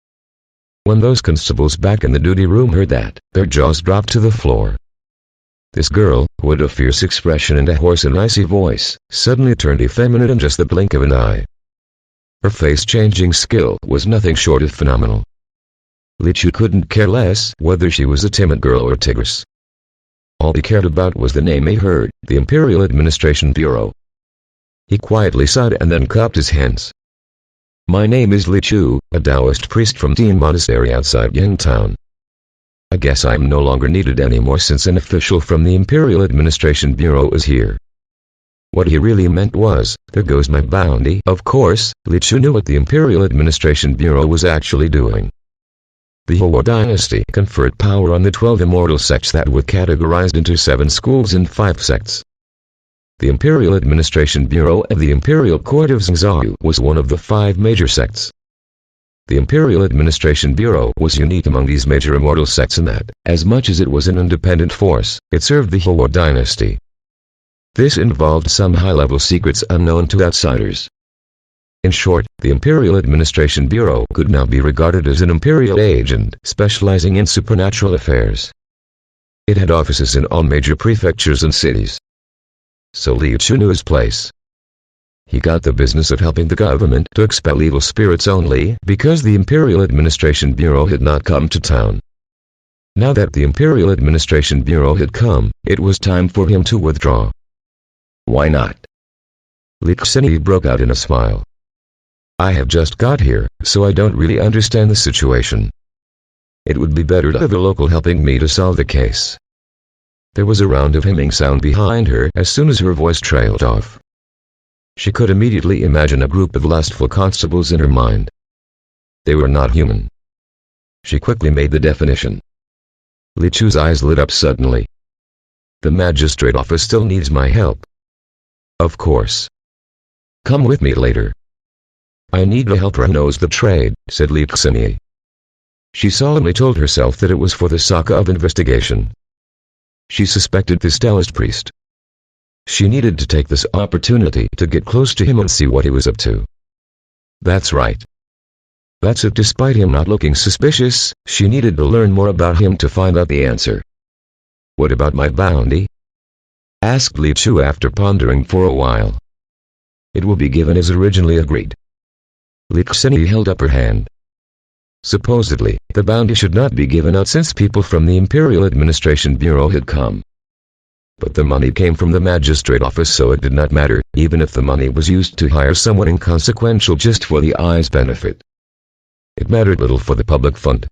When those constables back in the duty room heard that, their jaws dropped to the floor. This girl, who had a fierce expression and a hoarse and icy voice, suddenly turned effeminate in just the blink of an eye. Her face-changing skill was nothing short of phenomenal. Li Chu couldn't care less whether she was a timid girl or a tigress. All he cared about was the name he heard, the Imperial Administration Bureau. He quietly sighed and then cupped his hands. "My name is Li Chu, a Taoist priest from Tian Monastery outside Yingtown. I guess I'm no longer needed anymore since an official from the Imperial Administration Bureau is here." What he really meant was, "There goes my bounty." Of course, Li Chu knew what the Imperial Administration Bureau was actually doing. The Hou Dynasty conferred power on the 12 immortal sects that were categorized into 7 schools and 5 sects. The Imperial Administration Bureau of the Imperial Court of Zhangzhou was one of the 5 major sects. The Imperial Administration Bureau was unique among these major immortal sects in that, as much as it was an independent force, it served the Hou Dynasty. This involved some high-level secrets unknown to outsiders. In short, the Imperial Administration Bureau could now be regarded as an imperial agent specializing in supernatural affairs. It had offices in all major prefectures and cities. So Li Chu knew his place. He got the business of helping the government to expel evil spirits only because the Imperial Administration Bureau had not come to town. Now that the Imperial Administration Bureau had come, it was time for him to withdraw. "Why not?" Li Xinyi broke out in a smile. "I have just got here, so I don't really understand the situation. It would be better to have a local helping me to solve the case." There was a round of hemming sound behind her as soon as her voice trailed off. She could immediately imagine a group of lustful constables in her mind. They were not human. She quickly made the definition. Li Chu's eyes lit up suddenly. "The magistrate office still needs my help." "Of course. Come with me later." "I need a helper who knows the trade," said Li Xinyi. She solemnly told herself that it was for the sake of investigation. She suspected this Taoist priest. She needed to take this opportunity to get close to him and see what he was up to. That's right. That's it. Despite him not looking suspicious, she needed to learn more about him to find out the answer. "What about my bounty?" asked Li Chu after pondering for a while. "It will be given as originally agreed." Li Xinyi held up her hand. Supposedly, the bounty should not be given out since people from the Imperial Administration Bureau had come. But the money came from the magistrate office, so it did not matter, even if the money was used to hire someone inconsequential just for the eye's benefit. It mattered little for the public fund.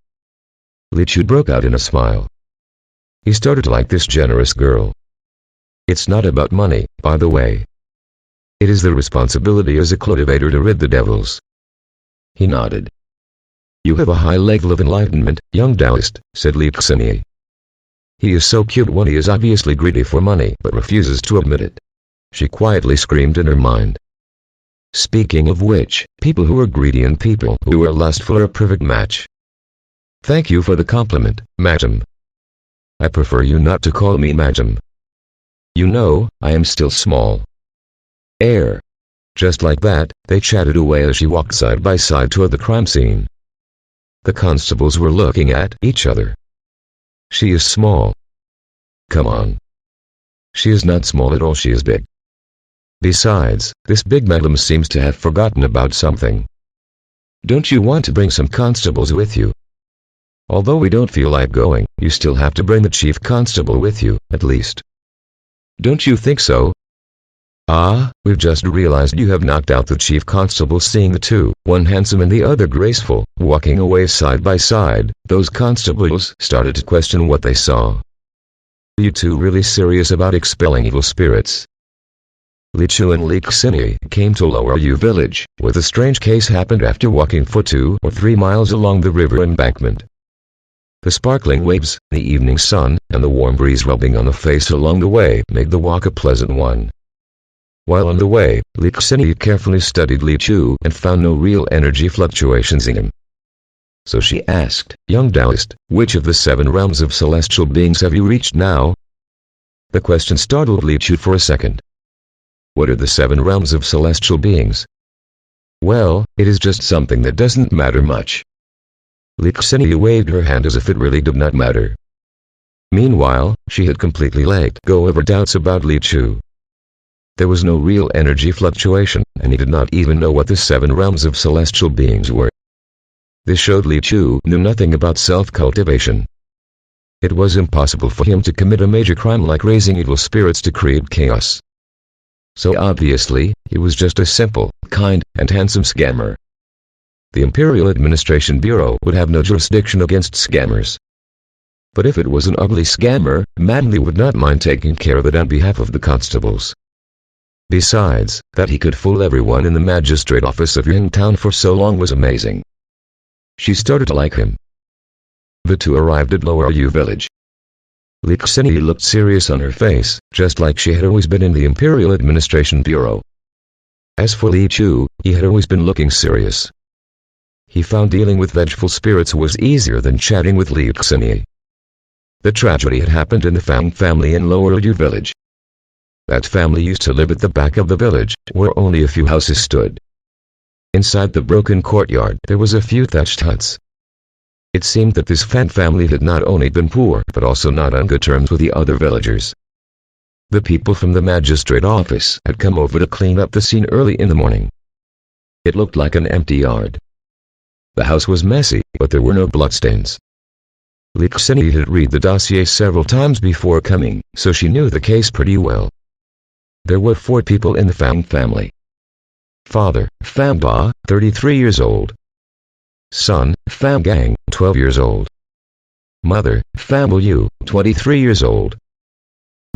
Li Chu broke out in a smile. he started to like this generous girl. It's not about money, by the way. It is the responsibility as a cultivator to rid the devils. He nodded. You have a high level of enlightenment, young Taoist, said Lixini. He is so cute when he is obviously greedy for money but refuses to admit it. She quietly screamed in her mind. Speaking of which, people who are greedy and people who are lustful are a perfect match. Thank you for the compliment, madam. I prefer you not to call me madam. You know, I am still small. Air. Just like that, they chatted away as she walked side by side toward the crime scene. The constables were looking at each other. She is small. Come on. She is not small at all, she is big. Besides, this big madam seems to have forgotten about something. Don't you want to bring some constables with you? Although we don't feel like going, you still have to bring the chief constable with you, at least. Don't you think so? Ah, we've just realized you have knocked out the chief constable. Seeing the two, one handsome and the other graceful, walking away side by side, those constables started to question what they saw. Are you two really serious about expelling evil spirits? Li Chu and Li Xini came to Lower Yu village, where the strange case happened after walking for 2 or 3 miles along the river embankment. The sparkling waves, the evening sun, and the warm breeze rubbing on the face along the way made the walk a pleasant one. While on the way, Li Xini carefully studied Li Chu and found no real energy fluctuations in him. So she asked, young Taoist, which of the 7 realms of celestial beings have you reached now? The question startled Li Chu for a second. What are the 7 realms of celestial beings? Well, it is just something that doesn't matter much. Li Xini waved her hand as if it really did not matter. Meanwhile, she had completely let go of her doubts about Li Chu. There was no real energy fluctuation, and he did not even know what the 7 realms of celestial beings were. This showed Li Chu knew nothing about self-cultivation. It was impossible for him to commit a major crime like raising evil spirits to create chaos. So obviously, he was just a simple, kind, and handsome scammer. The Imperial Administration Bureau would have no jurisdiction against scammers. But if it was an ugly scammer, Madam Li would not mind taking care of it on behalf of the constables. Besides, that he could fool everyone in the magistrate office of Yingtown for so long was amazing. She started to like him. The two arrived at Lower Yu village. Li Xini looked serious on her face, just like she had always been in the Imperial Administration Bureau. As for Li Chu, he had always been looking serious. He found dealing with vengeful spirits was easier than chatting with Li Xini. The tragedy had happened in the Fang family in Lower Yu village. That family used to live at the back of the village, where only a few houses stood. Inside the broken courtyard there was a few thatched huts. It seemed that this Fang family had not only been poor but also not on good terms with the other villagers. The people from the magistrate office had come over to clean up the scene early in the morning. It looked like an empty yard. The house was messy, but there were no bloodstains. Li Xini had read the dossier several times before coming, so she knew the case pretty well. There were 4 people in the Fang family. Father, Fang Ba, 33 years old. Son, Fang Gang, 12 years old. Mother, Fang Yu, 23 years old.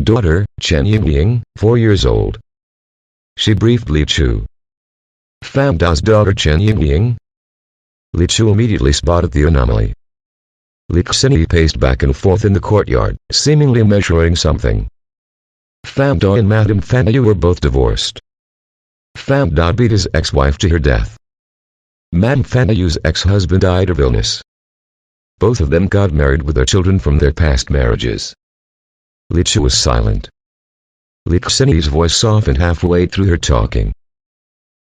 Daughter, Chen Yingying, 4 years old. She briefed Li Chu. Fang Da's daughter Chen Yingying? Li Chu immediately spotted the anomaly. Li Xini paced back and forth in the courtyard, seemingly measuring something. Fang Da and Madame Fang Yu were both divorced. Fang Da beat his ex-wife to her death. Madame Fang Yu's ex-husband died of illness. Both of them got married with their children from their past marriages. Li Chu was silent. Li Xini's voice softened halfway through her talking.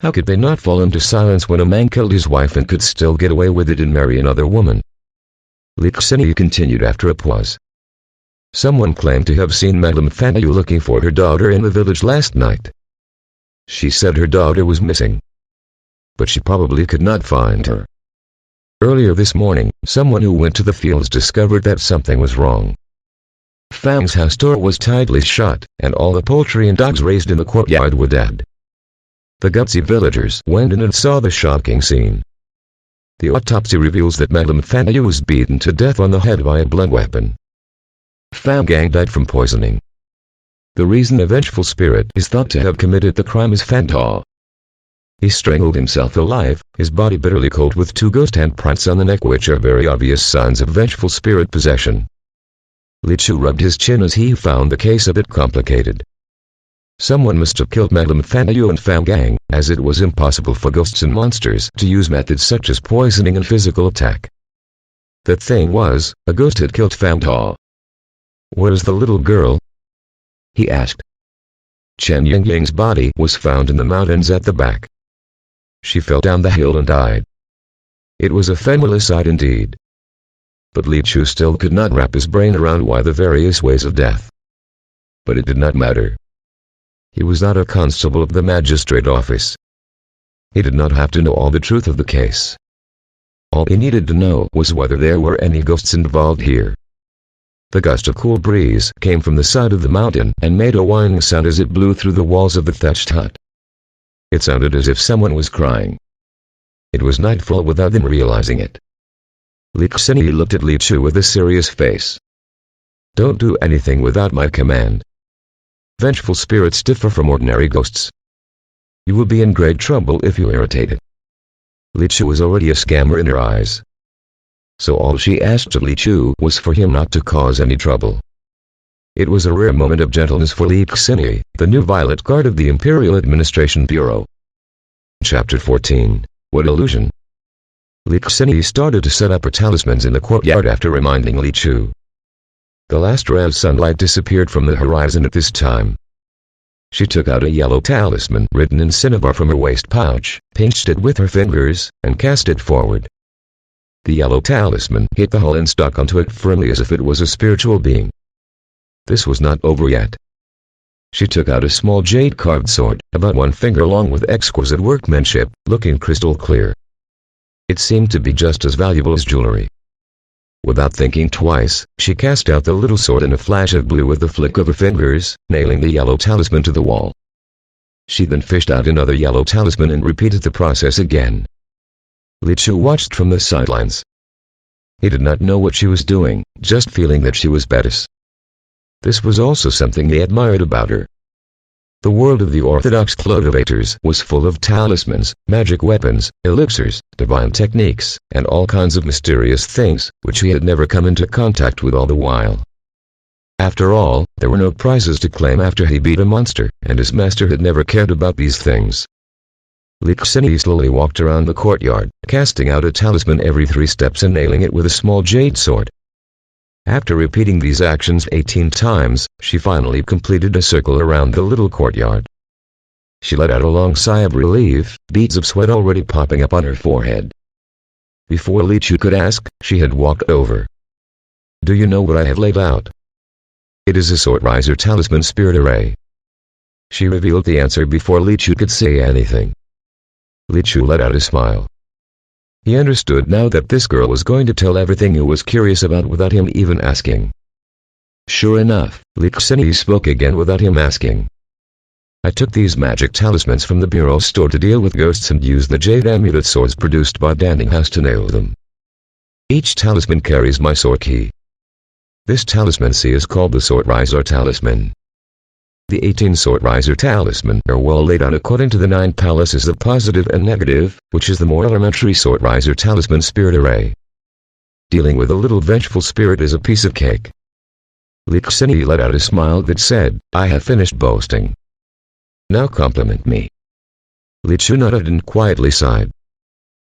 How could they not fall into silence when a man killed his wife and could still get away with it and marry another woman? Li Xini continued after a pause. Someone claimed to have seen Madame Fang Yu looking for her daughter in the village last night. She said her daughter was missing. But she probably could not find her. Earlier this morning, someone who went to the fields discovered that something was wrong. Fang's house door was tightly shut, and all the poultry and dogs raised in the courtyard were dead. The gutsy villagers went in and saw the shocking scene. The autopsy reveals that Madame Fang Yu was beaten to death on the head by a blunt weapon. Fang Gang died from poisoning. The reason a vengeful spirit is thought to have committed the crime is Fan Ta. He strangled himself alive, his body bitterly cold with 2 ghost handprints on the neck which are very obvious signs of vengeful spirit possession. Li Chu rubbed his chin as he found the case a bit complicated. Someone must have killed Madame Fan Yu and Fang Gang, as it was impossible for ghosts and monsters to use methods such as poisoning and physical attack. The thing was, a ghost had killed Fang Ta. "Where is the little girl?" he asked. Chen Yingying's body was found in the mountains at the back. She fell down the hill and died. It was a familicide indeed. But Li Chu still could not wrap his brain around why the various ways of death. But it did not matter. He was not a constable of the magistrate office. He did not have to know all the truth of the case. All he needed to know was whether there were any ghosts involved here. The gust of cool breeze came from the side of the mountain and made a whining sound as it blew through the walls of the thatched hut. It sounded as if someone was crying. It was nightfall without them realizing it. Li Xinyi looked at Li Chu with a serious face. "Don't do anything without my command. Vengeful spirits differ from ordinary ghosts. You will be in great trouble if you irritate it." Li Chu was already a scammer in her eyes. So all she asked of Li Chu was for him not to cause any trouble. It was a rare moment of gentleness for Li Xinyi, the new violet guard of the Imperial Administration Bureau. Chapter 14. What illusion? Li Xinyi started to set up her talismans in the courtyard after reminding Li Chu. The last ray of sunlight disappeared from the horizon at this time. She took out a yellow talisman written in cinnabar from her waist pouch, pinched it with her fingers, and cast it forward. The yellow talisman hit the hull and stuck onto it firmly as if it was a spiritual being. This was not over yet. She took out a small jade-carved sword, about 1 finger long with exquisite workmanship, looking crystal clear. It seemed to be just as valuable as jewelry. Without thinking twice, she cast out the little sword in a flash of blue with the flick of her fingers, nailing the yellow talisman to the wall. She then fished out another yellow talisman and repeated the process again. Li Chu watched from the sidelines. He did not know what she was doing, just feeling that she was badass. This was also something he admired about her. The world of the orthodox cultivators was full of talismans, magic weapons, elixirs, divine techniques, and all kinds of mysterious things, which he had never come into contact with all the while. After all, there were no prizes to claim after he beat a monster, and his master had never cared about these things. Li Xinyi slowly walked around the courtyard, casting out a talisman every 3 steps and nailing it with a small jade sword. After repeating these actions 18 times, she finally completed a circle around the little courtyard. She let out a long sigh of relief, beads of sweat already popping up on her forehead. Before Li Chu could ask, she had walked over. "Do you know what I have laid out?" "It is a sword riser talisman spirit array." She revealed the answer before Li Chu could say anything. Li Chu let out a smile. He understood now that this girl was going to tell everything he was curious about without him even asking. Sure enough, Li Xinyi spoke again without him asking. "I took these magic talismans from the bureau store to deal with ghosts and used the jade amulet swords produced by Danning House to nail them. Each talisman carries my sword key. This talisman C is called the Sword Riser Talisman. The 18 Sword Riser Talisman are well laid out according to the 9 palaces of positive and negative, which is the more elementary Sword Riser Talisman spirit array. Dealing with a little vengeful spirit is a piece of cake." Li Xinyi let out a smile that said, "I have finished boasting. Now compliment me." Li Chu nodded and quietly sighed.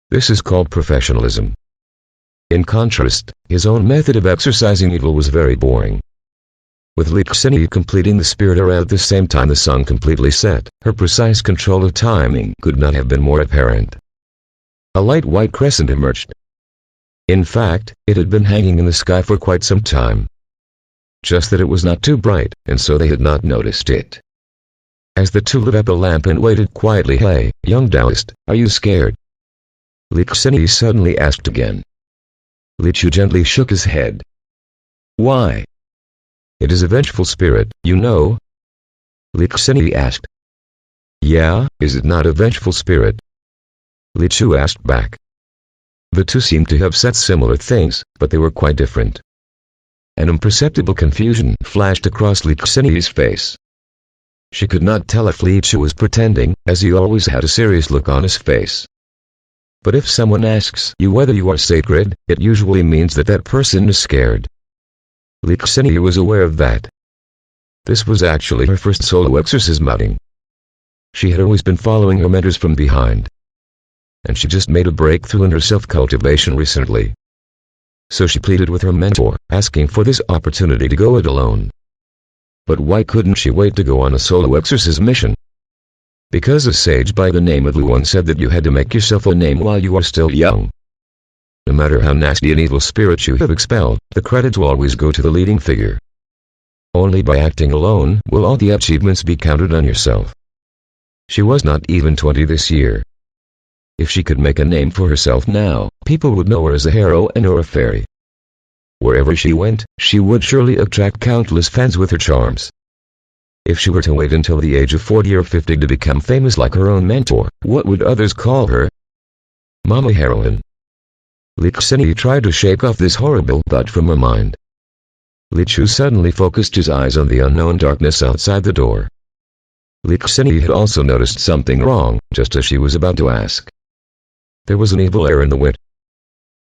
This is called professionalism. In contrast, his own method of exercising evil was very boring. With Li Xinyi completing the spirit array at the same time the sun completely set, her precise control of timing could not have been more apparent. A light white crescent emerged. In fact, it had been hanging in the sky for quite some time. Just that it was not too bright, and so they had not noticed it. As the two lit up a lamp and waited quietly, "Hey, young Taoist, are you scared?" Li Xinyi suddenly asked again. Li Chu gently shook his head. "Why?" "It is a vengeful spirit, you know?" Li Xinyi asked. "Yeah, is it not a vengeful spirit?" Li Chu asked back. The two seemed to have said similar things, but they were quite different. An imperceptible confusion flashed across Licheni's face. She could not tell if Lichu was pretending, as he always had a serious look on his face. But if someone asks you whether you are sacred, it usually means that that person is scared. Licheni was aware of that. This was actually her first solo exorcism outing. She had always been following her mentors from behind. And she just made a breakthrough in her self-cultivation recently. So she pleaded with her mentor, asking for this opportunity to go it alone. But why couldn't she wait to go on a solo exorcism mission? Because a sage by the name of Luan said that you had to make yourself a name while you are still young. No matter how nasty an evil spirit you have expelled, the credit will always go to the leading figure. Only by acting alone will all the achievements be counted on yourself. She was not even 20 this year. If she could make a name for herself now, people would know her as a heroine or a fairy. Wherever she went, she would surely attract countless fans with her charms. If she were to wait until the age of 40 or 50 to become famous like her own mentor, what would others call her? Mama Heroine. Licheni tried to shake off this horrible thought from her mind. Lichu suddenly focused his eyes on the unknown darkness outside the door. Licheni had also noticed something wrong, just as she was about to ask. There was an evil air in the wind.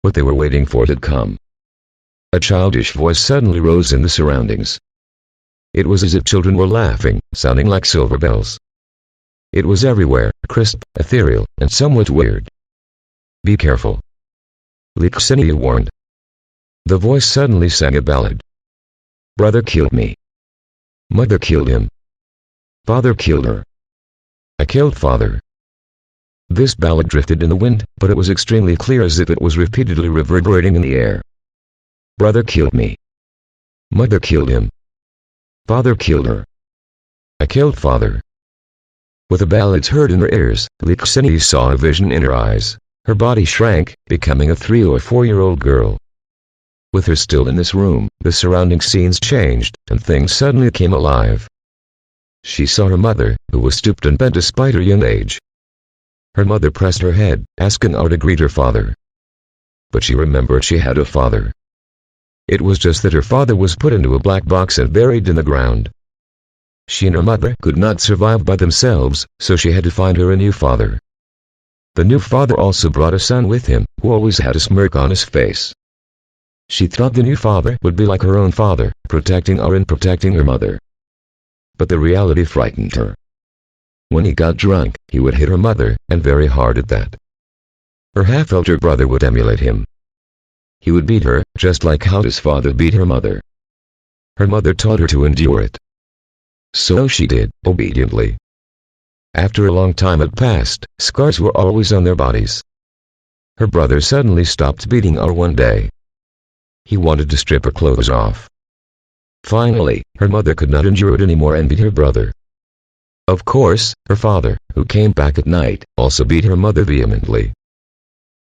What they were waiting for had come. A childish voice suddenly rose in the surroundings. It was as if children were laughing, sounding like silver bells. It was everywhere, crisp, ethereal, and somewhat weird. Be careful. Licheni warned. The voice suddenly sang a ballad. Brother killed me. Mother killed him. Father killed her. I killed father. This ballad drifted in the wind, but it was extremely clear as if it was repeatedly reverberating in the air. Brother killed me. Mother killed him. Father killed her. I killed father. With the ballads heard in her ears, Licheni saw a vision in her eyes. Her body shrank, becoming a 3 or 4-year-old girl. With her still in this room, the surrounding scenes changed, and things suddenly came alive. She saw her mother, who was stooped and bent despite her young age. Her mother pressed her head, asking her to greet her father. But she remembered she had a father. It was just that her father was put into a black box and buried in the ground. She and her mother could not survive by themselves, so she had to find her a new father. The new father also brought a son with him, who always had a smirk on his face. She thought the new father would be like her own father, protecting her and protecting her mother. But the reality frightened her. When he got drunk, he would hit her mother, and very hard at that. Her half-elder brother would emulate him. He would beat her, just like how his father beat her mother. Her mother taught her to endure it. So she did, obediently. After a long time had passed, scars were always on their bodies. Her brother suddenly stopped beating her one day. He wanted to strip her clothes off. Finally, her mother could not endure it anymore and beat her brother. Of course, her father, who came back at night, also beat her mother vehemently.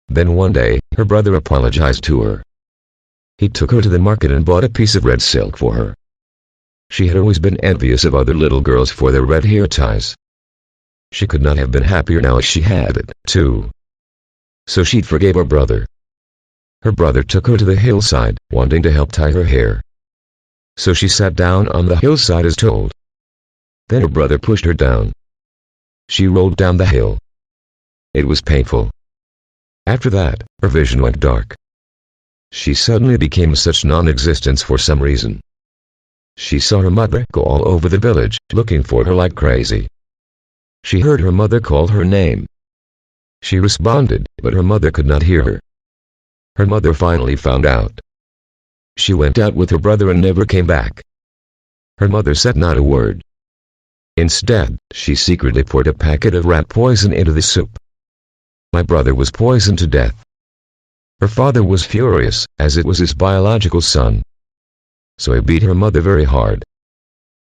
Then one day, her brother apologized to her. He took her to the market and bought a piece of red silk for her. She had always been envious of other little girls for their red hair ties. She could not have been happier now as she had it, too. So she forgave her brother. Her brother took her to the hillside, wanting to help tie her hair. So she sat down on the hillside as told. Then her brother pushed her down. She rolled down the hill. It was painful. After that, her vision went dark. She suddenly became such non-existence for some reason. She saw her mother go all over the village, looking for her like crazy. She heard her mother call her name. She responded, but her mother could not hear her. Her mother finally found out. She went out with her brother and never came back. Her mother said not a word. Instead, she secretly poured a packet of rat poison into the soup. My brother was poisoned to death. Her father was furious, as it was his biological son. So he beat her mother very hard.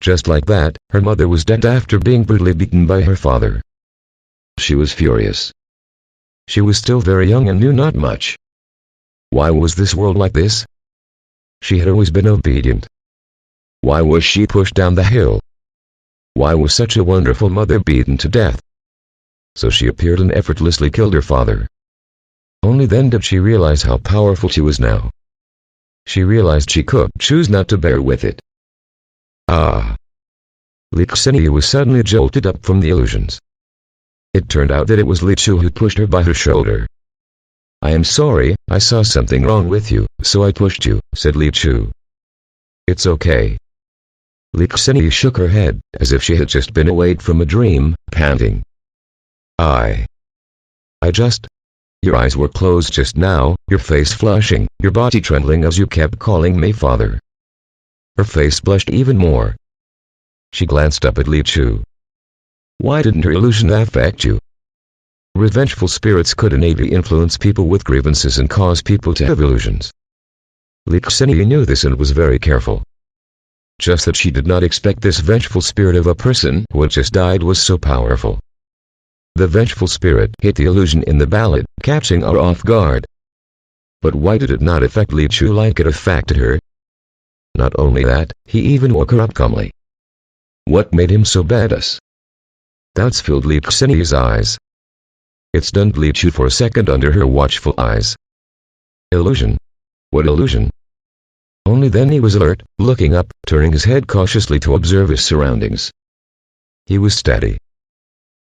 Just like that, her mother was dead after being brutally beaten by her father. She was furious. She was still very young and knew not much. Why was this world like this? She had always been obedient. Why was she pushed down the hill? Why was such a wonderful mother beaten to death? So she appeared and effortlessly killed her father. Only then did she realize how powerful she was now. She realized she could choose not to bear with it. Ah! Li Xianyi was suddenly jolted up from the illusions. It turned out that it was Li Chu who pushed her by her shoulder. "I am sorry, I saw something wrong with you, so I pushed you," said Li Chu. "It's okay." Li Xianyi shook her head, as if she had just been awake from a dream, panting. I just... Your eyes were closed just now, your face flushing, your body trembling as you kept calling me father. Her face blushed even more. She glanced up at Li Chu. Why didn't her illusion affect you? Revengeful spirits could innately influence people with grievances and cause people to have illusions. Li Xianyi knew this and was very careful. Just that she did not expect this vengeful spirit of a person who had just died was so powerful. The vengeful spirit hit the illusion in the ballad, catching her off guard. But why did it not affect Li Chu like it affected her? Not only that, he even woke her up calmly. What made him so badass? Doubts filled Li Xianyi's eyes. It stunned Li Chu for a second under her watchful eyes. Illusion? What illusion? Only then he was alert, looking up, turning his head cautiously to observe his surroundings. He was steady.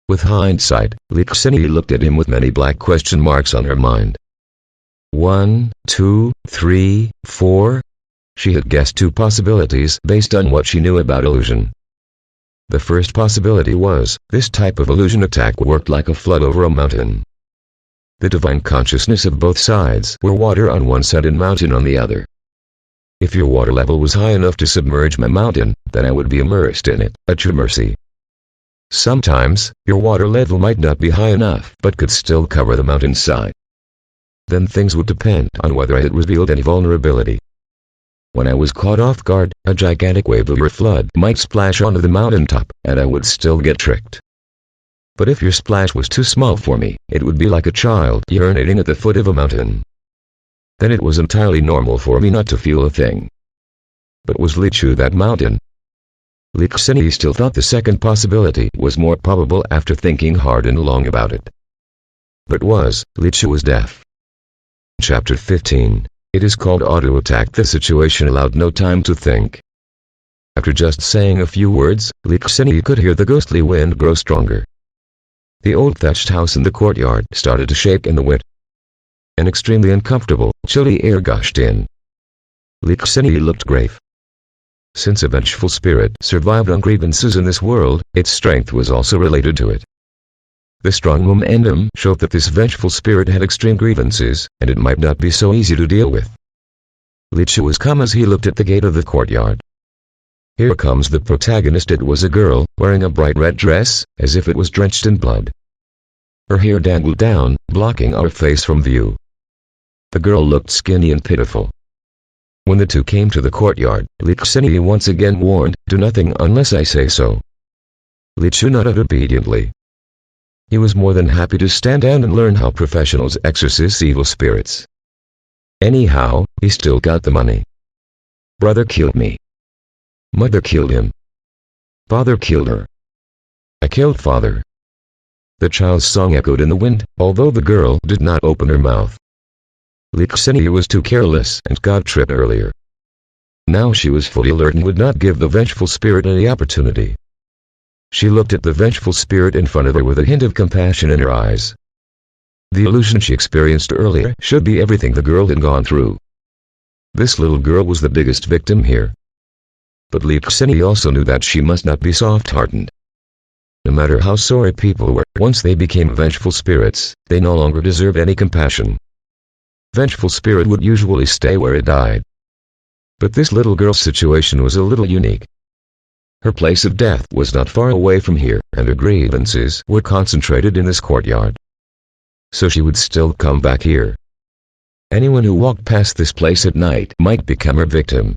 With hindsight, Li Xianyi looked at him with many black question marks on her mind. 1, 2, 3, 4. She had guessed 2 possibilities based on what she knew about illusion. The first possibility was, this type of illusion attack worked like a flood over a mountain. The divine consciousness of both sides were water on one side and mountain on the other. If your water level was high enough to submerge my mountain, then I would be immersed in it, at your mercy. Sometimes, your water level might not be high enough but could still cover the mountainside. Then things would depend on whether I had revealed any vulnerability. When I was caught off guard, a gigantic wave of your flood might splash onto the mountaintop, and I would still get tricked. But if your splash was too small for me, it would be like a child urinating at the foot of a mountain. Then it was entirely normal for me not to feel a thing. But was Li Chu that mountain? Li Xianyi still thought the second possibility was more probable after thinking hard and long about it. But Li Chu was deaf. Chapter 15. It is called auto-attack. The situation allowed no time to think. After just saying a few words, Li Xianyi could hear the ghostly wind grow stronger. The old thatched house in the courtyard started to shake in the wind. An extremely uncomfortable, chilly air gushed in. Li Xianyi looked grave. Since a vengeful spirit survived on grievances in this world, its strength was also related to it. The strong momentum showed that this vengeful spirit had extreme grievances, and it might not be so easy to deal with. Li Chu was calm as he looked at the gate of the courtyard. Here comes the protagonist. It was a girl, wearing a bright red dress, as if it was drenched in blood. Her hair dangled down, blocking her face from view. The girl looked skinny and pitiful. When the two came to the courtyard, Li Xianyi once again warned, "Do nothing unless I say so." Li Chu nodded obediently. He was more than happy to stand down and learn how professionals exorcise evil spirits. Anyhow, he still got the money. Brother killed me. Mother killed him. Father killed her. I killed father. The child's song echoed in the wind, although the girl did not open her mouth. Li Xianyi was too careless and got tripped earlier. Now she was fully alert and would not give the vengeful spirit any opportunity. She looked at the vengeful spirit in front of her with a hint of compassion in her eyes. The illusion she experienced earlier should be everything the girl had gone through. This little girl was the biggest victim here. But Li Xianyi also knew that she must not be soft-hearted. No matter how sorry people were, once they became vengeful spirits, they no longer deserved any compassion. Vengeful spirit would usually stay where it died. But this little girl's situation was a little unique. Her place of death was not far away from here, and her grievances were concentrated in this courtyard. So she would still come back here. Anyone who walked past this place at night might become her victim.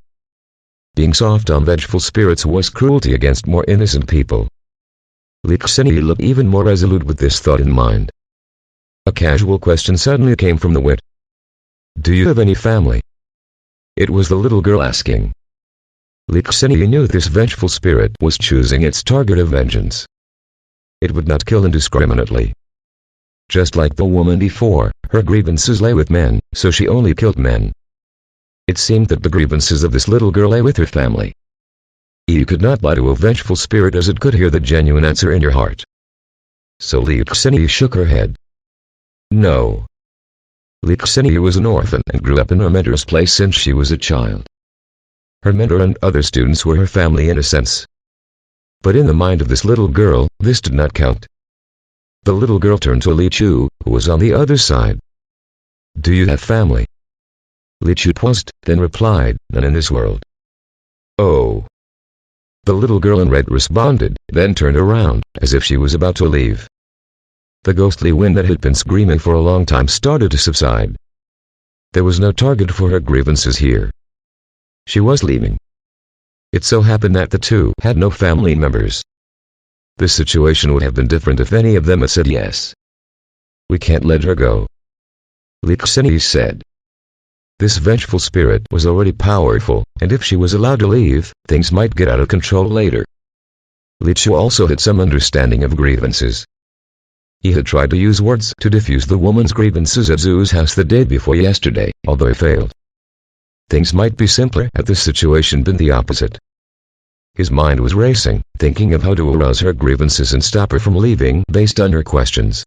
Being soft on vengeful spirits was cruelty against more innocent people. Li Xianyi looked even more resolute with this thought in mind. A casual question suddenly came from the wind. "Do you have any family?" It was the little girl asking. Li Xianyi knew this vengeful spirit was choosing its target of vengeance. It would not kill indiscriminately. Just like the woman before, her grievances lay with men, so she only killed men. It seemed that the grievances of this little girl lay with her family. You could not lie to a vengeful spirit, as it could hear the genuine answer in your heart. So Lixini shook her head. No. Lixini was an orphan and grew up in her mentor's place since she was a child. Her mentor and other students were her family in a sense. But in the mind of this little girl, this did not count. The little girl turned to Li Chu, who was on the other side. Do you have family? Li Chu paused, then replied, none in this world. Oh. The little girl in red responded, then turned around, as if she was about to leave. The ghostly wind that had been screaming for a long time started to subside. There was no target for her grievances here. She was leaving. It so happened that the two had no family members. This situation would have been different if any of them had said yes. We can't let her go, Lixini said. This vengeful spirit was already powerful, and if she was allowed to leave, things might get out of control later. Li Chu also had some understanding of grievances. He had tried to use words to diffuse the woman's grievances at Zhu's house the day before yesterday, although he failed. Things might be simpler had this situation been the opposite. His mind was racing, thinking of how to arouse her grievances and stop her from leaving based on her questions.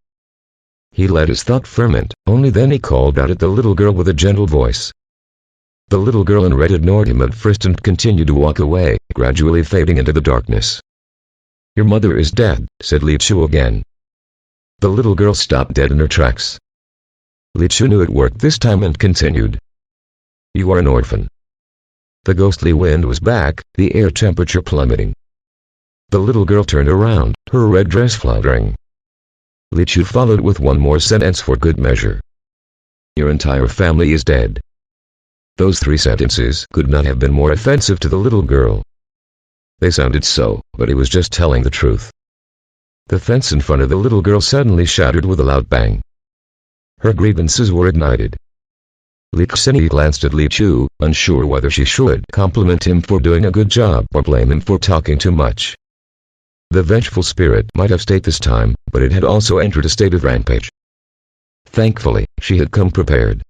He let his thought ferment, only then he called out at the little girl with a gentle voice. The little girl in red ignored him at first and continued to walk away, gradually fading into the darkness. Your mother is dead, said Li Chu again. The little girl stopped dead in her tracks. Li Chu knew it worked this time and continued. You are an orphan. The ghostly wind was back, the air temperature plummeting. The little girl turned around, her red dress fluttering. Li Chu followed with one more sentence for good measure. Your entire family is dead. Those 3 sentences could not have been more offensive to the little girl. They sounded so, but he was just telling the truth. The fence in front of the little girl suddenly shattered with a loud bang. Her grievances were ignited. Lixini glanced at Li Chu, unsure whether she should compliment him for doing a good job or blame him for talking too much. The vengeful spirit might have stayed this time, but it had also entered a state of rampage. Thankfully, she had come prepared.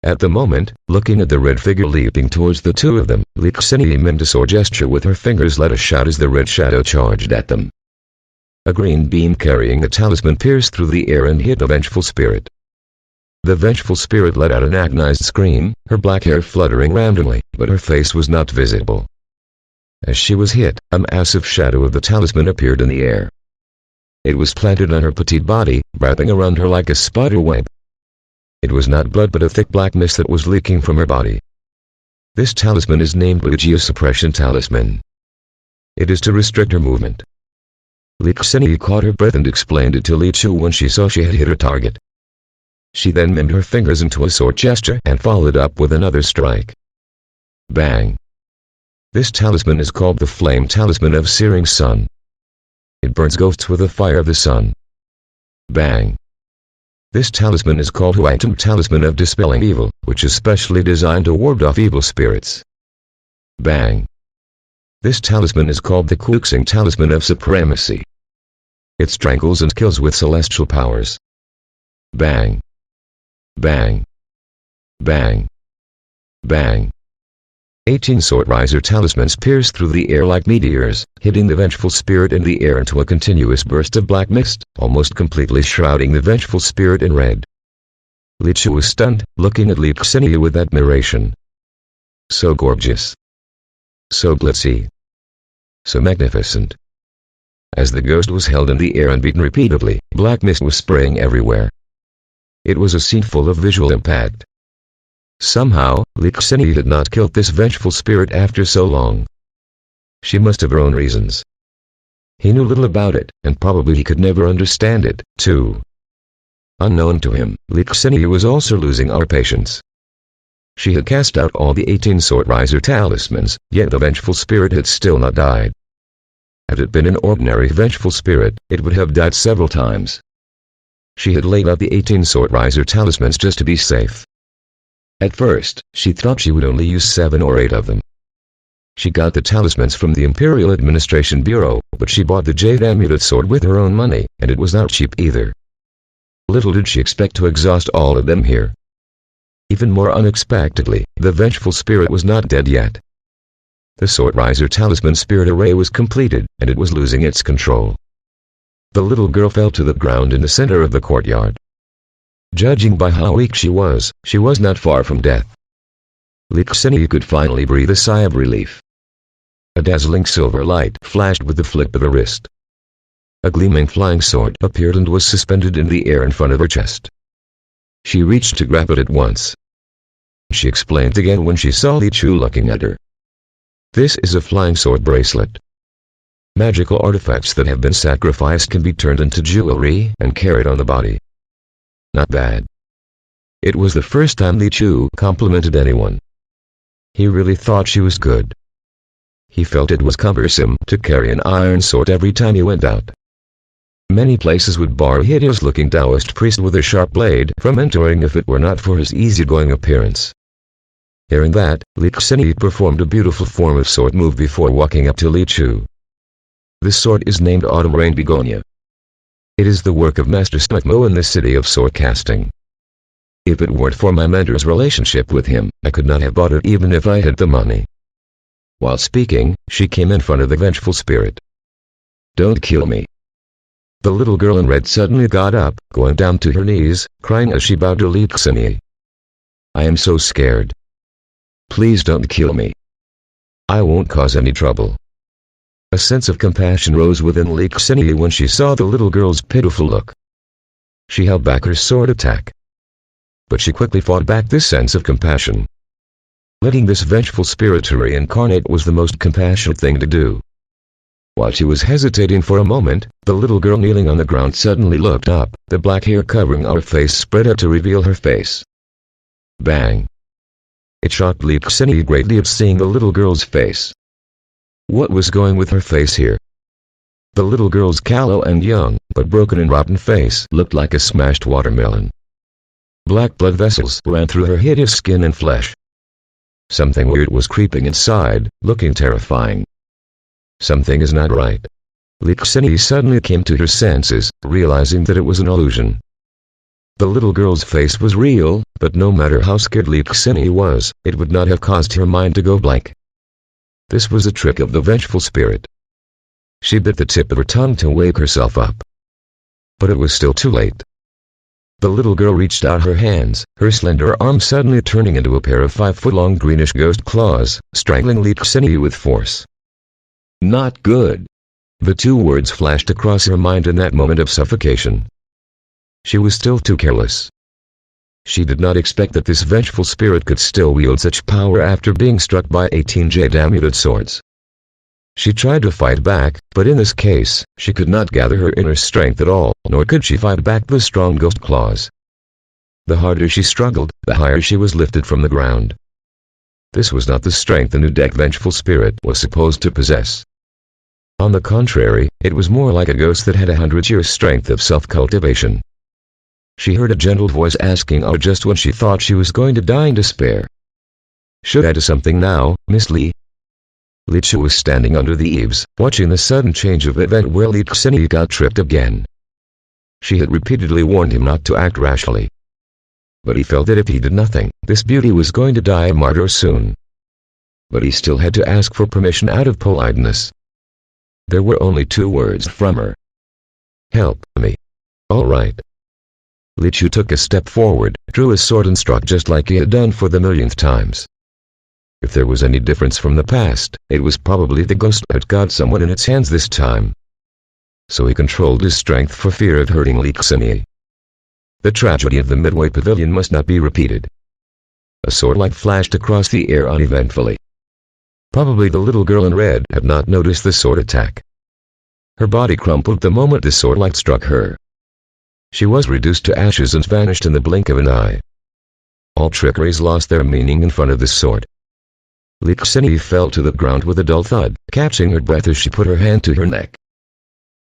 At the moment, looking at the red figure leaping towards the two of them, Lixini made a sword gesture with her fingers, let a shout as the red shadow charged at them. A green beam carrying a talisman pierced through the air and hit the vengeful spirit. The vengeful spirit let out an agonized scream, her black hair fluttering randomly, but her face was not visible. As she was hit, a massive shadow of the talisman appeared in the air. It was planted on her petite body, wrapping around her like a spider web. It was not blood but a thick black mist that was leaking from her body. This talisman is named Ligia Suppression Talisman. It is to restrict her movement. Lixini caught her breath and explained it to Li Chu when she saw she had hit her target. She then made her fingers into a sword gesture and followed up with another strike. Bang! This talisman is called the Flame Talisman of Searing Sun. It burns ghosts with the fire of the sun. Bang! This talisman is called Huangtum Talisman of Dispelling Evil, which is specially designed to ward off evil spirits. Bang! This talisman is called the Kuxing Talisman of Supremacy. It strangles and kills with celestial powers. Bang! Bang! Bang! Bang! 18 sword riser talismans pierced through the air like meteors, hitting the vengeful spirit in the air into a continuous burst of black mist, almost completely shrouding the vengeful spirit in red. Li Chu was stunned, looking at Lixini with admiration. So gorgeous. So glitzy. So magnificent. As the ghost was held in the air and beaten repeatedly, black mist was spraying everywhere. It was a scene full of visual impact. Somehow, Lixini had not killed this vengeful spirit after so long. She must have her own reasons. He knew little about it, and probably he could never understand it, too. Unknown to him, Lixini was also losing our patience. She had cast out all the 18 sword riser talismans, yet the vengeful spirit had still not died. Had it been an ordinary vengeful spirit, it would have died several times. She had laid out the 18 sword riser talismans just to be safe. At first, she thought she would only use 7 or 8 of them. She got the talismans from the Imperial Administration Bureau, but she bought the Jade Amulet sword with her own money, and it was not cheap either. Little did she expect to exhaust all of them here. Even more unexpectedly, the vengeful spirit was not dead yet. The Sword Riser Talisman Spirit Array was completed, and it was losing its control. The little girl fell to the ground in the center of the courtyard. Judging by how weak she was not far from death. Lixini could finally breathe a sigh of relief. A dazzling silver light flashed with the flip of a wrist. A gleaming flying sword appeared and was suspended in the air in front of her chest. She reached to grab it at once. She explained again when she saw Li Chu looking at her. This is a flying sword bracelet. Magical artifacts that have been sacrificed can be turned into jewelry and carried on the body. Not bad. It was the first time Li Chu complimented anyone. He really thought she was good. He felt it was cumbersome to carry an iron sword every time he went out. Many places would bar a hideous-looking Taoist priest with a sharp blade from entering if it were not for his easygoing appearance. Hearing that, Lixini performed a beautiful form of sword move before walking up to Li Chu. This sword is named Autumn Rain Begonia. It is the work of Master Smithmo in the city of sword casting. If it weren't for my mentor's relationship with him, I could not have bought it even if I had the money. While speaking, she came in front of the vengeful spirit. Don't kill me. The little girl in red suddenly got up, going down to her knees, crying as she bowed to Lixini. I am so scared. Please don't kill me. I won't cause any trouble. A sense of compassion rose within Lixini when she saw the little girl's pitiful look. She held back her sword attack. But she quickly fought back this sense of compassion. Letting this vengeful spirit to reincarnate was the most compassionate thing to do. While she was hesitating for a moment, the little girl kneeling on the ground suddenly looked up, the black hair covering her face spread out to reveal her face. Bang! It shocked Lixini greatly at seeing the little girl's face. What was going with her face here? The little girl's callow and young, but broken and rotten face looked like a smashed watermelon. Black blood vessels ran through her hideous skin and flesh. Something weird was creeping inside, looking terrifying. Something is not right. Lixini suddenly came to her senses, realizing that it was an illusion. The little girl's face was real, but no matter how scared Lixini was, it would not have caused her mind to go blank. This was a trick of the vengeful spirit. She bit the tip of her tongue to wake herself up. But it was still too late. The little girl reached out her hands, her slender arm suddenly turning into a pair of 5-foot-long greenish ghost claws, strangling Lixini with force. Not good. The two words flashed across her mind in that moment of suffocation. She was still too careless. She did not expect that this vengeful spirit could still wield such power after being struck by 18 jade-amulet swords. She tried to fight back, but in this case, she could not gather her inner strength at all, nor could she fight back the strong ghost claws. The harder she struggled, the higher she was lifted from the ground. This was not the strength the Nudek vengeful spirit was supposed to possess. On the contrary, it was more like a ghost that had 100 years' strength of self-cultivation. She heard a gentle voice asking her just when she thought she was going to die in despair. Should I do something now, Miss Li? Li Chu was standing under the eaves, watching the sudden change of event where Lixini got tripped again. She had repeatedly warned him not to act rashly. But he felt that if he did nothing, this beauty was going to die a martyr soon. But he still had to ask for permission out of politeness. There were only 2 words from her. Help me. All right. Li Chu took a step forward, drew his sword and struck just like he had done for the millionth times. If there was any difference from the past, it was probably the ghost had got someone in its hands this time. So he controlled his strength for fear of hurting Lixini. The tragedy of the Midway Pavilion must not be repeated. A sword light flashed across the air uneventfully. Probably the little girl in red had not noticed the sword attack. Her body crumpled the moment the sword light struck her. She was reduced to ashes and vanished in the blink of an eye. All trickeries lost their meaning in front of this sword. Lixini fell to the ground with a dull thud, catching her breath as she put her hand to her neck.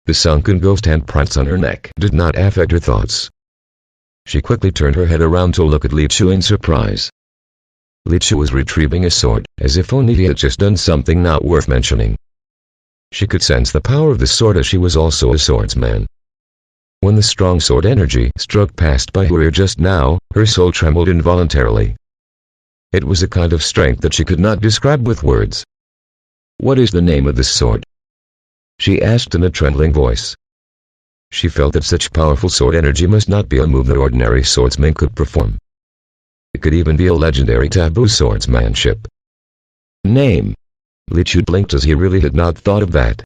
The sunken ghost handprints on her neck did not affect her thoughts. She quickly turned her head around to look at Li Chu in surprise. Li Chu was retrieving a sword, as if only he had just done something not worth mentioning. She could sense the power of the sword as she was also a swordsman. When the strong sword energy struck past by her ear just now, her soul trembled involuntarily. It was a kind of strength that she could not describe with words. "What is the name of this sword?" she asked in a trembling voice. She felt that such powerful sword energy must not be a move that ordinary swordsmen could perform. It could even be a legendary taboo swordsmanship. Name. Li Chu blinked as he really had not thought of that.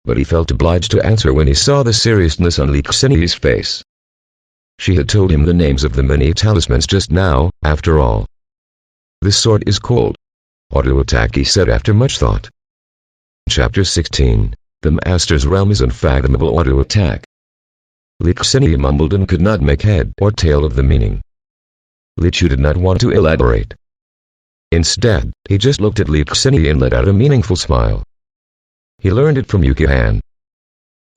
But he felt obliged to answer when he saw the seriousness on Li Xinyi's face. She had told him the names of the many talismans just now, after all. "This sword is cold. Auto attack," he said after much thought. Chapter 16. The Master's Realm is Unfathomable Auto Attack. Li Xinyi mumbled and could not make head or tail of the meaning. Li Chu did not want to elaborate. Instead, he just looked at Li Xinyi and let out a meaningful smile. He learned it from Yuki-Han.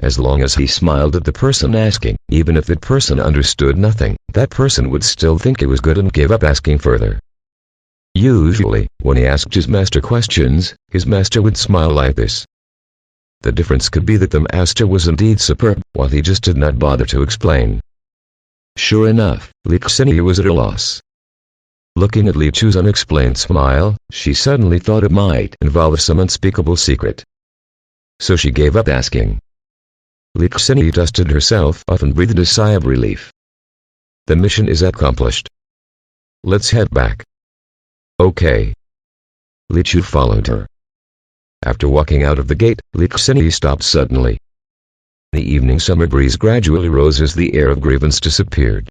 As long as he smiled at the person asking, even if that person understood nothing, that person would still think it was good and give up asking further. Usually, when he asked his master questions, his master would smile like this. The difference could be that the master was indeed superb, while he just did not bother to explain. Sure enough, Li Xinyi was at a loss. Looking at Li Chu's unexplained smile, she suddenly thought it might involve some unspeakable secret. So she gave up asking. Li Xinyi dusted herself off and breathed a sigh of relief. The mission is accomplished. Let's head back. Okay. Li Chu followed her. After walking out of the gate, Li Xinyi stopped suddenly. The evening summer breeze gradually rose as the air of grievance disappeared.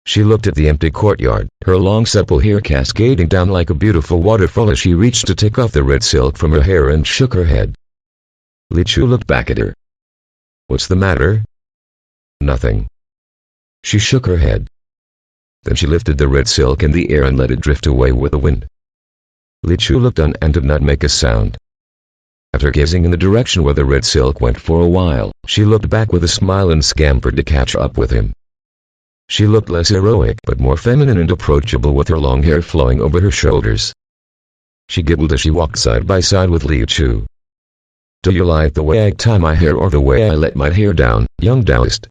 She looked at the empty courtyard, her long supple hair cascading down like a beautiful waterfall as she reached to take off the red silk from her hair and shook her head. Li Chu looked back at her. "What's the matter?" "Nothing." She shook her head. Then she lifted the red silk in the air and let it drift away with the wind. Li Chu looked on and did not make a sound. After gazing in the direction where the red silk went for a while, she looked back with a smile and scampered to catch up with him. She looked less heroic but more feminine and approachable with her long hair flowing over her shoulders. She giggled as she walked side by side with Li Chu. "Do you like the way I tie my hair or the way I let my hair down, young Taoist?"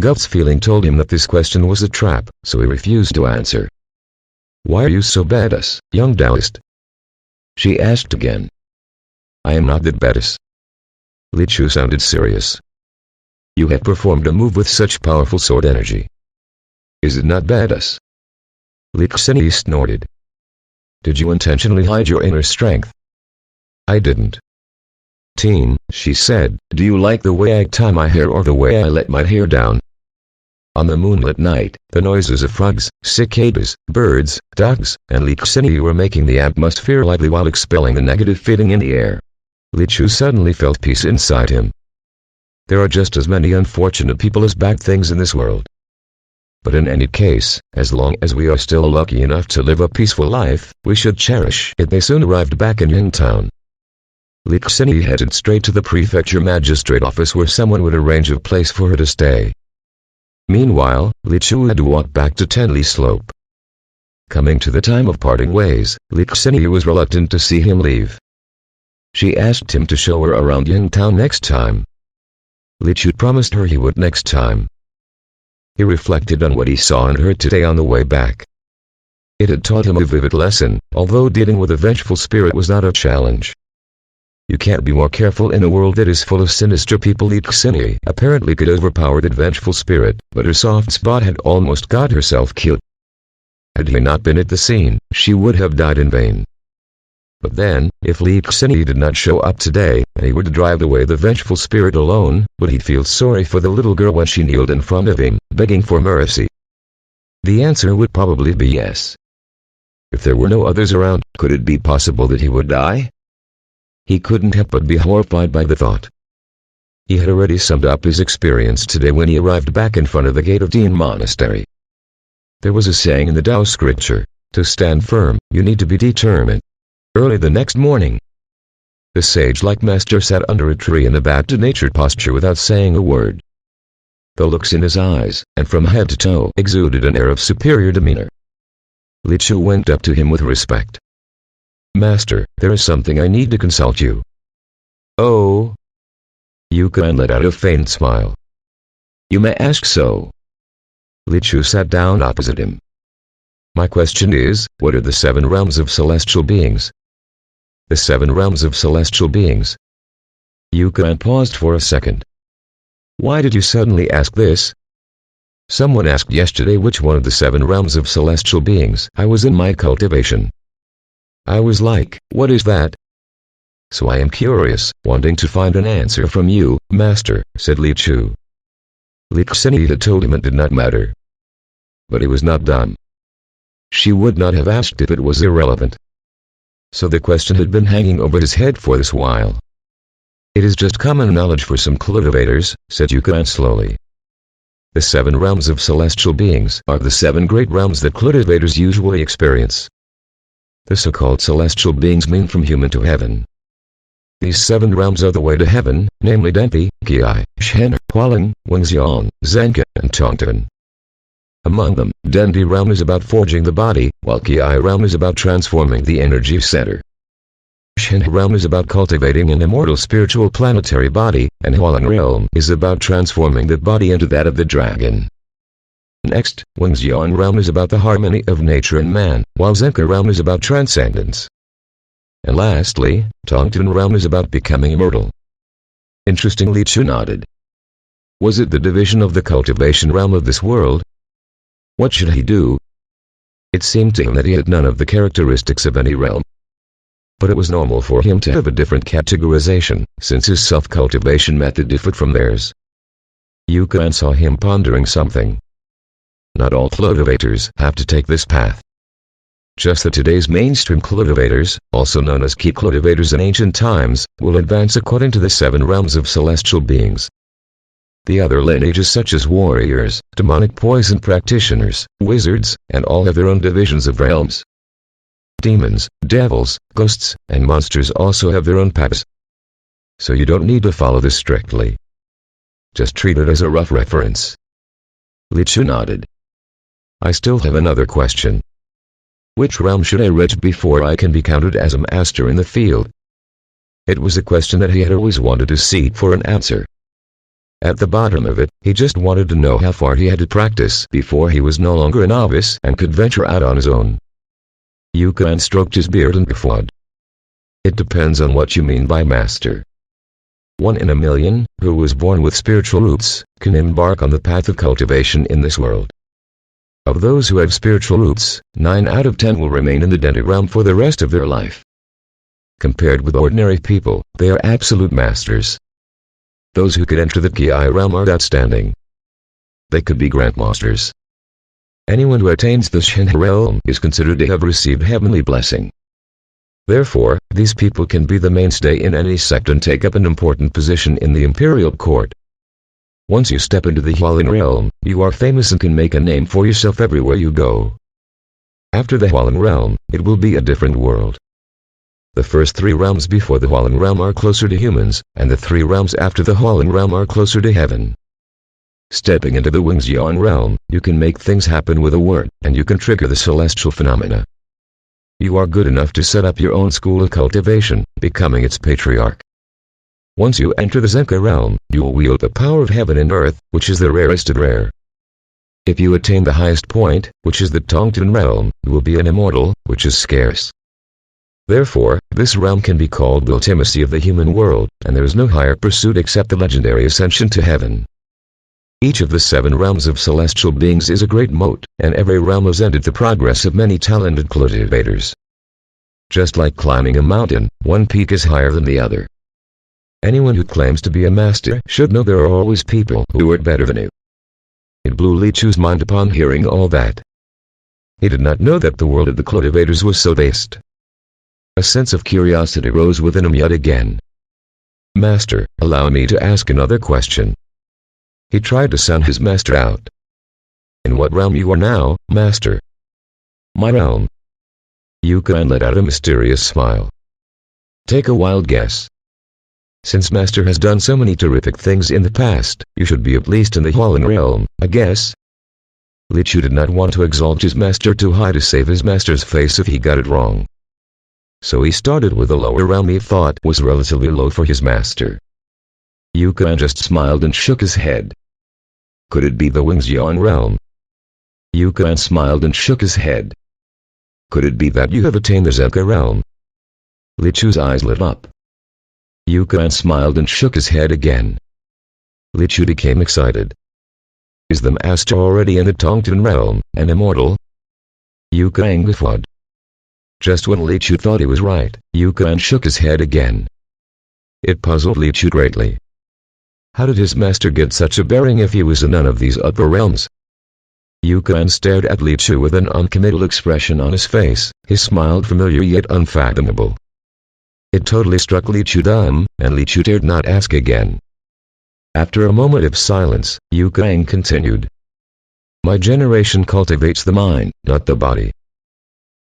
Gut's feeling told him that this question was a trap, so he refused to answer. "Why are you so badass, young Taoist?" she asked again. "I am not that badass." Li Chu sounded serious. "You have performed a move with such powerful sword energy. Is it not badass?" Li Xinyi snorted. "Did you intentionally hide your inner strength?" "I didn't." "Teen," she said, "do you like the way I tie my hair or the way I let my hair down?" On the moonlit night, the noises of frogs, cicadas, birds, ducks, and Li Xinyi were making the atmosphere lively while expelling the negative feeling in the air. Li Chu suddenly felt peace inside him. There are just as many unfortunate people as bad things in this world. But in any case, as long as we are still lucky enough to live a peaceful life, we should cherish it. They soon arrived back in Yingtown. Li Xinyi headed straight to the prefecture magistrate office where someone would arrange a place for her to stay. Meanwhile, Li Chu had to walk back to Tenli Slope. Coming to the time of parting ways, Li Xinyi was reluctant to see him leave. She asked him to show her around Yingtown next time. Li Chu promised her he would next time. He reflected on what he saw and heard today on the way back. It had taught him a vivid lesson, although dealing with a vengeful spirit was not a challenge. You can't be more careful in a world that is full of sinister people. Li Xinyi apparently could overpower that vengeful spirit, but her soft spot had almost got herself killed. Had he not been at the scene, she would have died in vain. But then, if Li Xinyi did not show up today, and he were to drive away the vengeful spirit alone, would he feel sorry for the little girl when she kneeled in front of him, begging for mercy? The answer would probably be yes. If there were no others around, could it be possible that he would die? He couldn't help but be horrified by the thought. He had already summed up his experience today when he arrived back in front of the gate of Dean Monastery. There was a saying in the Tao scripture, to stand firm, you need to be determined. Early the next morning, the sage-like master sat under a tree in a bad-natured posture without saying a word. The looks in his eyes, and from head to toe, exuded an air of superior demeanor. Li Chu went up to him with respect. "Master, there is something I need to consult you." "Oh?" Yuki let out a faint smile. "You may ask so." Li Chu sat down opposite him. My question is, what are the 7 realms of celestial beings? The 7 realms of celestial beings. Yukan paused for a second. Why did you suddenly ask this? Someone asked yesterday which one of the 7 realms of celestial beings I was in my cultivation. I was like, what is that? So I am curious, wanting to find an answer from you, Master, said Li Chu. Li Xinyi had told him it did not matter. But he was not done. She would not have asked if it was irrelevant. So the question had been hanging over his head for this while. It is just common knowledge for some cultivators, said Yukan slowly. The 7 realms of celestial beings are the 7 great realms that cultivators usually experience. The so-called celestial beings mean from human to heaven. These 7 realms are the way to heaven, namely Dynasty, Qi, Shen, Hualing, Wingxiang, Zhenke, and Tongtan. Among them, Dynasty realm is about forging the body, while Qi realm is about transforming the energy center. Shen realm is about cultivating an immortal spiritual planetary body, and Hualing realm is about transforming the body into that of the dragon. Next, Wingxiang realm is about the harmony of nature and man, while Zhenke realm is about transcendence. And lastly, Tongtan realm is about becoming immortal. Interestingly, Chu nodded. Was it the division of the cultivation realm of this world? What should he do? It seemed to him that he had none of the characteristics of any realm. But it was normal for him to have a different categorization, since his self-cultivation method differed from theirs. Yukan saw him pondering something. Not all cultivators have to take this path. Just that today's mainstream cultivators, also known as key cultivators in ancient times, will advance according to the 7 realms of celestial beings. The other lineages such as warriors, demonic poison practitioners, wizards, and all have their own divisions of realms. Demons, devils, ghosts, and monsters also have their own paths. So you don't need to follow this strictly. Just treat it as a rough reference. Li Chu nodded. I still have another question. Which realm should I reach before I can be counted as a master in the field? It was a question that he had always wanted to seek for an answer. At the bottom of it, he just wanted to know how far he had to practice before he was no longer a novice and could venture out on his own. Yukan stroked his beard and guffawed. It depends on what you mean by master. 1 in a million, who was born with spiritual roots, can embark on the path of cultivation in this world. Of those who have spiritual roots, 9 out of 10 will remain in the Dynasty realm for the rest of their life. Compared with ordinary people, they are absolute masters. Those who could enter the Qi realm are outstanding. They could be grandmasters. Anyone who attains the Shen realm is considered to have received heavenly blessing. Therefore, these people can be the mainstay in any sect and take up an important position in the imperial court. Once you step into the Hualing realm, you are famous and can make a name for yourself everywhere you go. After the Hualing realm, it will be a different world. The first 3 realms before the Hualing realm are closer to humans, and the 3 realms after the Hualing realm are closer to heaven. Stepping into the Wingxiang realm, you can make things happen with a word, and you can trigger the celestial phenomena. You are good enough to set up your own school of cultivation, becoming its patriarch. Once you enter the Zhenke realm, you will wield the power of heaven and earth, which is the rarest of rare. If you attain the highest point, which is the Tongtan realm, you will be an immortal, which is scarce. Therefore, this realm can be called the ultimacy of the human world, and there is no higher pursuit except the legendary ascension to heaven. Each of the 7 realms of celestial beings is a great moat, and every realm has ended the progress of many talented cultivators. Just like climbing a mountain, one peak is higher than the other. Anyone who claims to be a master should know there are always people who are better than you. It blew Li Chu's mind upon hearing all that. He did not know that the world of the cultivators was so vast. A sense of curiosity rose within him yet again. Master, allow me to ask another question. He tried to sound his master out. In what realm you are now, master? My realm. Yukan let out a mysterious smile. Take a wild guess. Since master has done so many terrific things in the past, you should be at least in the Hualing realm, I guess. Li Chu did not want to exalt his master too high to save his master's face if he got it wrong. So he started with a lower realm he thought was relatively low for his master. Yukan just smiled and shook his head. Could it be the Wingxiang realm? Yukan smiled and shook his head. Could it be that you have attained the Zenka realm? Li Chu's eyes lit up. Yukan smiled and shook his head again. Li Chu became excited. Is the master already in the Tongtan realm, and immortal? Yukan guffawed. Just when Li Chu thought he was right, Yukan shook his head again. It puzzled Li Chu greatly. How did his master get such a bearing if he was in none of these upper realms? Yukan stared at Li Chu with an uncommittal expression on his face, his smile familiar yet unfathomable. It totally struck Li Chu dumb, and Li Chu dared not ask again. After a moment of silence, Yukan continued. My generation cultivates the mind, not the body.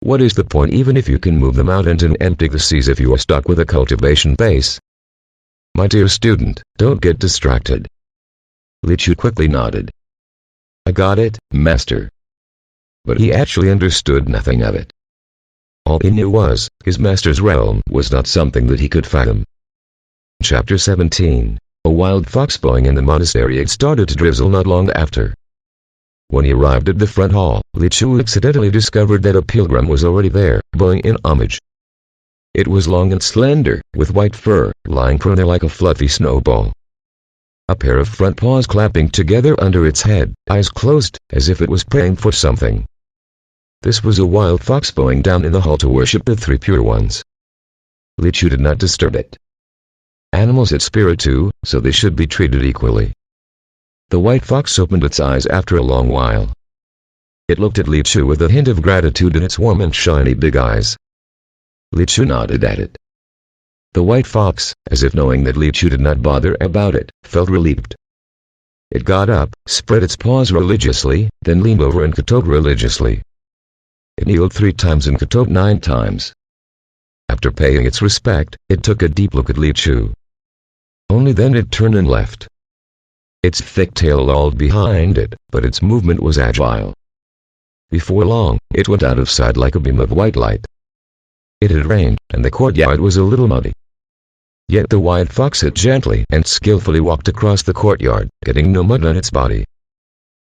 What is the point even if you can move the mountains and empty the seas if you are stuck with a cultivation base? My dear student, don't get distracted. Li Chu quickly nodded. I got it, master. But he actually understood nothing of it. All he knew was, his master's realm was not something that he could fathom. Chapter 17. A wild fox blowing in the monastery. It started to drizzle not long after. When he arrived at the front hall, Li Chu accidentally discovered that a pilgrim was already there, bowing in homage. It was long and slender, with white fur, lying prone there like a fluffy snowball. A pair of front paws clapping together under its head, eyes closed, as if it was praying for something. This was a wild fox bowing down in the hall to worship the three pure ones. Li Chu did not disturb it. Animals had spirit too, so they should be treated equally. The white fox opened its eyes after a long while. It looked at Li Chu with a hint of gratitude in its warm and shiny big eyes. Li Chu nodded at it. The white fox, as if knowing that Li Chu did not bother about it, felt relieved. It got up, spread its paws religiously, then leaned over and kowtowed religiously. It kneeled 3 times and kowtowed 9 times. After paying its respect, it took a deep look at Li Chu. Only then it turned and left. Its thick tail lolled behind it, but its movement was agile. Before long, it went out of sight like a beam of white light. It had rained, and the courtyard was a little muddy. Yet the white fox had gently and skillfully walked across the courtyard, getting no mud on its body.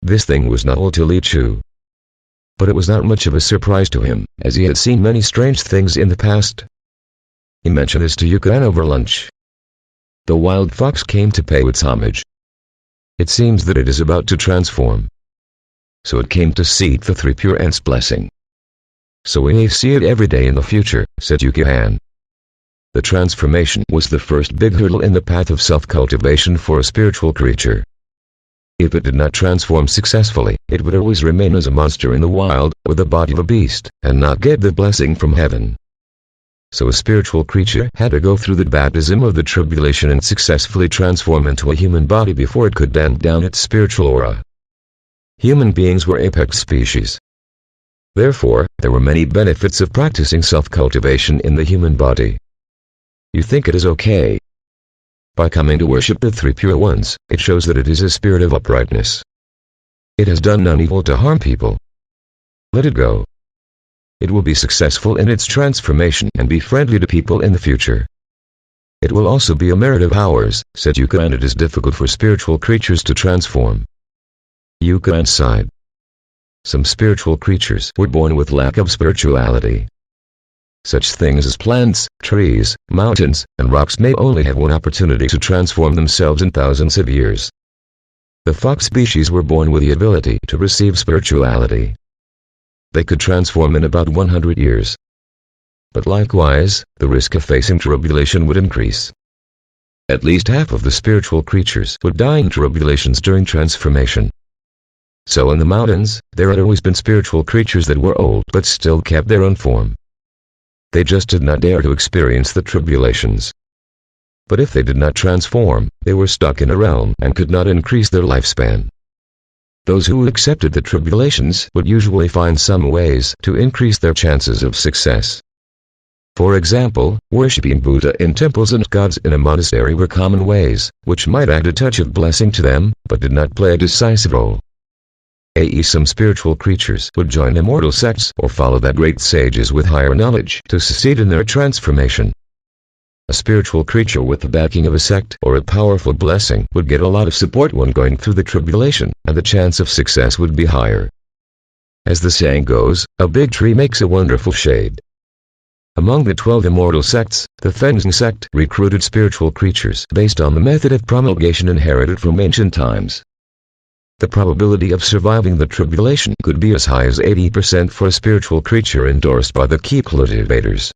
This thing was novel to Li Chu. But it was not much of a surprise to him, as he had seen many strange things in the past. He mentioned this to Yukan over lunch. The wild fox came to pay its homage. It seems that it is about to transform. So it came to seek the three pure ends' blessing. So we may see it every day in the future, said Yukan. The transformation was the first big hurdle in the path of self-cultivation for a spiritual creature. If it did not transform successfully, it would always remain as a monster in the wild, with the body of a beast, and not get the blessing from heaven. So a spiritual creature had to go through the baptism of the tribulation and successfully transform into a human body before it could bend down its spiritual aura. Human beings were apex species. Therefore, there were many benefits of practicing self-cultivation in the human body. You think it is okay? By coming to worship the three pure ones, it shows that it is a spirit of uprightness. It has done none evil to harm people. Let it go. It will be successful in its transformation and be friendly to people in the future. It will also be a merit of ours, said Yukan. It is difficult for spiritual creatures to transform. Yukan sighed. Some spiritual creatures were born with lack of spirituality. Such things as plants, trees, mountains, and rocks may only have one opportunity to transform themselves in thousands of years. The fox species were born with the ability to receive spirituality. They could transform in about 100 years. But likewise, the risk of facing tribulation would increase. At least half of the spiritual creatures would die in tribulations during transformation. So in the mountains, there had always been spiritual creatures that were old but still kept their own form. They just did not dare to experience the tribulations. But if they did not transform, they were stuck in a realm and could not increase their lifespan. Those who accepted the tribulations would usually find some ways to increase their chances of success. For example, worshipping Buddha in temples and gods in a monastery were common ways, which might add a touch of blessing to them, but did not play a decisive role. Some spiritual creatures would join immortal sects or follow that great sages with higher knowledge to succeed in their transformation. A spiritual creature with the backing of a sect or a powerful blessing would get a lot of support when going through the tribulation, and the chance of success would be higher. As the saying goes, a big tree makes a wonderful shade. Among the 12 immortal sects, the Fenzing sect recruited spiritual creatures based on the method of promulgation inherited from ancient times. The probability of surviving the tribulation could be as high as 80% for a spiritual creature endorsed by the key cultivators.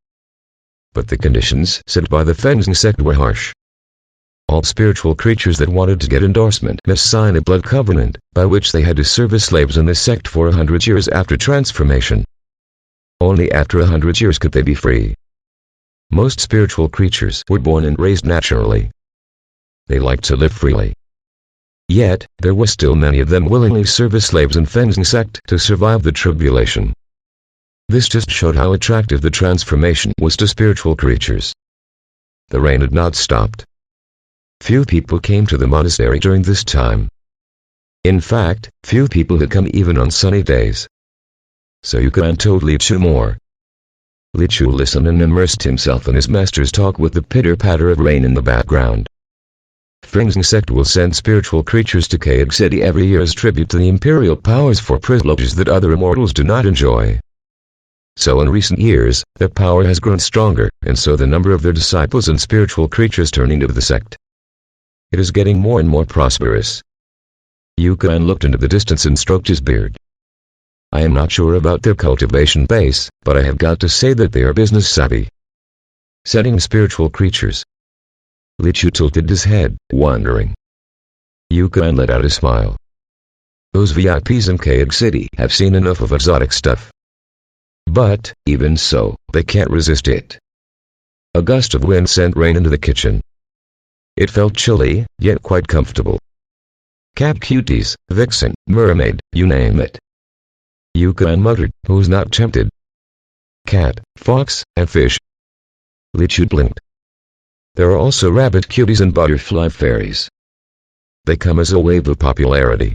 But the conditions set by the Fenzing sect were harsh. All spiritual creatures that wanted to get endorsement must sign a blood covenant, by which they had to serve as slaves in the sect for 100 years after transformation. Only after 100 years could they be free. Most spiritual creatures were born and raised naturally. They liked to live freely. Yet, there were still many of them willingly serve as slaves in Fenzing sect to survive the tribulation. This just showed how attractive the transformation was to spiritual creatures. The rain had not stopped. Few people came to the monastery during this time. In fact, few people had come even on sunny days. So Yukan told Li Chu more. Li Chu listened and immersed himself in his master's talk with the pitter-patter of rain in the background. Fenzing sect will send spiritual creatures to Kaig City every year as tribute to the imperial powers for privileges that other immortals do not enjoy. So in recent years, their power has grown stronger, and so the number of their disciples and spiritual creatures turning to the sect. It is getting more and more prosperous. Yukan looked into the distance and stroked his beard. I am not sure about their cultivation base, but I have got to say that they are business savvy. Sending spiritual creatures. Li Chu tilted his head, wondering. Yukan let out a smile. Those VIPs in Kaig City have seen enough of exotic stuff. But, even so, they can't resist it. A gust of wind sent rain into the kitchen. It felt chilly, yet quite comfortable. Cat cuties, vixen, mermaid, you name it. Yukan muttered, who's not tempted? Cat, fox, and fish. Li Chu blinked. There are also rabbit cuties and butterfly fairies. They come as a wave of popularity.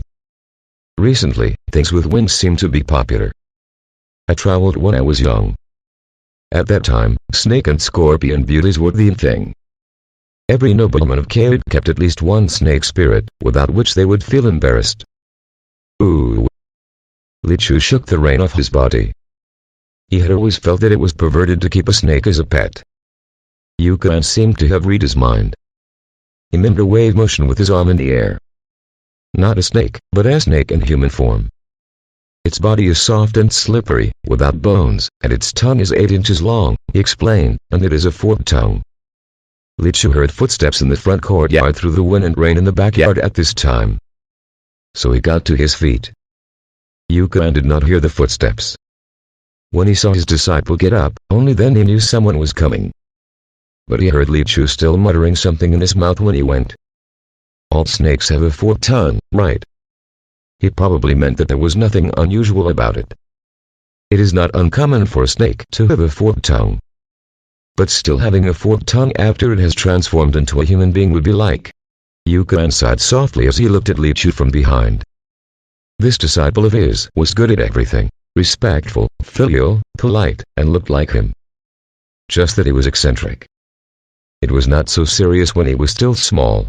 Recently, things with wings seem to be popular. I traveled when I was young. At that time, snake and scorpion beauties were the thing. Every nobleman of Kaig kept at least one snake spirit, without which they would feel embarrassed. Ooh. Li Chu shook the rain off his body. He had always felt that it was perverted to keep a snake as a pet. Yukan seemed to have read his mind. He mimicked a wave motion with his arm in the air. Not a snake, but a snake in human form. Its body is soft and slippery, without bones, and its tongue is 8 inches long, he explained, and it is a forked tongue. Li Chu heard footsteps in the front courtyard through the wind and rain in the backyard at this time. So he got to his feet. Yukan did not hear the footsteps. When he saw his disciple get up, only then he knew someone was coming. But he heard Li Chu still muttering something in his mouth when he went. All snakes have a forked tongue, right? He probably meant that there was nothing unusual about it. It is not uncommon for a snake to have a forked tongue. But still having a forked tongue after it has transformed into a human being would be like. Yukan sighed softly as he looked at Li Chu from behind. This disciple of his was good at everything, respectful, filial, polite, and looked like him. Just that he was eccentric. It was not so serious when he was still small.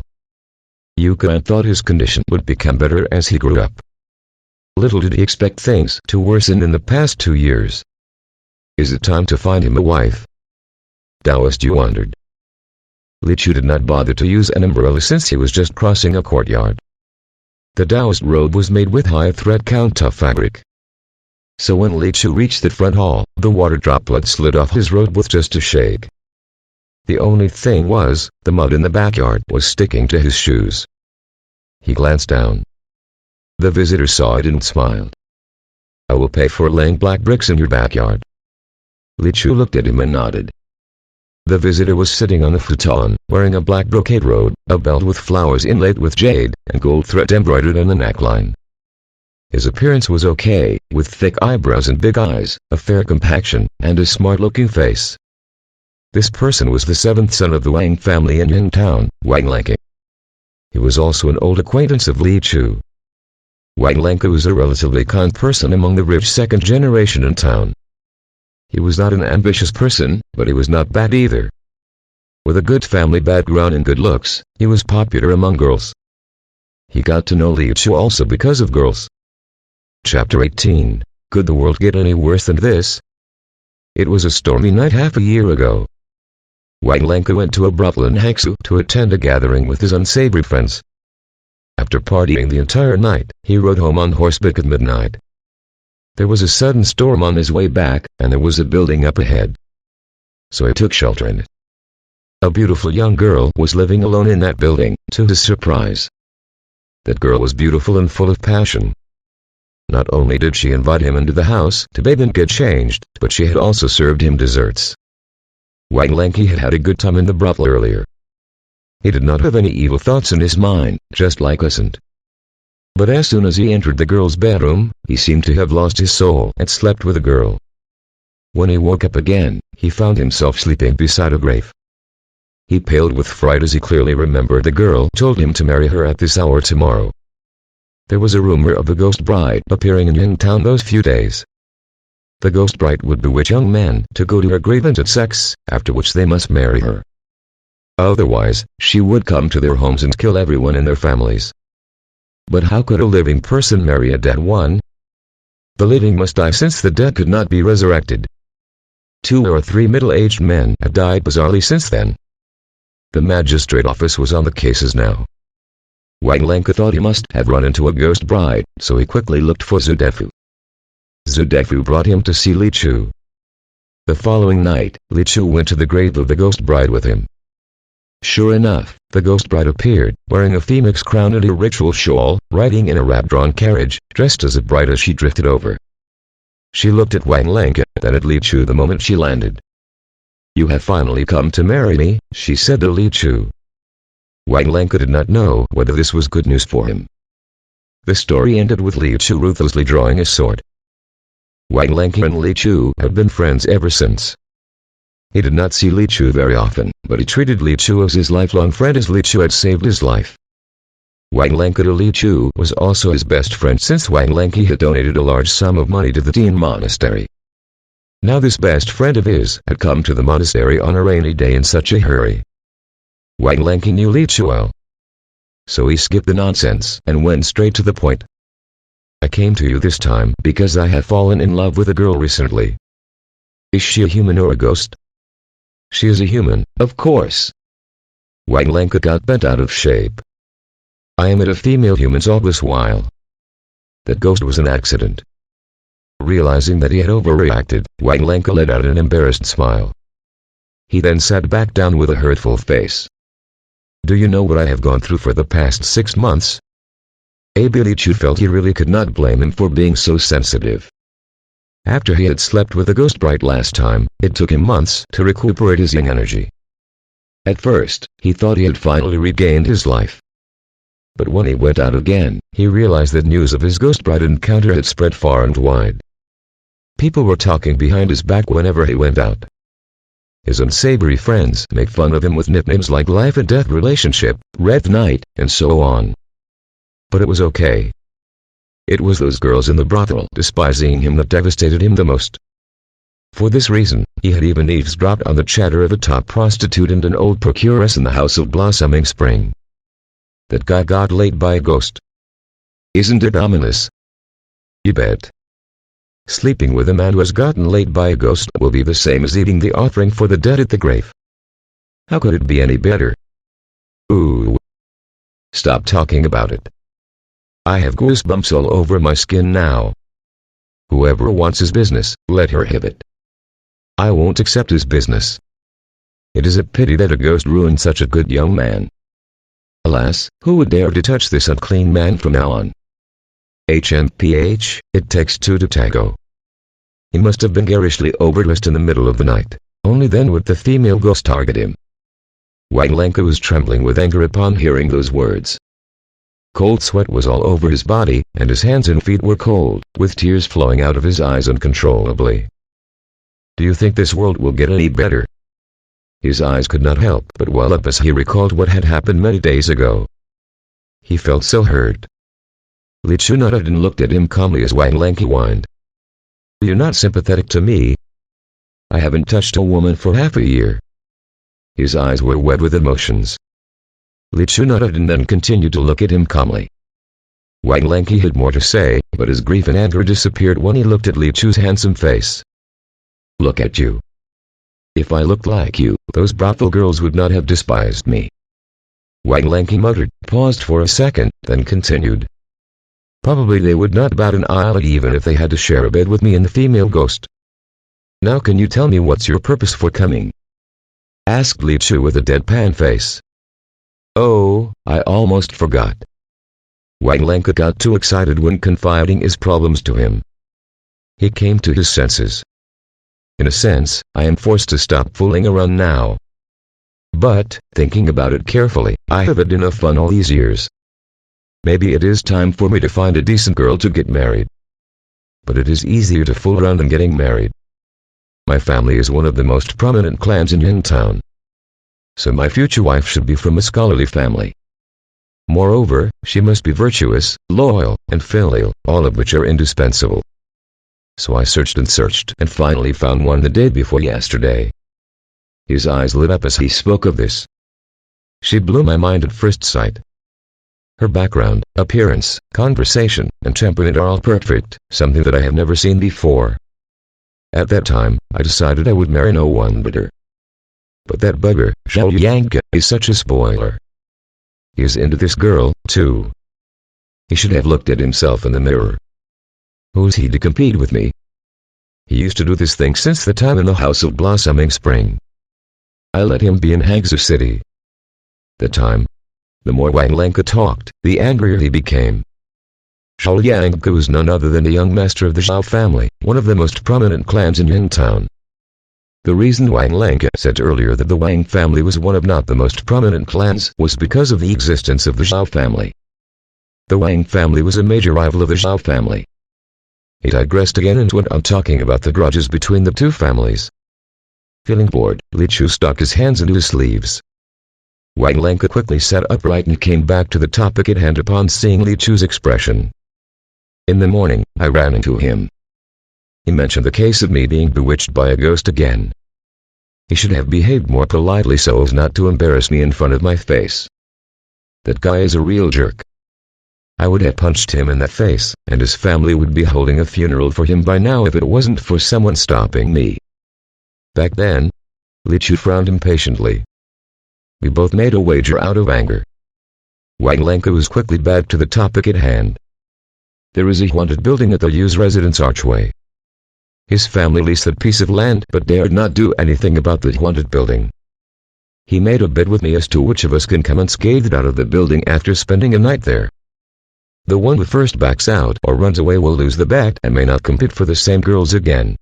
Yukan thought his condition would become better as he grew up. Little did he expect things to worsen in the past 2 years. Is it time to find him a wife? Taoist Yu wondered. Li Chu did not bother to use an umbrella since he was just crossing a courtyard. The Taoist robe was made with high thread count tough fabric. So when Li Chu reached the front hall, the water droplet slid off his robe with just a shake. The only thing was, the mud in the backyard was sticking to his shoes. He glanced down. The visitor saw it and smiled. I will pay for laying black bricks in your backyard. Li Chu looked at him and nodded. The visitor was sitting on a futon, wearing a black brocade robe, a belt with flowers inlaid with jade, and gold thread embroidered on the neckline. His appearance was okay, with thick eyebrows and big eyes, a fair complexion, and a smart-looking face. This person was the 7th son of the Wang family in town, Wang Lanka. He was also an old acquaintance of Li Chu. Wang Lanka was a relatively kind person among the rich 2nd generation in town. He was not an ambitious person, but he was not bad either. With a good family background and good looks, he was popular among girls. He got to know Li Chu also because of girls. Chapter 18. Could the world get any worse than this? It was a stormy night half a year ago. Wang Lanka went to a brothel in Hangzhou to attend a gathering with his unsavory friends. After partying the entire night, he rode home on horseback at midnight. There was a sudden storm on his way back, and there was a building up ahead. So he took shelter in it. A beautiful young girl was living alone in that building, to his surprise. That girl was beautiful and full of passion. Not only did she invite him into the house to bathe and get changed, but she had also served him desserts. Wang Lanka had had a good time in the brothel earlier. He did not have any evil thoughts in his mind, just like listened. But as soon as he entered the girl's bedroom, he seemed to have lost his soul and slept with the girl. When he woke up again, he found himself sleeping beside a grave. He paled with fright as he clearly remembered the girl told him to marry her at this hour tomorrow. There was a rumor of the ghost bride appearing in town those few days. The ghost bride would bewitch young men to go to her grave and have sex, after which they must marry her. Otherwise, she would come to their homes and kill everyone in their families. But how could a living person marry a dead one? The living must die since the dead could not be resurrected. 2 or 3 middle-aged men have died bizarrely since then. The magistrate office was on the cases now. Wang Lanka thought he must have run into a ghost bride, so he quickly looked for Zudefu. Zudefu brought him to see Li Chu. The following night, Li Chu went to the grave of the ghost bride with him. Sure enough, the ghost bride appeared, wearing a phoenix crown and a ritual shawl, riding in a wrap-drawn carriage, dressed as a bride as she drifted over. She looked at Wang Lanka, then at Li Chu the moment she landed. "You have finally come to marry me," she said to Li Chu. Wang Lanka did not know whether this was good news for him. The story ended with Li Chu ruthlessly drawing a sword. Wang Lanka and Li Chu had been friends ever since. He did not see Li Chu very often, but he treated Li Chu as his lifelong friend as Li Chu had saved his life. Wang Lanka to Li Chu was also his best friend since Wang Lanka had donated a large sum of money to the Tian monastery. Now this best friend of his had come to the monastery on a rainy day in such a hurry. Wang Lanka knew Li Chu well. So he skipped the nonsense and went straight to the point. "I came to you this time because I have fallen in love with a girl recently." "Is she a human or a ghost?" "She is a human, of course." Wang Lanka got bent out of shape. "I am at a female human's all this while. That ghost was an accident." Realizing that he had overreacted, Wang Lanka let out an embarrassed smile. He then sat back down with a hurtful face. "Do you know what I have gone through for the past 6 months?" Li Chu felt he really could not blame him for being so sensitive. After he had slept with the ghost bride last time, it took him months to recuperate his young energy. At first, he thought he had finally regained his life. But when he went out again, he realized that news of his ghost bride encounter had spread far and wide. People were talking behind his back whenever he went out. His unsavory friends made fun of him with nicknames like life and death relationship, red knight, and so on. But it was okay. It was those girls in the brothel despising him that devastated him the most. For this reason, he had even eavesdropped on the chatter of a top prostitute and an old procuress in the House of Blossoming Spring. That guy got laid by a ghost. Isn't it ominous? You bet. Sleeping with a man who has gotten laid by a ghost will be the same as eating the offering for the dead at the grave. How could it be any better? Ooh. Stop talking about it. I have goosebumps all over my skin now. Whoever wants his business, let her have it. I won't accept his business. It is a pity that a ghost ruined such a good young man. Alas, who would dare to touch this unclean man from now on? HMPH, it takes 2 to tango. He must have been garishly overdressed in the middle of the night. Only then would the female ghost target him. Wang Lanka was trembling with anger upon hearing those words. Cold sweat was all over his body, and his hands and feet were cold, with tears flowing out of his eyes uncontrollably. Do you think this world will get any better? His eyes could not help but well up as he recalled what had happened many days ago. He felt so hurt. Li Chu nodded and looked at him calmly as Wang Lanka whined. You're not sympathetic to me. I haven't touched a woman for half a year. His eyes were wet with emotions. Li Chu nodded and then continued to look at him calmly. Wang Lanky had more to say, but his grief and anger disappeared when he looked at Li Chu's handsome face. Look at you. If I looked like you, those brothel girls would not have despised me. Wang Lanky muttered, paused for a second, then continued. Probably they would not bat an eyelid even if they had to share a bed with me and the female ghost. Now can you tell me what's your purpose for coming? Asked Li Chu with a deadpan face. Oh, I almost forgot. Wang Lanky got too excited when confiding his problems to him. He came to his senses. In a sense, I am forced to stop fooling around now. But, thinking about it carefully, I have had enough fun all these years. Maybe it is time for me to find a decent girl to get married. But it is easier to fool around than getting married. My family is one of the most prominent clans in Yintown. So my future wife should be from a scholarly family. Moreover, she must be virtuous, loyal, and filial, all of which are indispensable. So I searched and finally found one the day before yesterday. His eyes lit up as he spoke of this. She blew my mind at first sight. Her background, appearance, conversation, and temperament are all perfect, something that I have never seen before. At that time, I decided I would marry no one but her. But that bugger, Zhao Yanke, is such a spoiler. He is into this girl, too. He should have looked at himself in the mirror. Who is he to compete with me? He used to do this thing since the time in the House of Blossoming Spring. I let him be in Hangzhou City. The more Wang Lanky talked, the angrier he became. Zhao Yanke was none other than the young master of the Zhao family, one of the most prominent clans in Yintown. The reason Wang Lanky said earlier that the Wang family was one of not the most prominent clans was because of the existence of the Zhao family. The Wang family was a major rival of the Zhao family. He digressed again and went on talking about the grudges between the two families. Feeling bored, Li Chu stuck his hands into his sleeves. Wang Lanky quickly sat upright and came back to the topic at hand upon seeing Li Chu's expression. In the morning, I ran into him. He mentioned the case of me being bewitched by a ghost again. He should have behaved more politely so as not to embarrass me in front of my face. That guy is a real jerk. I would have punched him in the face, and his family would be holding a funeral for him by now if it wasn't for someone stopping me. Back then, Li Chu frowned impatiently. We both made a wager out of anger. Wang Lanky was quickly back to the topic at hand. There is a haunted building at the Yu's residence archway. His family leased that piece of land but dared not do anything about the haunted building. He made a bet with me as to which of us can come unscathed out of the building after spending a night there. The one who first backs out or runs away will lose the bet and may not compete for the same girls again.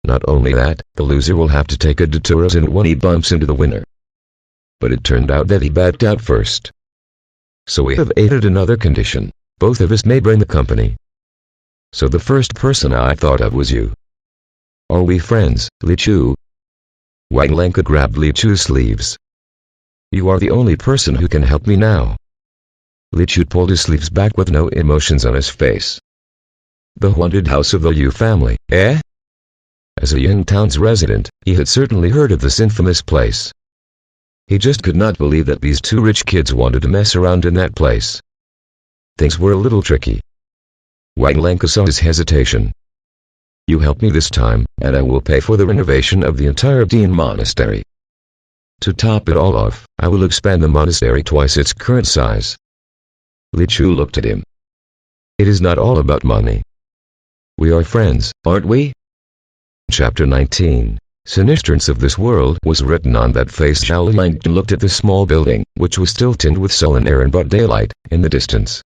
Not only that, the loser will have to take a detour as in when he bumps into the winner. But it turned out that he backed out first. So we have added another condition. Both of us may bring the company. So the first person I thought of was you. Are we friends, Li Chu? Wang Lanky grabbed Li Chu's sleeves. You are the only person who can help me now. Li Chu pulled his sleeves back with no emotions on his face. The haunted house of the Yu family, eh? As a Yintown's resident, he had certainly heard of this infamous place. He just could not believe that these two rich kids wanted to mess around in that place. Things were a little tricky. Wang Lanky saw his hesitation. You help me this time, and I will pay for the renovation of the entire Dean Monastery. To top it all off, I will expand the monastery twice its current size. Li Chu looked at him. It is not all about money. We are friends, aren't we? Chapter 19. Sinistrance of this world was written on that face. Zhao Langton looked at the small building, which was still tinged with sullen air and but daylight, in the distance.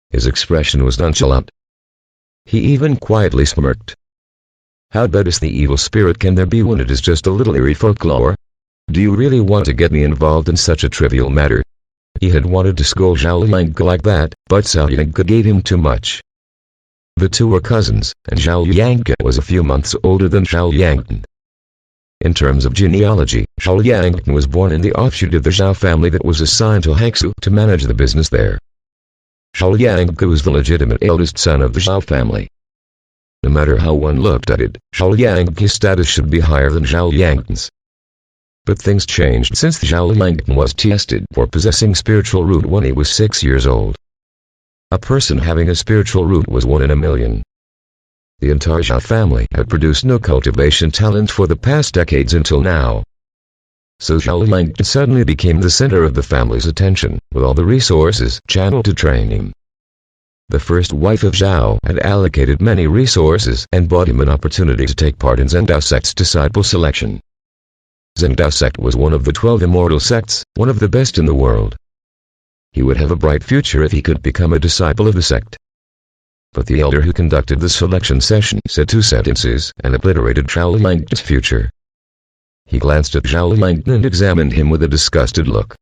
His expression was nonchalant. He even quietly smirked. How bad is the evil spirit can there be when it is just a little eerie folklore? Do you really want to get me involved in such a trivial matter? He had wanted to scold Zhao Langke like that, but Zhao Yanke gave him too much. The two were cousins, and Zhao Yanke was a few months older than Zhao Yangton. In terms of genealogy, Zhao Yangton was born in the offshoot of the Zhao family that was assigned to Hangzhou to manage the business there. Zhao Yanke was the legitimate eldest son of the Zhao family. No matter how one looked at it, Zhao Yanke's status should be higher than Zhao Yangton's. But things changed since Zhao Yangton was tested for possessing spiritual root when he was 6 years old. A person having a spiritual root was 1 in a million. The entire Zhao family had produced no cultivation talent for the past decades until now. So Zhao Langton suddenly became the center of the family's attention, with all the resources channeled to train him. The first wife of Zhao had allocated many resources and bought him an opportunity to take part in Zendao sect's disciple selection. Zendao sect was one of the 12 immortal sects, one of the best in the world. He would have a bright future if he could become a disciple of the sect. But the elder who conducted the selection session said 2 sentences and obliterated Zhao Langton's future. He glanced at Zhao Langton and examined him with a disgusted look.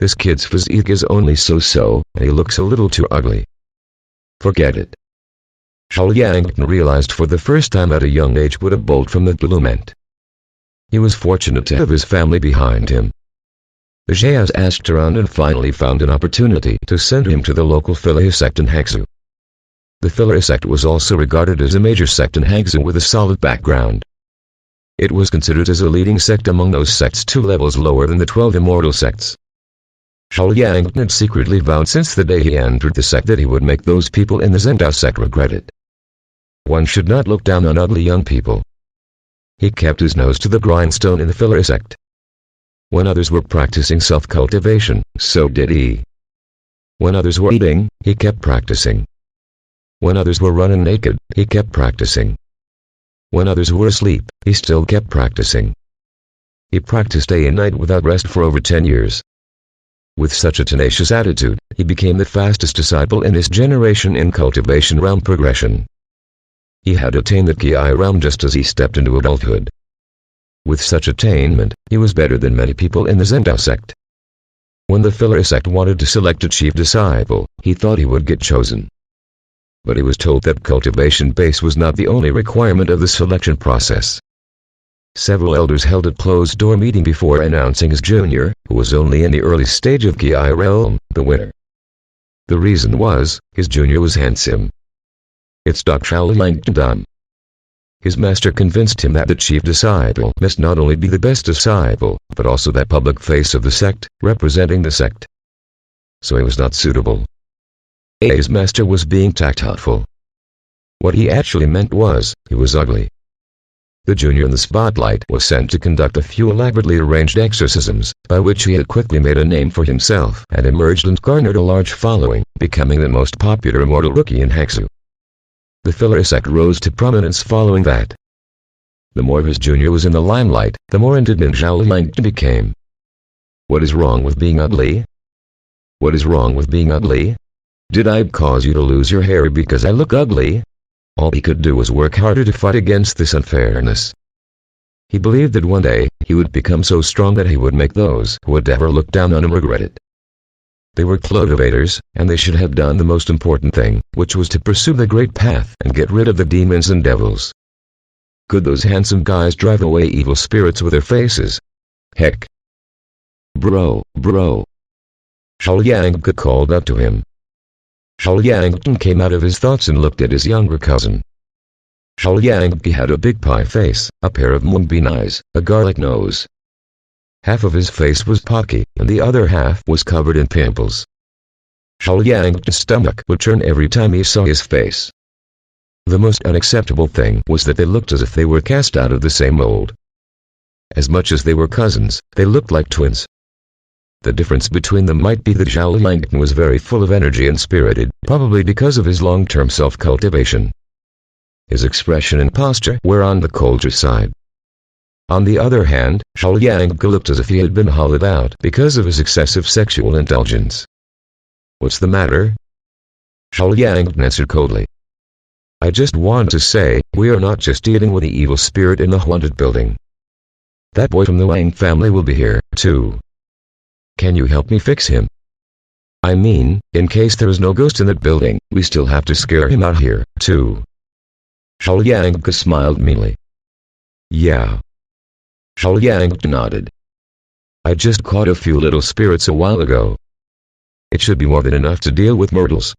This kid's physique is only so-so, and he looks a little too ugly. Forget it. Zhao Langton realized for the first time at a young age what a bolt from the blue meant. He was fortunate to have his family behind him. The Zhao asked around and finally found an opportunity to send him to the local Philae sect in Hangzhou. The Philae sect was also regarded as a major sect in Hangzhou with a solid background. It was considered as a leading sect among those sects 2 levels lower than the 12 immortal sects. Zhao Langton had secretly vowed since the day he entered the sect that he would make those people in the Zendao sect regret it. One should not look down on ugly young people. He kept his nose to the grindstone in the Philae sect. When others were practicing self-cultivation, so did he. When others were eating, he kept practicing. When others were running naked, he kept practicing. When others were asleep, he still kept practicing. He practiced day and night without rest for over 10 years. With such a tenacious attitude, he became the fastest disciple in this generation in cultivation realm progression. He had attained the Ki realm just as he stepped into adulthood. With such attainment, he was better than many people in the Zendao sect. When the Philae sect wanted to select a chief disciple, he thought he would get chosen. But he was told that cultivation base was not the only requirement of the selection process. Several elders held a closed-door meeting before announcing his junior, who was only in the early stage of Ki realm, the winner. The reason was, his junior was handsome. It's Dr. Zhao Langton. His master convinced him that the chief disciple must not only be the best disciple, but also that public face of the sect, representing the sect. So he was not suitable. His master was being tactful. What he actually meant was, he was ugly. The junior in the spotlight was sent to conduct a few elaborately arranged exorcisms, by which he had quickly made a name for himself and emerged and garnered a large following, becoming the most popular immortal rookie in Hangzhou. The Philae sect rose to prominence following that. The more his junior was in the limelight, the more indignant Zhao Langton became. What is wrong with being ugly? What is wrong with being ugly? Did I cause you to lose your hair because I look ugly? All he could do was work harder to fight against this unfairness. He believed that one day, he would become so strong that he would make those who would ever look down on him regret it. They were cultivators, and they should have done the most important thing, which was to pursue the great path and get rid of the demons and devils. Could those handsome guys drive away evil spirits with their faces? Heck. Bro. Zhao Langton called up to him. Zhao Langton came out of his thoughts and looked at his younger cousin. Zhao Langton had a big pie face, a pair of moonbeam eyes, a garlic nose. Half of his face was pocky, and the other half was covered in pimples. Zhao Langton's stomach would turn every time he saw his face. The most unacceptable thing was that they looked as if they were cast out of the same mold. As much as they were cousins, they looked like twins. The difference between them might be that Zhao Langton was very full of energy and spirited, probably because of his long-term self-cultivation. His expression and posture were on the colder side. On the other hand, Zhao Langton looked as if he had been hollowed out because of his excessive sexual indulgence. What's the matter? Zhao Langton answered coldly. I just want to say, we are not just dealing with the evil spirit in the haunted building. That boy from the Wang family will be here, too. Can you help me fix him? I mean, in case there is no ghost in that building, we still have to scare him out here, too. Zhao Langton smiled meanly. Yeah. Zhao Langton nodded. I just caught a few little spirits a while ago. It should be more than enough to deal with mortals.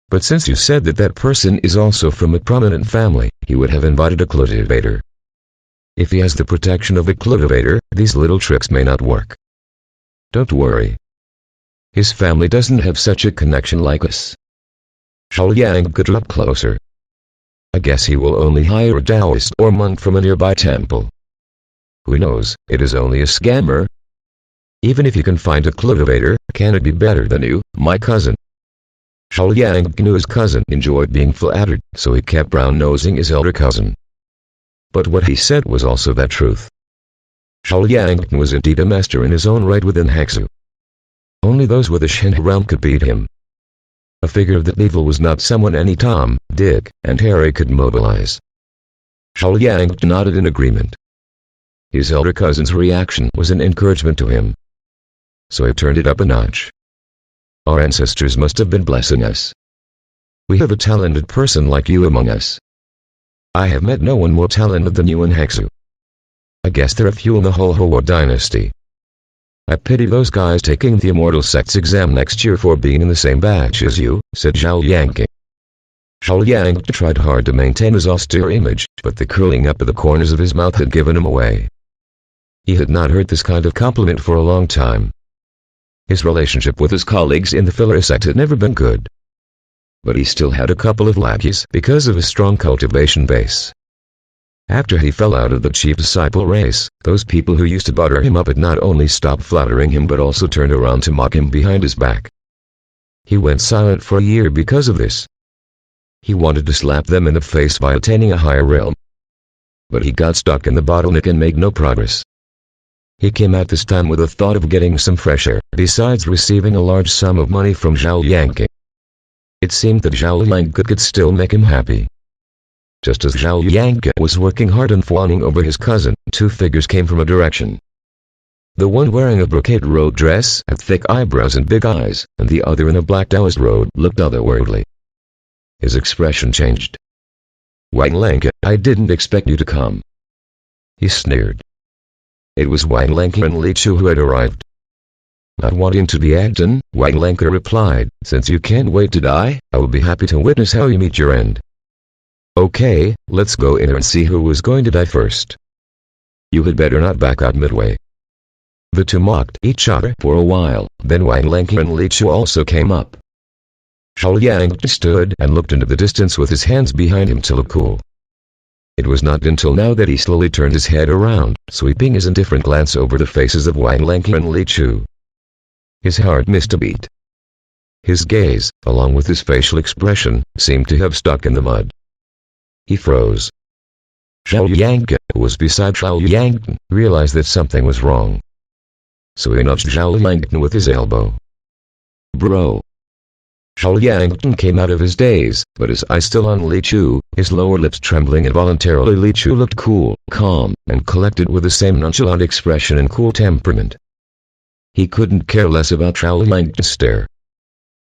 But since you said that that person is also from a prominent family, he would have invited a cultivator. If he has the protection of a cultivator, these little tricks may not work. Don't worry. His family doesn't have such a connection like us. Zhao Yang could drop closer. I guess he will only hire a Taoist or monk from a nearby temple. Who knows, it is only a scammer. Even if you can find a cultivator, can it be better than you, my cousin? Zhao Yang knew his cousin enjoyed being flattered, so he kept brown-nosing his elder cousin. But what he said was also the truth. Zhao Yang was indeed a master in his own right within Hexu. Only those with a Shen realm could beat him. A figure that evil was not someone any Tom, Dick, and Harry could mobilize. Zhao Yang nodded in agreement. His elder cousin's reaction was an encouragement to him. So he turned it up a notch. Our ancestors must have been blessing us. We have a talented person like you among us. I have met no one more talented than you in Hexu. I guess there are few in the whole Howard Dynasty. I pity those guys taking the Immortal Sect's exam next year for being in the same batch as you, said Zhao Yang. Zhao Yang tried hard to maintain his austere image, but the curling up of the corners of his mouth had given him away. He had not heard this kind of compliment for a long time. His relationship with his colleagues in the filler sect had never been good. But he still had a couple of lackeys because of his strong cultivation base. After he fell out of the chief disciple race, those people who used to butter him up had not only stopped flattering him but also turned around to mock him behind his back. He went silent for a year because of this. He wanted to slap them in the face by attaining a higher realm. But he got stuck in the bottleneck and made no progress. He came at this time with the thought of getting some fresh air, besides receiving a large sum of money from Zhao Yang. It seemed that Zhao Yang could still make him happy. Just as Zhao Yang was working hard and fawning over his cousin, two figures came from a direction. The one wearing a brocade robe dress had thick eyebrows and big eyes, and the other in a black Taoist robe looked otherworldly. His expression changed. Wang Lanka, I didn't expect you to come. He sneered. It was Wang Lanka and Li Chu who had arrived. Not wanting to be Agton, Wang Lanka replied, since you can't wait to die, I will be happy to witness how you meet your end. Okay, let's go in there and see who was going to die first. You had better not back out midway. The two mocked each other for a while, then Wang Lanka and Li Chu also came up. Zhao Yang stood and looked into the distance with his hands behind him to look cool. It was not until now that he slowly turned his head around, sweeping his indifferent glance over the faces of Wang Lanka and Li Chu. His heart missed a beat. His gaze, along with his facial expression, seemed to have stuck in the mud. He froze. Zhao Yang, who was beside Zhao Yang, realized that something was wrong. So he nudged Zhao Yang with his elbow. Bro. Zhao Yang came out of his daze, but his eyes still on Li Chu, his lower lips trembling involuntarily. Li Chu looked cool, calm, and collected with the same nonchalant expression and cool temperament. He couldn't care less about Zhao Yang's stare.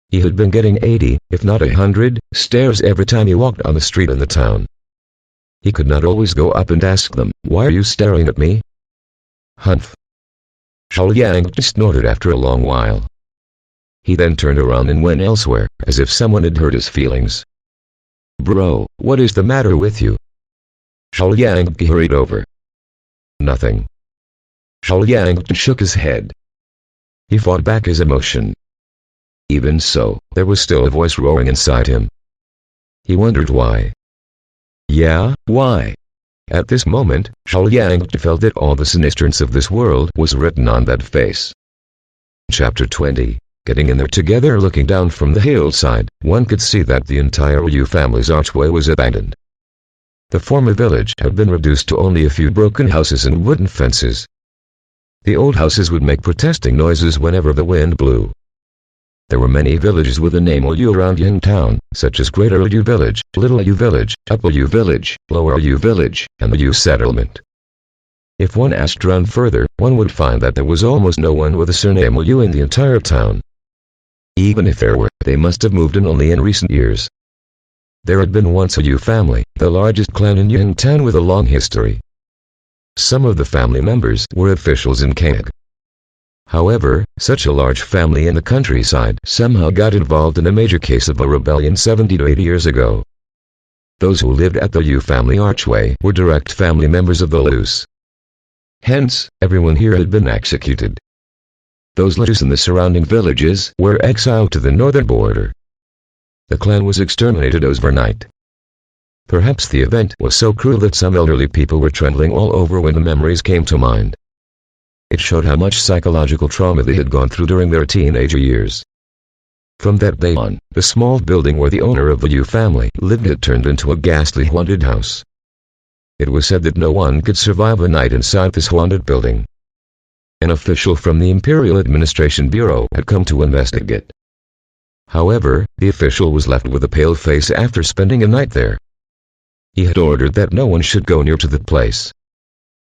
He had been getting 80, if not 100, stares every time he walked on the street in the town. He could not always go up and ask them, why are you staring at me? Humph. Zhao Yang snorted after a long while. He then turned around and went elsewhere, as if someone had hurt his feelings. Bro, what is the matter with you? Zhao Yang hurried over. Nothing. Zhao Yang shook his head. He fought back his emotion. Even so, there was still a voice roaring inside him. He wondered why. Yeah, why? At this moment, Zhao Yang felt that all the sinisterness of this world was written on that face. Chapter 20. Getting in there together. Looking down from the hillside, one could see that the entire Liu family's archway was abandoned. The former village had been reduced to only a few broken houses and wooden fences. The old houses would make protesting noises whenever the wind blew. There were many villages with the name Liu around Ying Town, such as Greater Liu Village, Little Liu Village, Upper Liu Village, Lower Liu Village, and the Liu Settlement. If one asked around further, one would find that there was almost no one with the surname Liu in the entire town. Even if there were, they must have moved in only in recent years. There had been once a Liu family, the largest clan in Ying Town with a long history. Some of the family members were officials in Kang. However, such a large family in the countryside somehow got involved in a major case of a rebellion 70 to 80 years ago. Those who lived at the Liu family archway were direct family members of the Lius. Hence, everyone here had been executed. Those Lichus in the surrounding villages were exiled to the northern border. The clan was exterminated overnight. Perhaps the event was so cruel that some elderly people were trembling all over when the memories came to mind. It showed how much psychological trauma they had gone through during their teenager years. From that day on, the small building where the owner of the Yu family lived had turned into a ghastly haunted house. It was said that no one could survive a night inside this haunted building. An official from the Imperial Administration Bureau had come to investigate. However, the official was left with a pale face after spending a night there. He had ordered that no one should go near to the place.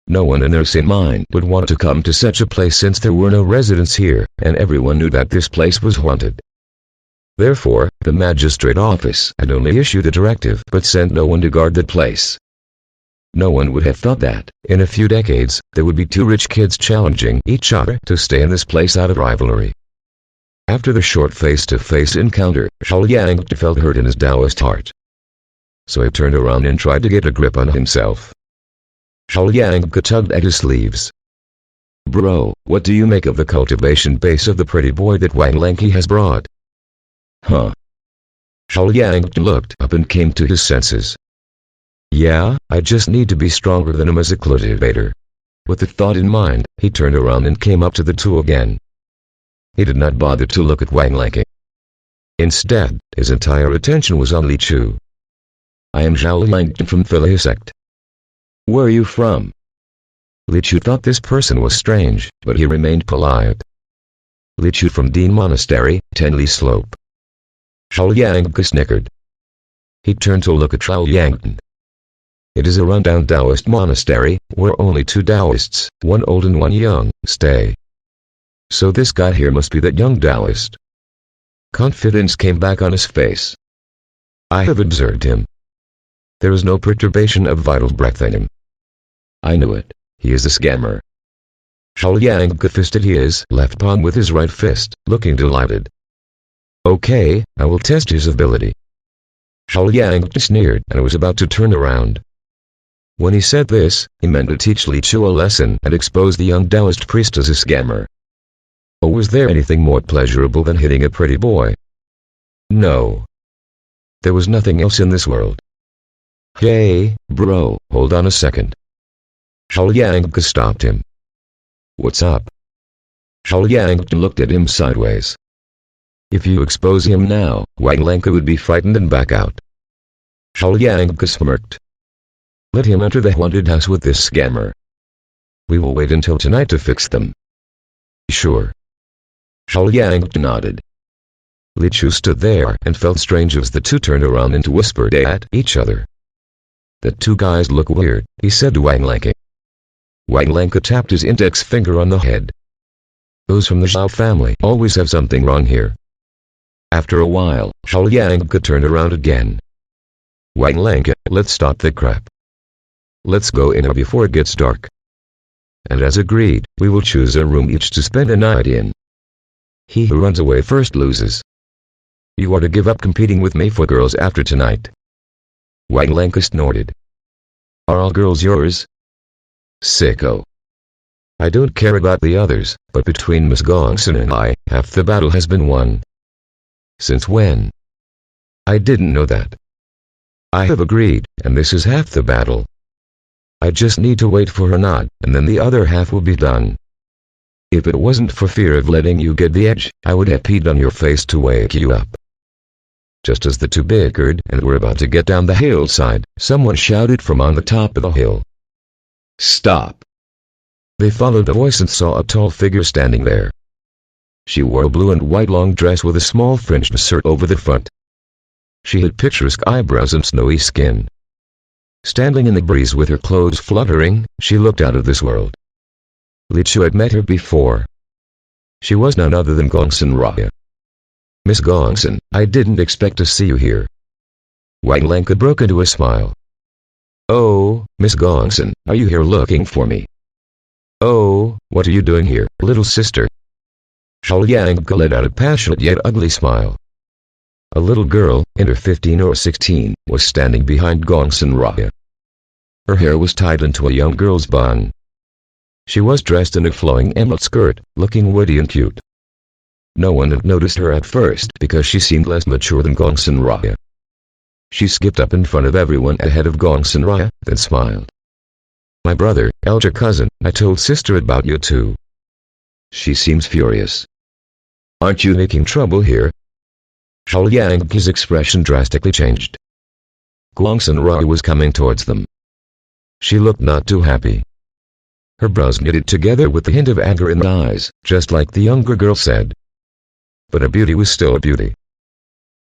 No one in their sane mind would want to come to such a place since there were no residents here, and everyone knew that this place was haunted. Therefore, the magistrate office had only issued a directive but sent no one to guard the place. No one would have thought that, in a few decades, there would be two rich kids challenging each other to stay in this place out of rivalry. After the short face-to-face encounter, Zhao Yang felt hurt in his Taoist heart. So he turned around and tried to get a grip on himself. Zhao Yang tugged at his sleeves. "Bro, what do you make of the cultivation base of the pretty boy that Wang Lanky has brought?" "Huh?" Zhao Yang looked up and came to his senses. "Yeah, I just need to be stronger than him as a cultivator." With the thought in mind, he turned around and came up to the two again. He did not bother to look at Wang Lanky. Instead, his entire attention was on Li Chu. "I am Zhao Langton from Philia sect." "Where are you from?" Li Chu thought this person was strange, but he remained polite. "Li Chu from Dean Monastery, Tenley Slope." Zhao Yang snickered. He turned to look at Zhao Yangton. It is a rundown Taoist monastery, where only two Taoists, one old and one young, stay. So this guy here must be that young Taoist. Confidence came back on his face. I have observed him. There is no perturbation of vital breath in him. I knew it. He is a scammer. Zhao Yang fisted his left palm with his right fist, looking delighted. Okay, I will test his ability. Zhao Yang sneered and was about to turn around. When he said this, he meant to teach Li Chu a lesson and expose the young Taoist priest as a scammer. Or was there anything more pleasurable than hitting a pretty boy? No. There was nothing else in this world. Hey, bro, hold on a second. Zhao Yang stopped him. What's up? Zhao Yang looked at him sideways. If you expose him now, Wang Lanka would be frightened and back out. Zhao Yang smirked. Let him enter the haunted house with this scammer. We will wait until tonight to fix them. Sure. Zhao Yang nodded. Li Chu stood there and felt strange as the two turned around and whispered at each other. The two guys look weird, he said to Wang Lanka. Wang Lanka tapped his index finger on the head. Those from the Zhao family always have something wrong here. After a while, Zhao Yang turned around again. Wang Lanka, let's stop the crap. Let's go in before it gets dark. And as agreed, we will choose a room each to spend a night in. He who runs away first loses. You are to give up competing with me for girls after tonight. Wang Lanka snorted. Are all girls yours? Sicko. I don't care about the others, but between Miss Gongsun and I, half the battle has been won. Since when? I didn't know that. I have agreed, and this is half the battle. I just need to wait for her nod, and then the other half will be done. If it wasn't for fear of letting you get the edge, I would have peed on your face to wake you up. Just as the two bickered and were about to get down the hillside, someone shouted from on the top of the hill. Stop! They followed the voice and saw a tall figure standing there. She wore a blue and white long dress with a small fringed skirt over the front. She had picturesque eyebrows and snowy skin. Standing in the breeze with her clothes fluttering, she looked out of this world. Li Chu had met her before. She was none other than Gongsun Raya. Miss Gongsun, I didn't expect to see you here. Wang Lanka broke into a smile. Oh, Miss Gongsun, are you here looking for me? Oh, what are you doing here, little sister? Zhao Yang let out a passionate yet ugly smile. A little girl, in her 15 or 16, was standing behind Gongsun Raya. Her hair was tied into a young girl's bun. She was dressed in a flowing emerald skirt, looking witty and cute. No one had noticed her at first because she seemed less mature than Gongsun Raya. She skipped up in front of everyone ahead of Gongsun Raya, then smiled. "My brother, elder cousin, I told sister about you too. She seems furious. Aren't you making trouble here?" Zhao Yang's expression drastically changed. Gongsun Raya was coming towards them. She looked not too happy. Her brows knitted together with the hint of anger in her eyes, just like the younger girl said. But a beauty was still a beauty.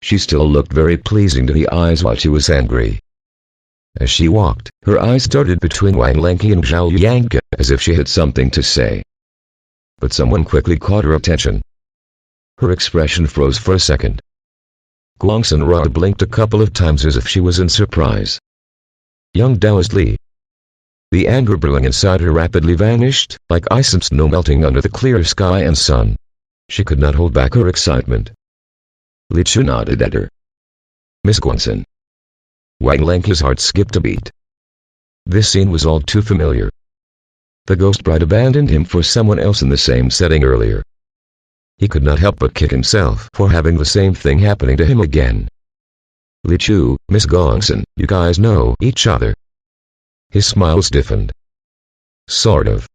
She still looked very pleasing to the eyes while she was angry. As she walked, her eyes darted between Wang Lanqi and Zhao Yang as if she had something to say. But someone quickly caught her attention. Her expression froze for a second. Gongsun Raya blinked a couple of times as if she was in surprise. Young Taoist Li. The anger brewing inside her rapidly vanished, like ice and snow melting under the clear sky and sun. She could not hold back her excitement. Li Chu nodded at her. "Miss Gongsun." Wang Lanqi's heart skipped a beat. This scene was all too familiar. The ghost bride abandoned him for someone else in the same setting earlier. He could not help but kick himself for having the same thing happening to him again. "Li Chu, Miss Gongsun, you guys know each other?" His smile stiffened. "Sort of.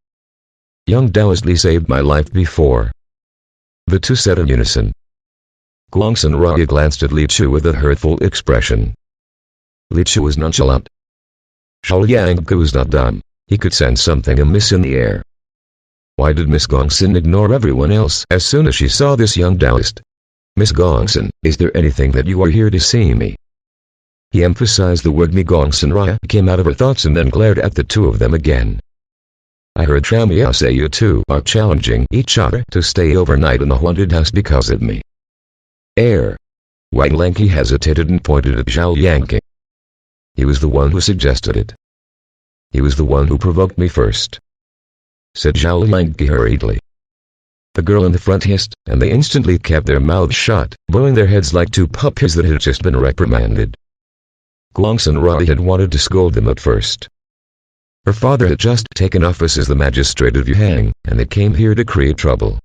Young Taoist Li saved my life before." The two said in unison. Gongsun Raya glanced at Li Chu with a hurtful expression. Li Chu was nonchalant. Zhao Yang was not dumb. He could sense something amiss in the air. Why did Miss Gongsun ignore everyone else as soon as she saw this young Taoist? "Miss Gongsun, is there anything that you are here to see me?" He emphasized the word "me." Gongsun Raya came out of her thoughts and then glared at the two of them again. "I heard Tramia say you two are challenging each other to stay overnight in the haunted house because of me." Wang Lanqi hesitated and pointed at Zhao Yang. "He was the one who suggested it. He was the one who provoked me first," said Zhao Yang hurriedly. The girl in the front hissed, and they instantly kept their mouths shut, bowing their heads like two puppies that had just been reprimanded. Gongsun Raya had wanted to scold them at first. Her father had just taken office as the magistrate of Yuhang, and they came here to create trouble.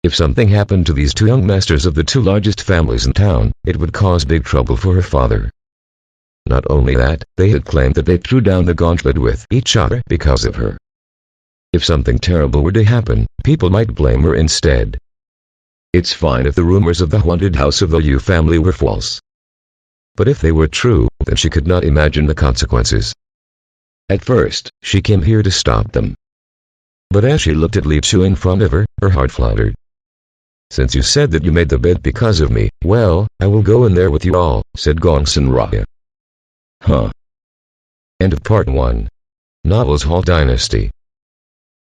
If something happened to these two young masters of the two largest families in town, it would cause big trouble for her father. Not only that, they had claimed that they threw down the gauntlet with each other because of her. If something terrible were to happen, people might blame her instead. It's fine if the rumors of the haunted house of the Yu family were false. But if they were true, then she could not imagine the consequences. At first, she came here to stop them. But as she looked at Li Chu in front of her, her heart fluttered. "Since you said that you made the bed because of me, well, I will go in there with you all," said Gongsun Raya. End of Part 1. Novels Hall Dynasty.